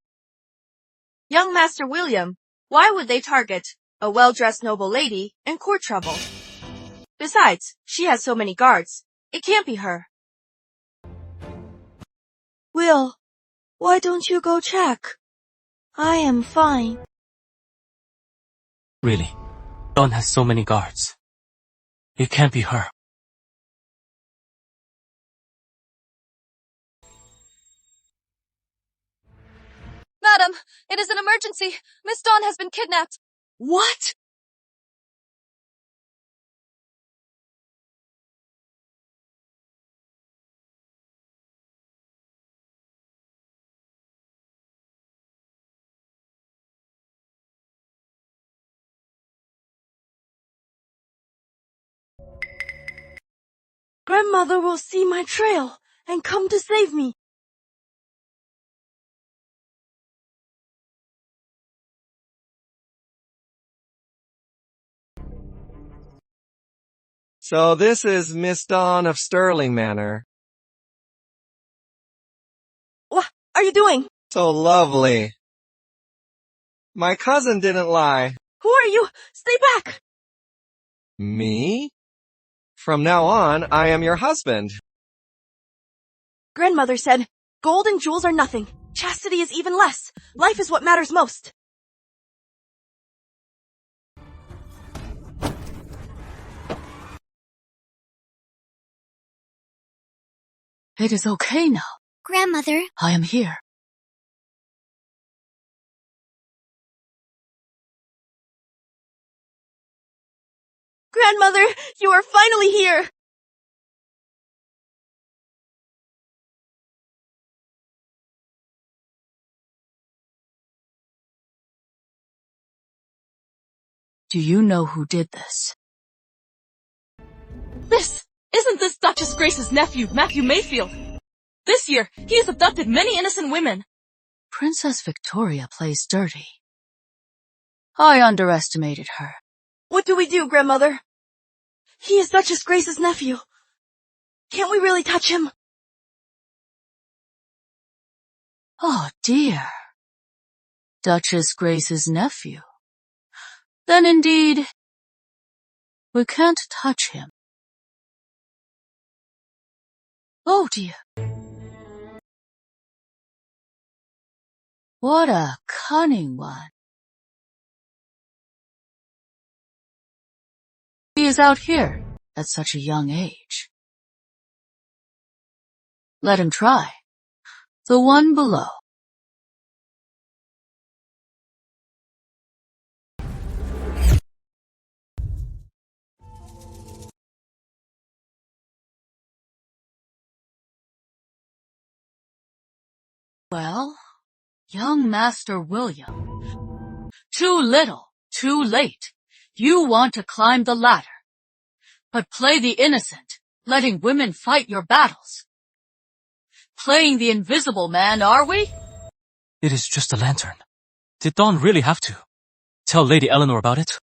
[SPEAKER 1] Young Master William, why would they target a well-dressed noble lady in court trouble? Besides, she has so many guards. It can't be her. Will, why don't you go check? I am fine.
[SPEAKER 17] Really, Dawn has so many guards. It can't be her.
[SPEAKER 2] Madam, it is an emergency. Miss Dawn has been kidnapped.
[SPEAKER 14] What?
[SPEAKER 1] Grandmother will see my trail and come to save me.
[SPEAKER 18] So this is Miss Dawn of Sterling Manor.
[SPEAKER 1] What are you doing?
[SPEAKER 18] So lovely. My cousin didn't lie.
[SPEAKER 1] Who are you? Stay back!
[SPEAKER 18] Me? From now on, I am your husband.
[SPEAKER 1] Grandmother said, gold and jewels are nothing. Chastity is even less. Life is what matters most.
[SPEAKER 3] It is okay now.
[SPEAKER 10] Grandmother.
[SPEAKER 3] I am here.
[SPEAKER 1] Grandmother, you are finally here!
[SPEAKER 3] Do you know who did this?
[SPEAKER 8] Isn't this Duchess Grace's nephew, Matthew Mayfield? This year, he has abducted many innocent women.
[SPEAKER 3] Princess Victoria plays dirty. I underestimated her.
[SPEAKER 1] What do we do, Grandmother? He is Duchess Grace's nephew. Can't we really touch him?
[SPEAKER 3] Oh dear. Duchess Grace's nephew. Then indeed, we can't touch him. Oh dear. What a cunning one. He is out here at such a young age. Let him try. The one below. Well, young Master William. Too little, too late. You want to climb the ladder. But play the innocent, letting women fight your battles. Playing the invisible man, are we?
[SPEAKER 17] It is just a lantern. Did Dawn really have to tell Lady Eleanor about it?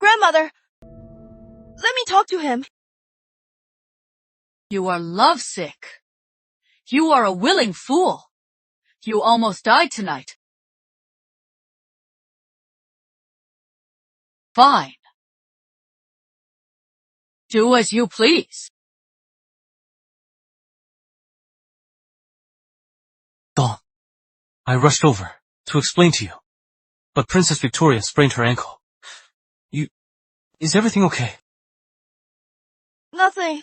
[SPEAKER 1] Grandmother, let me talk to him.
[SPEAKER 3] You are lovesick. You are a willing fool. You almost died tonight. Fine. Do as you please.
[SPEAKER 17] Dawn, I rushed over to explain to you, but Princess Victoria sprained her ankle. Is everything okay?
[SPEAKER 1] Nothing.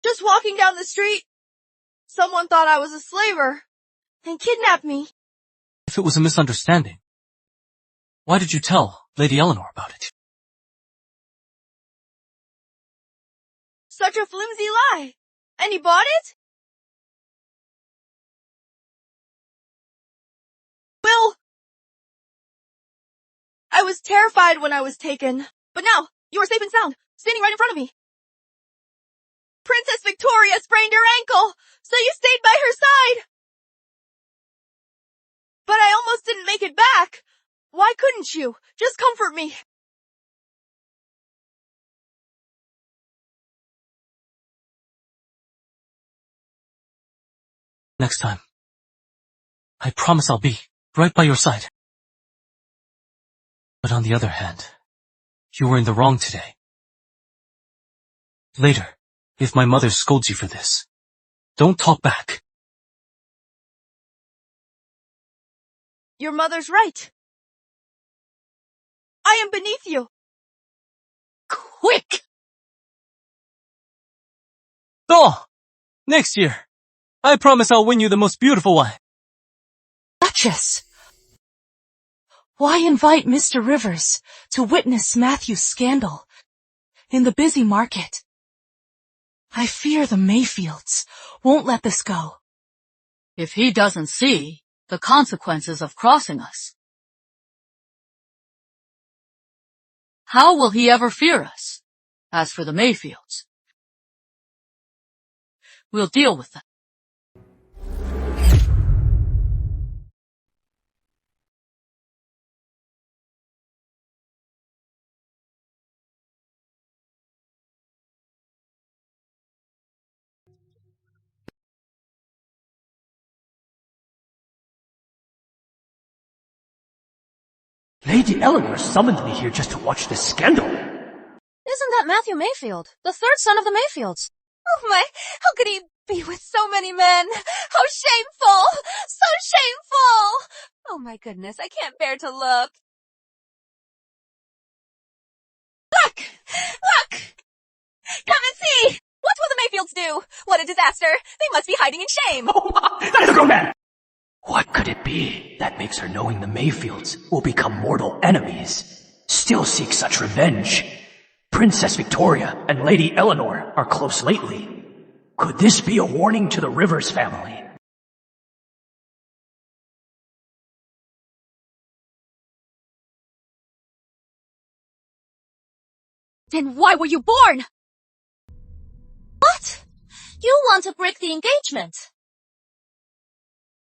[SPEAKER 1] Just walking down the street. Someone thought I was a slaver and kidnapped me.
[SPEAKER 17] If it was a misunderstanding, why did you tell Lady Eleanor about it?
[SPEAKER 1] Such a flimsy lie. And he bought it? Well, I was terrified when I was taken, but now you are safe and sound, standing right in front of me. Princess Victoria sprained her ankle, so you stayed by her side. But I almost didn't make it back. Why couldn't you? Just comfort me.
[SPEAKER 17] Next time, I promise I'll be right by your side. But on the other hand, you were in the wrong today. Later, if my mother scolds you for this, don't talk back.
[SPEAKER 1] Your mother's right. I am beneath you.
[SPEAKER 3] Quick!
[SPEAKER 17] Oh! Next year, I promise I'll win you the most beautiful one.
[SPEAKER 14] Duchess! Why invite Mr. Rivers to witness Matthew's scandal in the busy market? I fear the Mayfields won't let this go.
[SPEAKER 3] If he doesn't see the consequences of crossing us, how will he ever fear us? As for the Mayfields, we'll deal with them.
[SPEAKER 15] Lady Eleanor summoned me here just to watch this scandal.
[SPEAKER 2] Isn't that Matthew Mayfield, the third son of the Mayfields? Oh my, how could he be with so many men? How shameful! So shameful! Oh my goodness, I can't bear to look. Look! Look! Come and see! What will the Mayfields do? What a disaster! They must be hiding in shame!
[SPEAKER 15] Oh, that is a grown man! What could it be that makes her knowing the Mayfields will become mortal enemies? still seek such revenge. Princess Victoria and Lady Eleanor are close lately. Could this be a warning to the Rivers family?
[SPEAKER 12] Then why were you born? What? You want to break the engagement?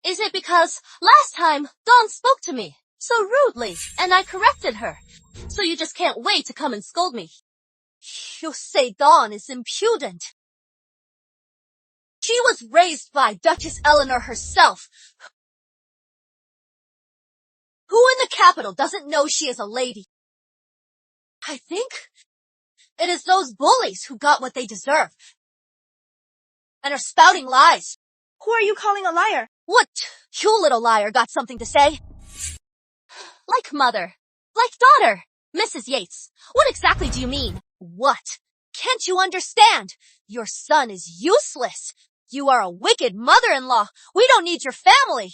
[SPEAKER 12] Is it because last time Dawn spoke to me so rudely and I corrected her, so you just can't wait to come and scold me? You say Dawn is impudent. She was raised by Duchess Eleanor herself. Who in the capital doesn't know she is a lady? I think it is those bullies who got what they deserve and are spouting lies.
[SPEAKER 1] Who are you calling a liar?
[SPEAKER 12] What, you little liar, got something to say? Like mother, like daughter, Mrs. Yates, what exactly do you mean? What? Can't you understand? Your son is useless. You are a wicked mother-in-law. We don't need your family.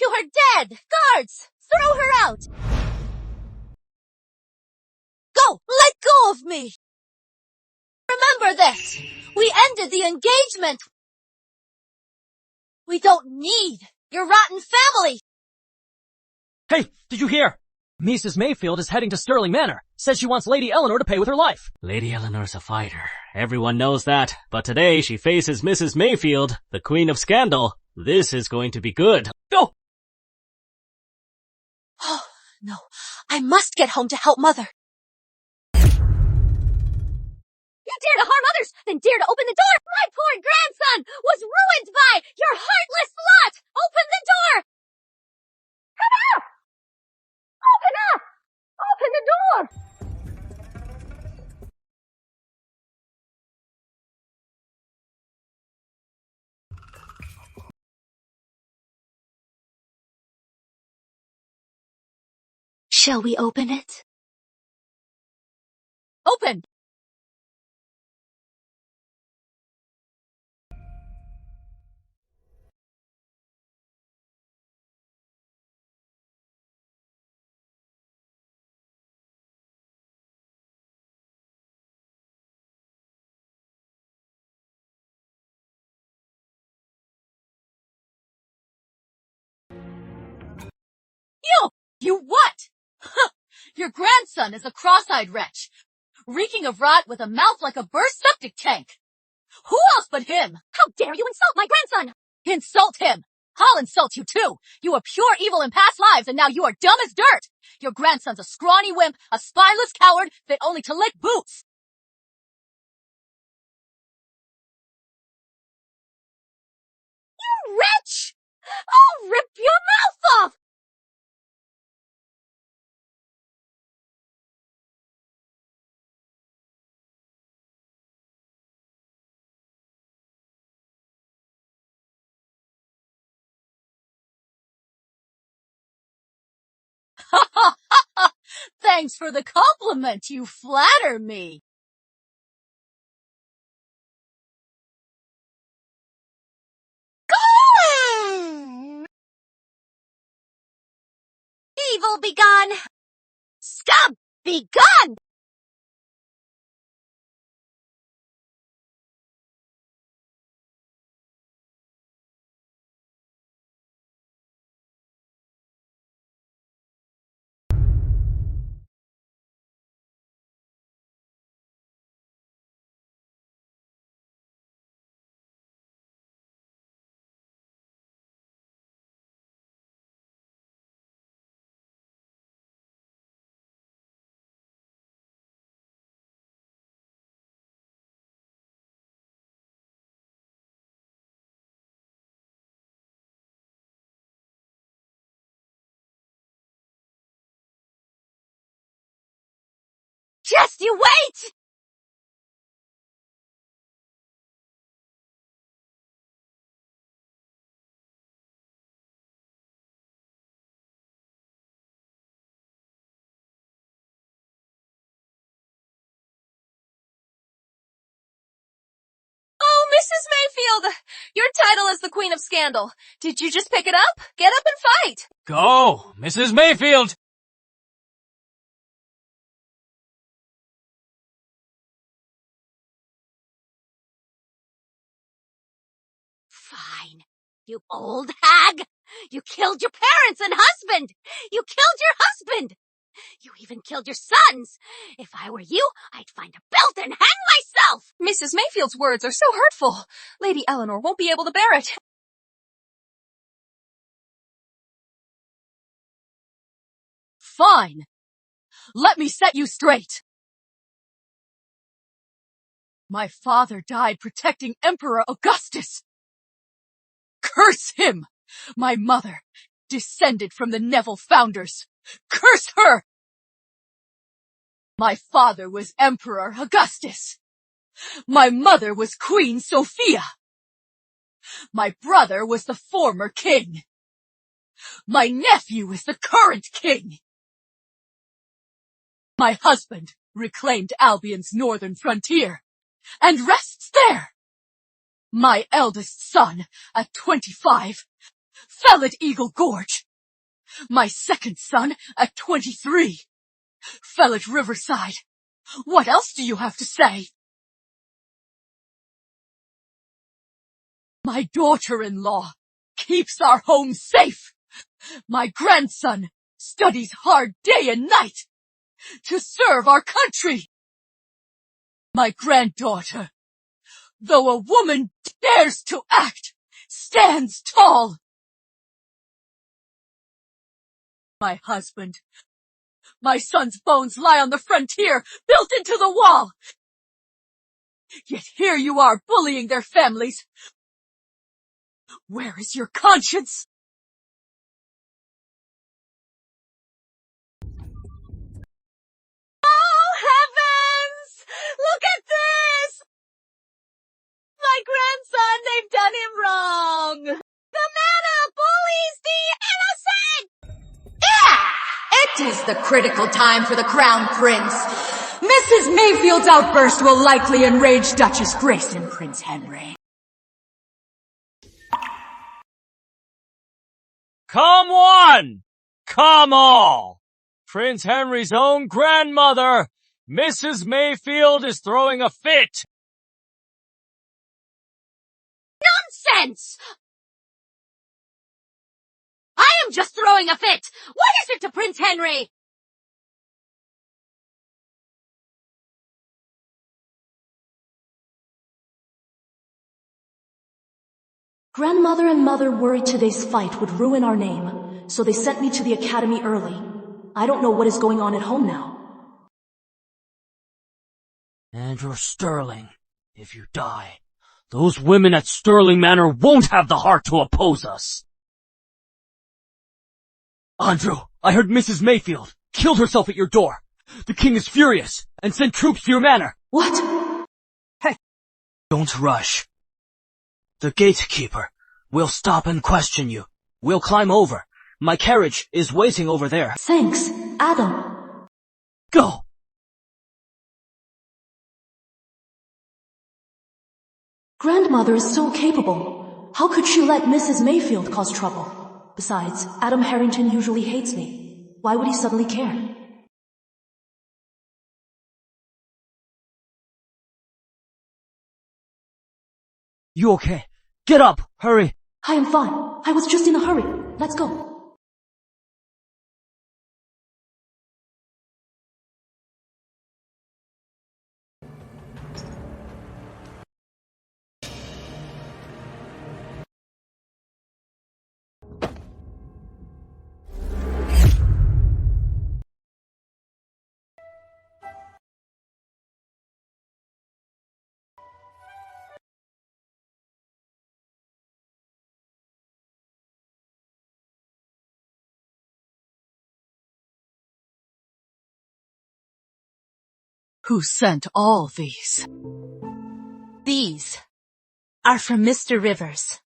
[SPEAKER 12] You are dead. Guards, throw her out. Go, let go of me. Remember this. We ended the engagement. We don't need your rotten family.
[SPEAKER 13] Hey, did you hear? Mrs. Mayfield is heading to Sterling Manor. Says she wants Lady Eleanor to pay with her life.
[SPEAKER 19] Lady Eleanor's a fighter. Everyone knows that. But today she faces Mrs. Mayfield, the Queen of Scandal. This is going to be good.
[SPEAKER 13] Go!
[SPEAKER 12] Oh, no. I must get home to help Mother. You dare to harm others, then dare to open the door! My poor grandson was ruined by your heartless lot! Open the door! Come out! Open up! Open the door! Shall we open it? Open! You what? Your grandson is a cross-eyed wretch, reeking of rot with a mouth like a burst septic tank. Who else but him? How dare you insult my grandson? Insult him! I'll insult you too! You were pure evil in past lives and now you are dumb as dirt! Your grandson's a scrawny wimp, a spineless coward, fit only to lick boots! You wretch! I'll rip your mouth off! Thanks for the compliment, you flatter me. Evil begun! Scum begun! Just you wait! Oh, Mrs. Mayfield! Your title is the Queen of Scandal. Did you just pick it up? Get up and fight!
[SPEAKER 4] Go, Mrs. Mayfield!
[SPEAKER 2] Fine. You old hag! You killed your parents and husband! You killed your husband! You even killed your sons! If I were you, I'd find a belt and hang myself!
[SPEAKER 11] Mrs. Mayfield's words are so hurtful. Lady Eleanor won't be able to bear it.
[SPEAKER 8] Fine. Let me set you straight. My father died protecting Emperor Augustus. Curse him! My mother, descended from the Neville founders. Curse her! My father was Emperor Augustus. My mother was Queen Sophia. My brother was the former king. My nephew is the current king. My husband reclaimed Albion's northern frontier and rests there. My eldest son, at 25, fell at Eagle Gorge. My second son, at 23, fell at Riverside. What else do you have to say? My daughter-in-law keeps our home safe. My grandson studies hard day and night to serve our country. My granddaughter, though a woman dares to act, stands tall. My husband, my son's bones lie on the frontier, built into the wall. Yet here you are bullying their families. Where is your conscience?
[SPEAKER 2] Oh, heavens! Look at this! My grandson, they've done him wrong! The manor bullies the innocent!
[SPEAKER 20] It is the critical time for the Crown Prince. Mrs. Mayfield's outburst will likely enrage Duchess Grace and Prince Henry.
[SPEAKER 5] Come one! Come all! Prince Henry's own grandmother, Mrs. Mayfield, is throwing a fit!
[SPEAKER 2] Nonsense! I am just throwing a fit! What is it to Prince Henry?
[SPEAKER 1] Grandmother and mother worried today's fight would ruin our name, so they sent me to the academy early. I don't know what is going on at home now.
[SPEAKER 5] Andrew Sterling, if you die, those women at Sterling Manor won't have the heart to oppose us. Andrew, I heard Mrs. Mayfield killed herself at your door. The king is furious and sent troops to your manor.
[SPEAKER 1] What?
[SPEAKER 5] Hey, don't rush. The gatekeeper will stop and question you. We'll climb over. My carriage is waiting over there.
[SPEAKER 1] Thanks, Adam.
[SPEAKER 5] Go!
[SPEAKER 1] Grandmother is so capable. How could she let Mrs. Mayfield cause trouble? Besides, Adam Harrington usually hates me. Why would he suddenly care?
[SPEAKER 5] You okay? Get up! Hurry!
[SPEAKER 1] I am fine. I was just in a hurry. Let's go.
[SPEAKER 8] Who sent all these?
[SPEAKER 21] These are from Mr. Rivers.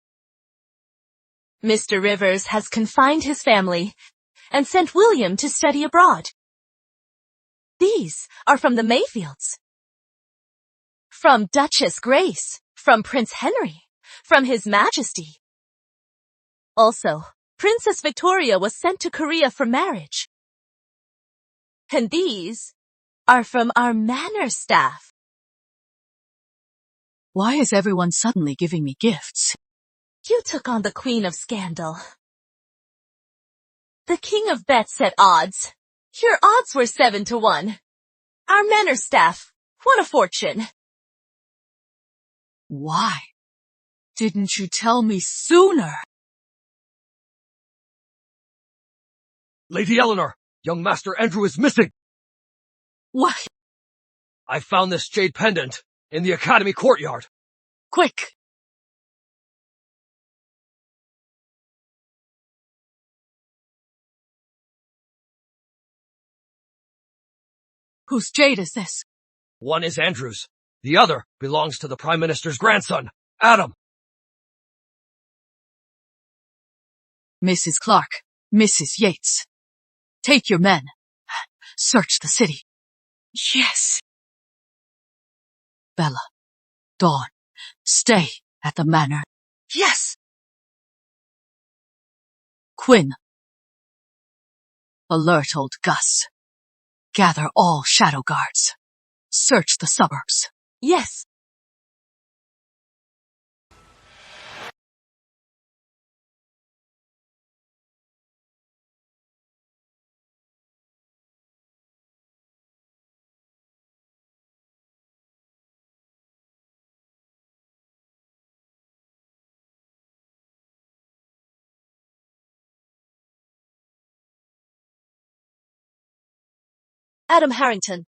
[SPEAKER 21] Mr. Rivers has confined his family and sent William to study abroad. These are from the Mayfields. From Duchess Grace, from Prince Henry, from His Majesty. Also, Princess Victoria was sent to Korea for marriage. And these are from our manor staff.
[SPEAKER 8] Why is everyone suddenly giving me gifts?
[SPEAKER 21] You took on the Queen of Scandal. The King of Bets set odds. Your odds were 7-1. Our manor staff won a fortune.
[SPEAKER 8] Why didn't you tell me sooner?
[SPEAKER 9] Lady Eleanor, young Master Andrew is missing.
[SPEAKER 8] What?
[SPEAKER 9] I found this jade pendant in the academy courtyard.
[SPEAKER 8] Quick! Whose jade is this?
[SPEAKER 9] One is Andrew's. The other belongs to the Prime Minister's grandson, Adam.
[SPEAKER 8] Mrs. Clark, Mrs. Yates, take your men. Search the city.
[SPEAKER 14] Yes.
[SPEAKER 8] Bella, Dawn, stay at the manor.
[SPEAKER 14] Yes.
[SPEAKER 8] Quinn, alert old Gus. Gather all shadow guards. Search the suburbs.
[SPEAKER 21] Yes. Adam Harrington.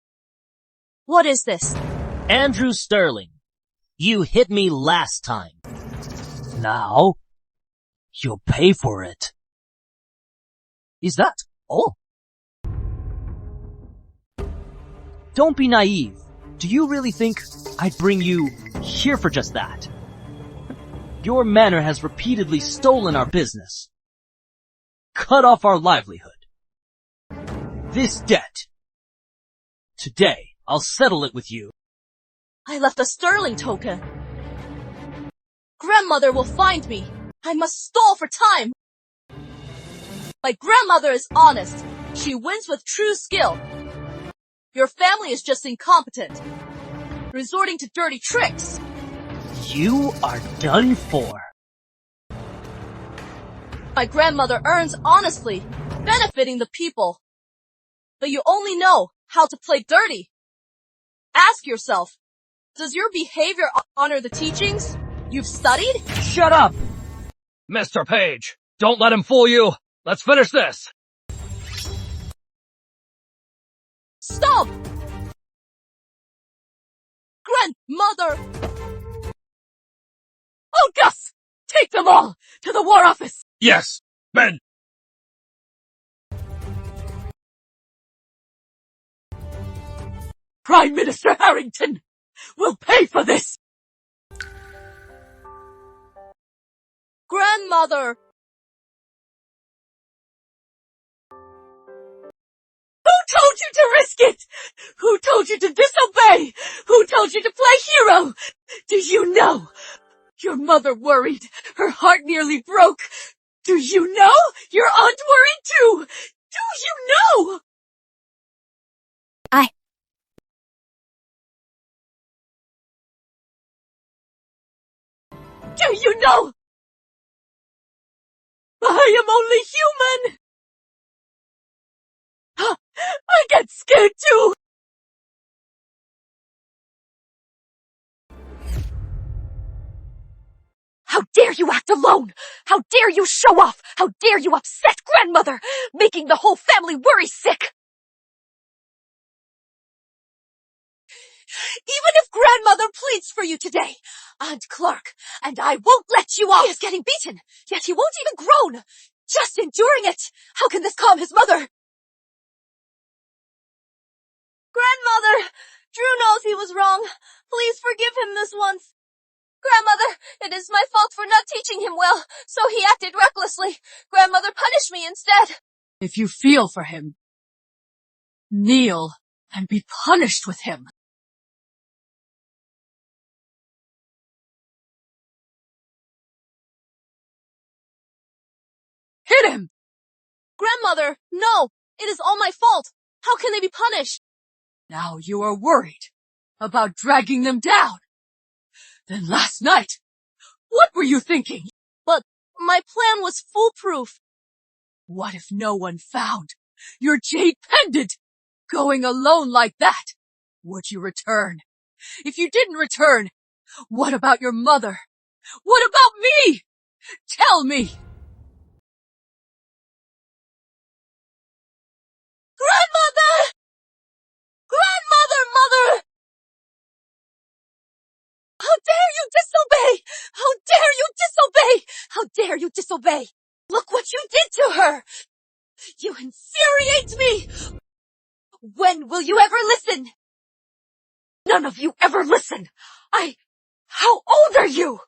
[SPEAKER 21] What is this?
[SPEAKER 7] Andrew Sterling, you hit me last time.
[SPEAKER 15] Now, you'll pay for it.
[SPEAKER 7] Is that all?
[SPEAKER 13] Don't be naive. Do you really think I'd bring you here for just that? Your manor has repeatedly stolen our business, cut off our livelihood. This debt. Today, I'll settle it with you.
[SPEAKER 12] I left a sterling token. Grandmother will find me. I must stall for time. My grandmother is honest. She wins with true skill. Your family is just incompetent, resorting to dirty tricks.
[SPEAKER 7] You are done for.
[SPEAKER 12] My grandmother earns honestly, benefiting the people. But you only know how to play dirty. Ask yourself, does your behavior honor the teachings you've studied?
[SPEAKER 13] Shut up!
[SPEAKER 9] Mr. Page, don't let him fool you. Let's finish this.
[SPEAKER 12] Stop! Grandmother!
[SPEAKER 8] Oh, Gus! Take them all to the War Office!
[SPEAKER 9] Yes, men!
[SPEAKER 8] Prime Minister Harrington will pay for this!
[SPEAKER 12] Grandmother!
[SPEAKER 8] Who told you to risk it? Who told you to disobey? Who told you to play hero? Do you know? Your mother worried. Her heart nearly broke. Do you know? Your aunt worried too. Do you know? Do you know? I am only human. I get scared too.
[SPEAKER 11] How dare you act alone? How dare you show off? How dare you upset grandmother, making the whole family worry sick?
[SPEAKER 2] Even if grandmother pleads for you today, Aunt Clark, and I won't let you off. He is getting beaten, yet he won't even groan. Just enduring it. How can this calm his mother?
[SPEAKER 12] Grandmother! Drew knows he was wrong. Please forgive him this once. Grandmother, it is my fault for not teaching him well, so he acted recklessly. Grandmother punished me instead.
[SPEAKER 8] If you feel for him, kneel and be punished with him. Hit him!
[SPEAKER 12] Grandmother, no! It is all my fault. How can they be punished?
[SPEAKER 8] Now you are worried about dragging them down. Then last night, what were you thinking?
[SPEAKER 12] But
[SPEAKER 8] My plan was foolproof. What if no one found your jade pendant? Going alone like that? Would you return? If you didn't return, what about your mother? What about me? Tell me! Grandmother! Grandmother, mother! How dare you disobey! How dare you disobey! How dare you disobey! Look what you did to her! You infuriate me! When will you ever listen? None of you ever listen! How old are you?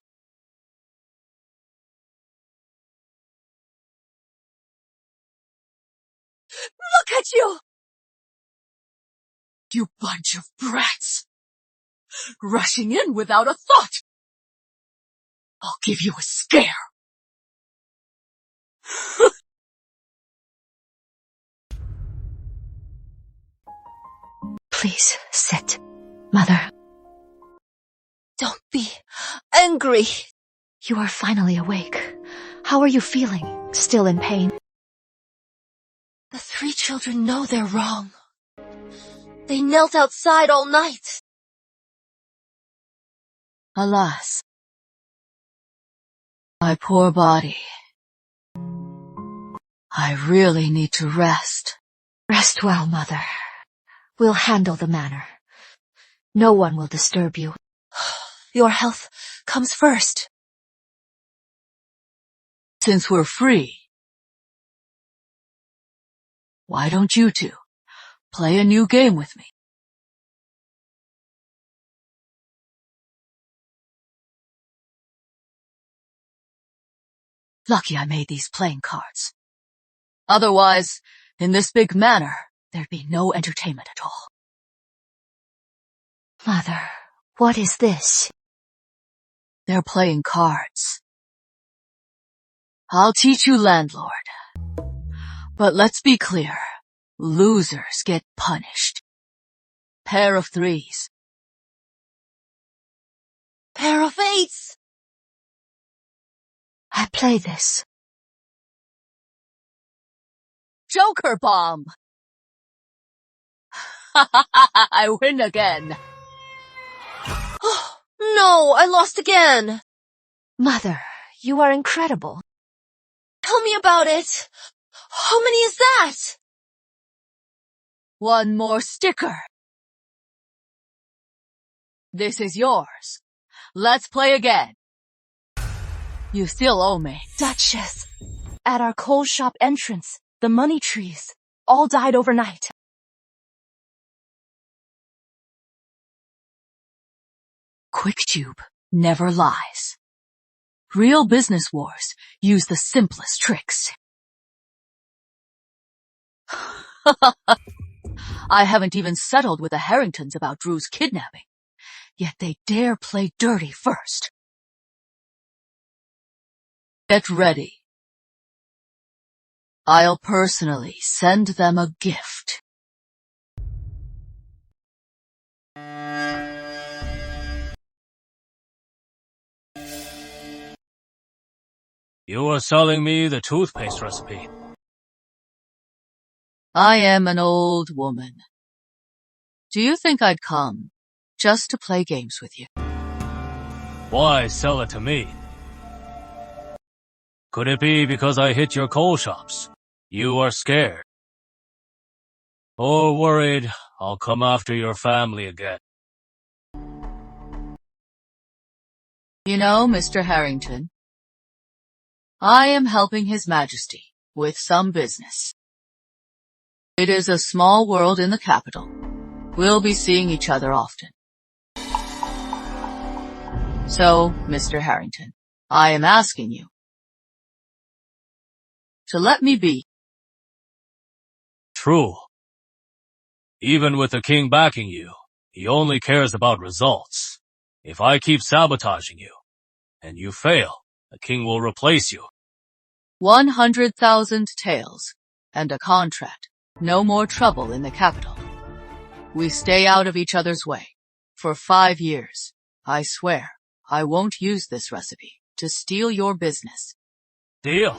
[SPEAKER 8] Look at you! You bunch of brats! Rushing in without a thought! I'll give you a scare!
[SPEAKER 10] Please, sit, Mother.
[SPEAKER 8] Don't be angry.
[SPEAKER 10] You are finally awake. How are you feeling? Still in pain?
[SPEAKER 8] The 3 children know they're wrong. They knelt outside all night. Alas, my poor body. I really need to rest.
[SPEAKER 10] Rest well, Mother. We'll handle the matter. No one will disturb you.
[SPEAKER 8] Your health comes first. Since we're free, why don't you two play a new game with me? Lucky I made these playing cards. Otherwise, in this big manor, there'd be no entertainment at all.
[SPEAKER 10] Mother, what is this?
[SPEAKER 8] They're playing cards. I'll teach you, landlord. But let's be clear. Losers get punished. Pair of 3s. Pair of 8s.
[SPEAKER 10] I play this.
[SPEAKER 8] Joker bomb. I win again. Oh, no, I lost again.
[SPEAKER 10] Mother, you are incredible.
[SPEAKER 8] Tell me about it. How many is that? 1 more sticker. This is yours. Let's play again. You still owe me.
[SPEAKER 14] Duchess, at our coal shop entrance, the money trees all died overnight.
[SPEAKER 8] QuickTube never lies. Real business wars use the simplest tricks. I haven't even settled with the Harringtons about Drew's kidnapping, yet they dare play dirty first. Get ready. I'll personally send them a gift.
[SPEAKER 4] You are selling me the toothpaste recipe.
[SPEAKER 8] I am an old woman. Do you think I'd come just to play games with you?
[SPEAKER 4] Why sell it to me? Could it be because I hit your coal shops? You are scared. Or worried I'll come after your family again?
[SPEAKER 8] You know, Mr. Harrington, I am helping His Majesty with some business. It is a small world in the capital. We'll be seeing each other often. So, Mr. Harrington, I am asking you to let me be.
[SPEAKER 4] True. Even with the king backing you, he only cares about results. If I keep sabotaging you, and you fail, the king will replace you.
[SPEAKER 8] 100,000 taels, and a contract. No more trouble in the capital. We stay out of each other's way. For 5 years, I swear, I won't use this recipe to steal your business.
[SPEAKER 4] Deal.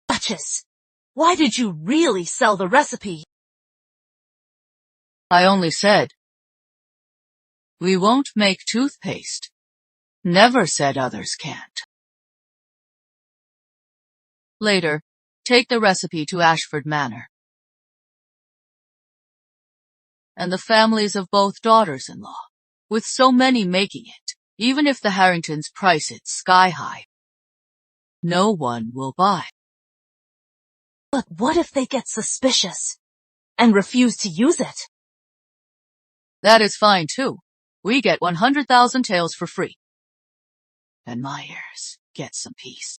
[SPEAKER 21] Duchess, why did you really sell the recipe?
[SPEAKER 8] I only said, we won't make toothpaste. Never said others can't. Later, take the recipe to Ashford Manor. And the families of both daughters-in-law. With so many making it, even if the Harringtons price it sky high, no one will buy.
[SPEAKER 21] But what if they get suspicious and refuse to use it?
[SPEAKER 8] That is fine too. We get 100,000 taels for free. And my heirs get some peace.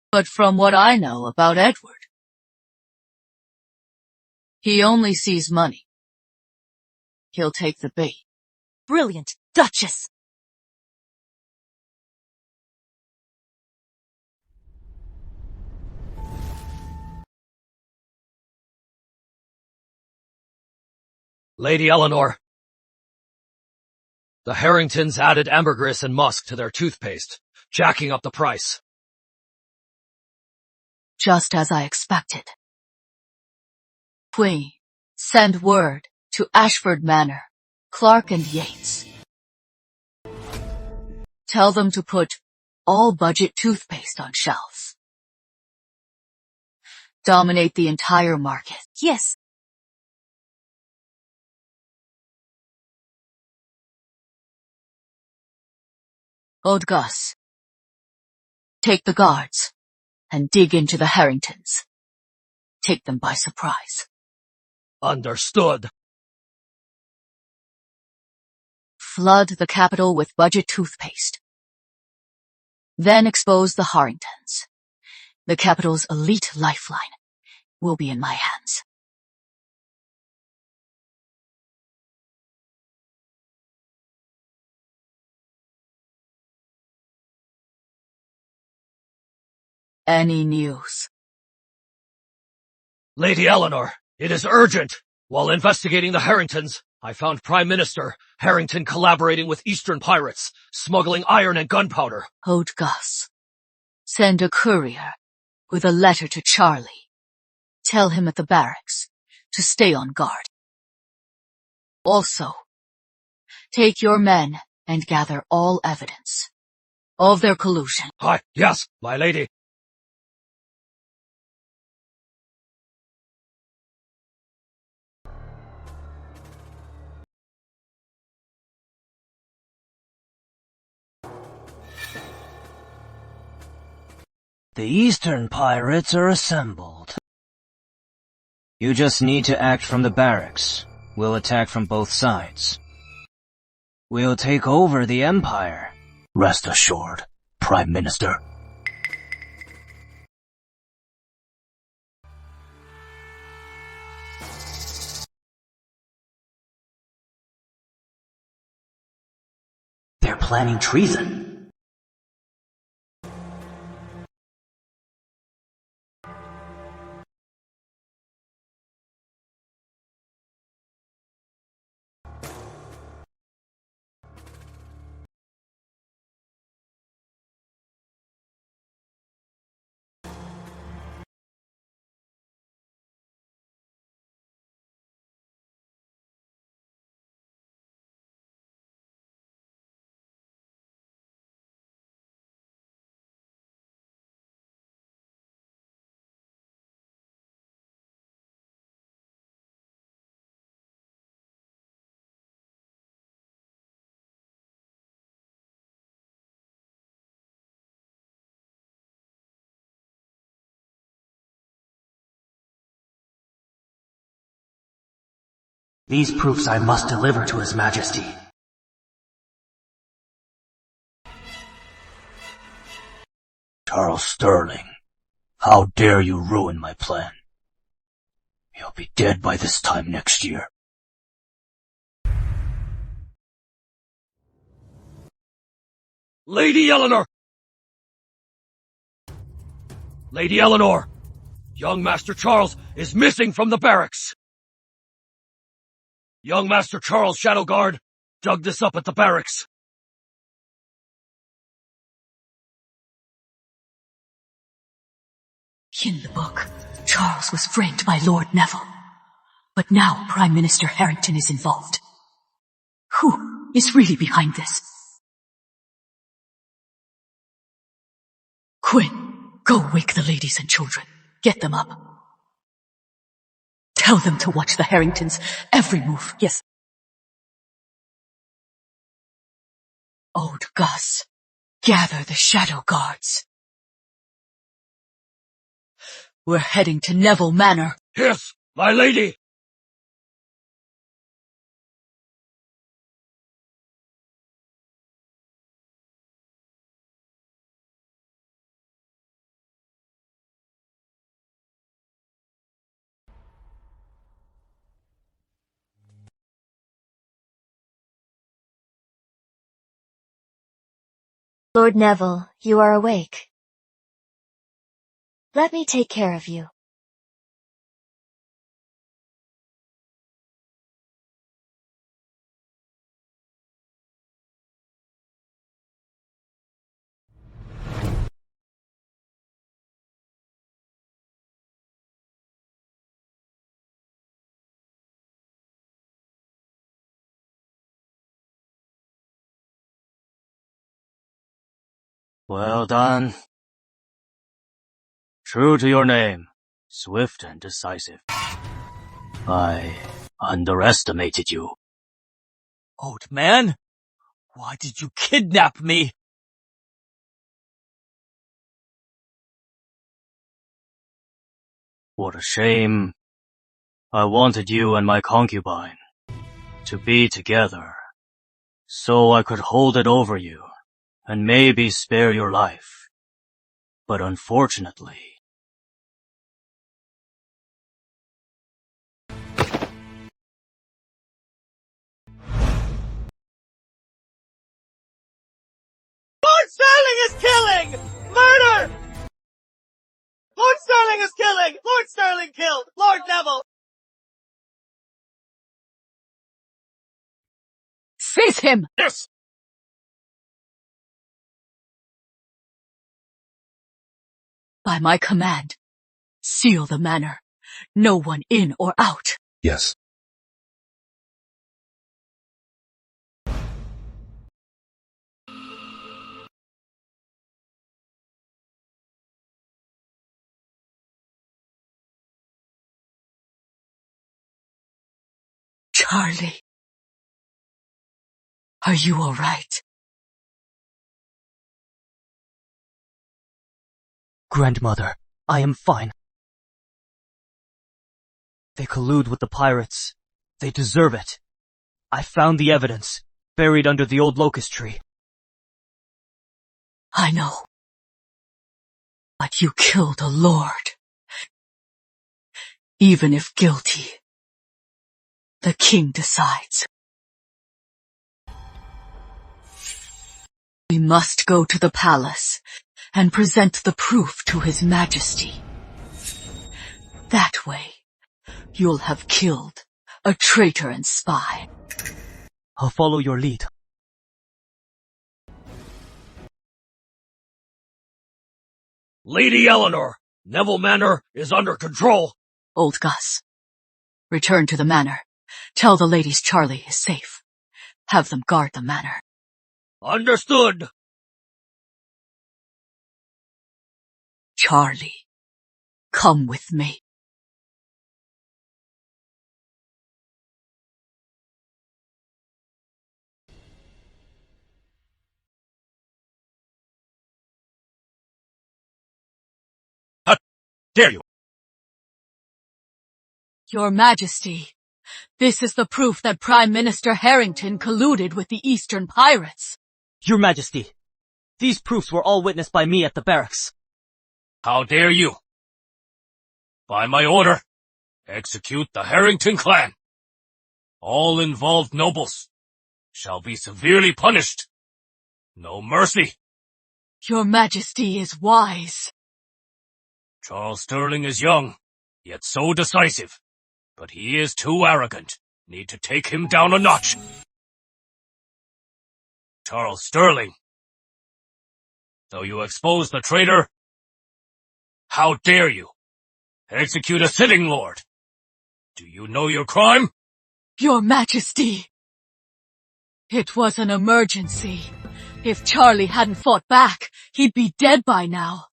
[SPEAKER 8] But from what I know about Edward, he only sees money. He'll take the bait.
[SPEAKER 21] Brilliant, Duchess!
[SPEAKER 9] Lady Eleanor. The Harringtons added ambergris and musk to their toothpaste, jacking up the price.
[SPEAKER 8] Just as I expected. Queen, send word to Ashford Manor, Clark and Yates. Tell them to put all budget toothpaste on shelves. Dominate the entire market.
[SPEAKER 21] Yes.
[SPEAKER 8] Old Gus, take the guards and dig into the Harringtons. Take them by surprise.
[SPEAKER 9] Understood.
[SPEAKER 8] Flood the capital with budget toothpaste. Then expose the Harringtons. The capital's elite lifeline will be in my hands. Any news?
[SPEAKER 9] Lady Eleanor, it is urgent. While investigating the Harringtons, I found Prime Minister Harrington collaborating with Eastern pirates, smuggling iron and gunpowder.
[SPEAKER 8] Old Gus, send a courier with a letter to Charlie. Tell him at the barracks to stay on guard. Also, take your men and gather all evidence of their collusion.
[SPEAKER 9] Aye, yes, my lady.
[SPEAKER 15] The Eastern pirates are assembled. You just need to act from the barracks. We'll attack from both sides. We'll take over the Empire. Rest assured, Prime Minister. They're planning treason. These proofs I must deliver to His Majesty. Charles Sterling, how dare you ruin my plan? You'll be dead by this time next year.
[SPEAKER 9] Lady Eleanor! Lady Eleanor! Young Master Charles is missing from the barracks! Young Master Charles Shadow Guard dug this up at the barracks.
[SPEAKER 3] In the book, Charles was framed by Lord Neville. But now Prime Minister Harrington is involved. Who is really behind this? Quinn, go wake the ladies and children. Get them up. Tell them to watch the Harringtons' every move. Yes. Old Gus, gather the Shadow Guards. We're heading to Neville Manor.
[SPEAKER 9] Yes, my lady!
[SPEAKER 10] Lord Neville, you are awake. Let me take care of you.
[SPEAKER 15] Well done. True to your name, swift and decisive. I underestimated you.
[SPEAKER 5] Old man, why did you kidnap me?
[SPEAKER 15] What a shame. I wanted you and my concubine to be together, so I could hold it over you and maybe spare your life. But unfortunately,
[SPEAKER 5] Lord Sterling is killing! Murder! Lord Sterling is killing! Lord Sterling killed! Lord Neville!
[SPEAKER 8] Seize him!
[SPEAKER 9] Yes!
[SPEAKER 3] By my command, seal the manor. No one in or out.
[SPEAKER 9] Yes.
[SPEAKER 3] Charlie, are you all right?
[SPEAKER 13] Grandmother, I am fine. They collude with the pirates. They deserve it. I found the evidence, buried under the old locust tree.
[SPEAKER 3] I know. But you killed a lord. Even if guilty, the king decides. We must go to the palace and present the proof to His Majesty. That way, you'll have killed a traitor and spy.
[SPEAKER 13] I'll follow your lead.
[SPEAKER 9] Lady Eleanor, Neville Manor is under control.
[SPEAKER 3] Old Gus, return to the manor. Tell the ladies Charlie is safe. Have them guard the manor.
[SPEAKER 9] Understood.
[SPEAKER 3] Charlie, come with me.
[SPEAKER 9] How dare you?
[SPEAKER 8] Your Majesty, this is the proof that Prime Minister Harrington colluded with the Eastern pirates.
[SPEAKER 13] Your Majesty, these proofs were all witnessed by me at the barracks.
[SPEAKER 4] How dare you? By my order, execute the Harrington clan. All involved nobles shall be severely punished. No mercy.
[SPEAKER 8] Your Majesty is wise.
[SPEAKER 9] Charles Sterling is young, yet so decisive. But he is too arrogant. Need to take him down a notch. Charles Sterling. So you expose the traitor? How dare you? Execute a sitting lord. Do you know your crime?
[SPEAKER 8] Your Majesty. It was an emergency. If Charlie hadn't fought back, he'd be dead by now.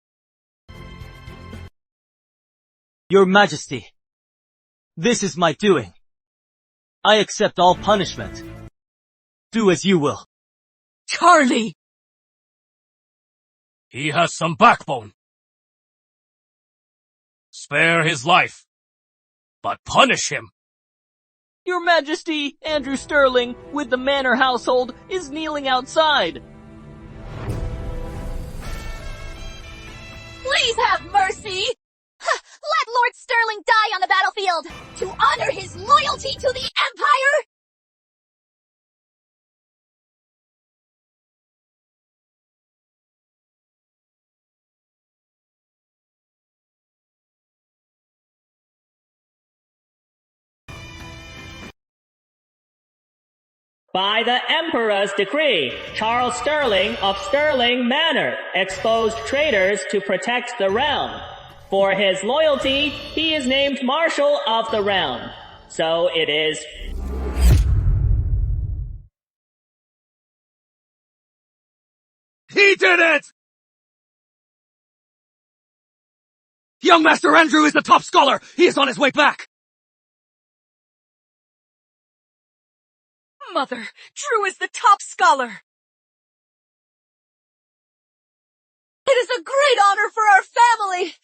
[SPEAKER 13] Your Majesty, this is my doing. I accept all punishment. Do as you will.
[SPEAKER 8] Charlie!
[SPEAKER 9] He has some backbone. Spare his life, but punish him.
[SPEAKER 13] Your Majesty, Andrew Sterling, with the Manor household, is kneeling outside.
[SPEAKER 2] Please have mercy! Let Lord Sterling die on the battlefield to honor his loyalty to the Empire!
[SPEAKER 6] By the Emperor's decree, Charles Sterling of Sterling Manor exposed traitors to protect the realm. For his loyalty, he is named Marshal of the Realm. So it is.
[SPEAKER 9] He did it! Young Master Andrew is the top scholar! He is on his way back!
[SPEAKER 8] Mother, Drew is the top scholar.
[SPEAKER 2] It is a great honor for our family!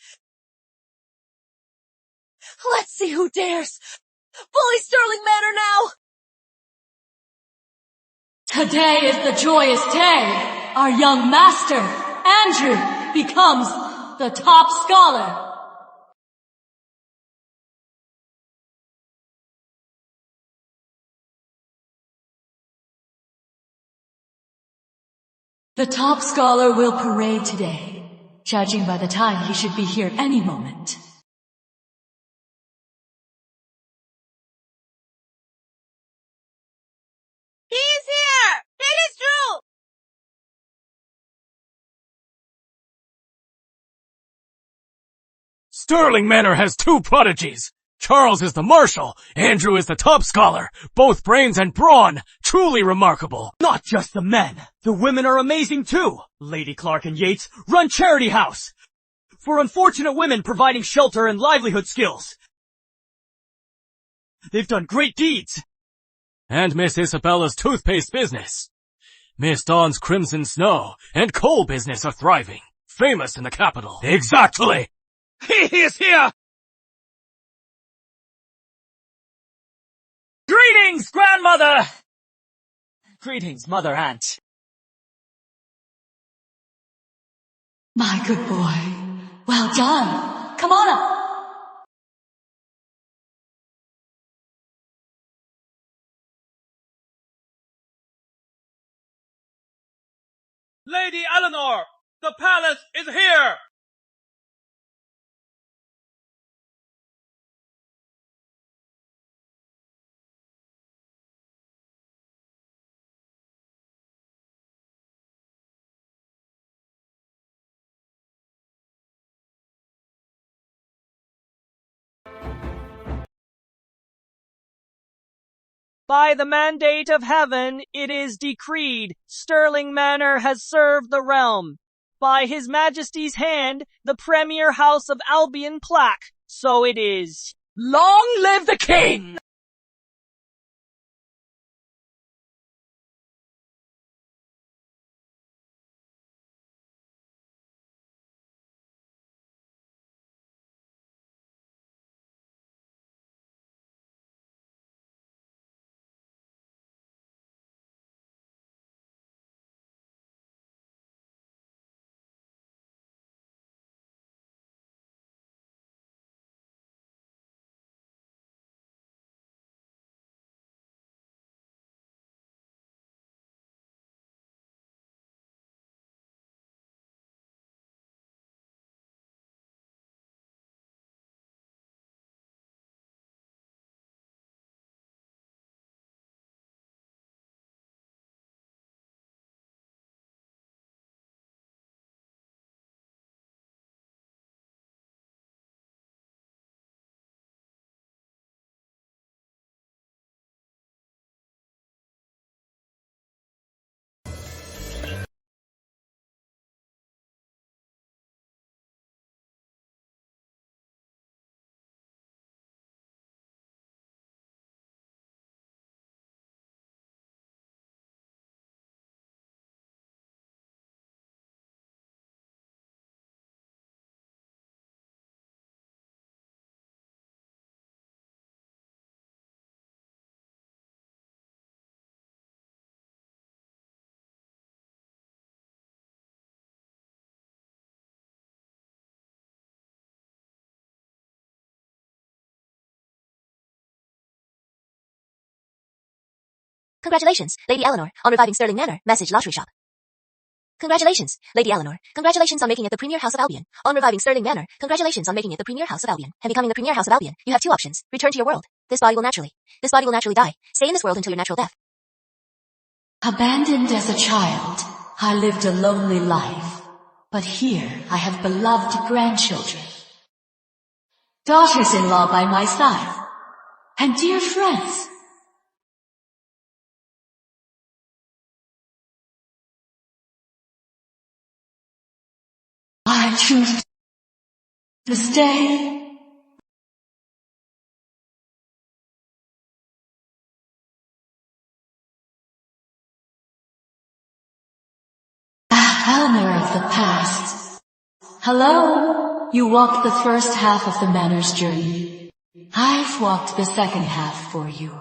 [SPEAKER 2] Let's see who dares bully Sterling Manor now!
[SPEAKER 20] Today is the joyous day. Our young master, Andrew, becomes the top scholar. The top scholar will parade today, judging by the time he should be here any moment.
[SPEAKER 2] He is here! It is true!
[SPEAKER 5] Sterling Manor has two prodigies. Charles is the marshal, Andrew is the top scholar. Both brains and brawn, truly remarkable. Not just the men, the women are amazing too. Lady Clark and Yates run Charity House for unfortunate women, providing shelter and livelihood skills. They've done great deeds. And Miss Isabella's toothpaste business. Miss Dawn's Crimson Snow and coal business are thriving, famous in the capital. Exactly! He is here! Greetings, grandmother! Greetings, mother aunt.
[SPEAKER 20] My good boy. Well done. Come on up.
[SPEAKER 5] Lady Eleanor, the palace is here! By the mandate of heaven, it is decreed, Sterling Manor has served the realm. By His Majesty's hand, the Premier House of Albion plaque, so it is. Long live the King!
[SPEAKER 10] Congratulations, Lady Eleanor, on reviving Sterling Manor, message lottery shop. Congratulations, Lady Eleanor. Congratulations on making it the premier house of Albion. On reviving Sterling Manor, congratulations on making it the premier house of Albion. And becoming the premier house of Albion, you have two options. Return to your world. This body will naturally die. Stay in this world until your natural death.
[SPEAKER 20] Abandoned as a child, I lived a lonely life. But here I have beloved grandchildren. Daughters-in-law by my side. And dear friends. I choose to stay. Eleanor of the past. Hello. You walked the first half of the manor's journey. I've walked the second half for you.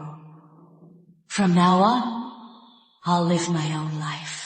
[SPEAKER 20] From now on, I'll live my own life.